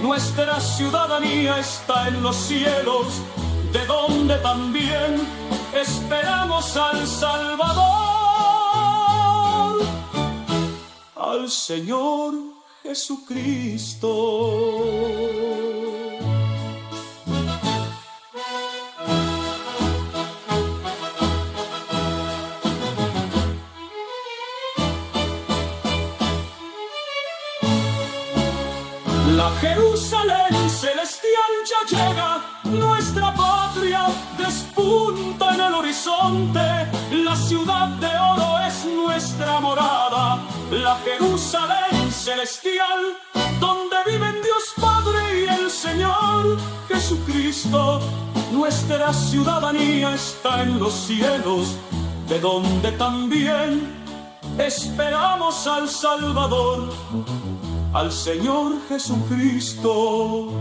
Nuestra ciudadanía está en los cielos, de donde también esperamos al Salvador, al Señor Jesucristo. La Jerusalén celestial ya llega, nuestra patria despunta en el horizonte, la ciudad de oro es nuestra morada, la Jerusalén celestial, donde viven Dios Padre y el Señor Jesucristo. Nuestra ciudadanía está en los cielos, de donde también esperamos al Salvador, al Señor Jesucristo.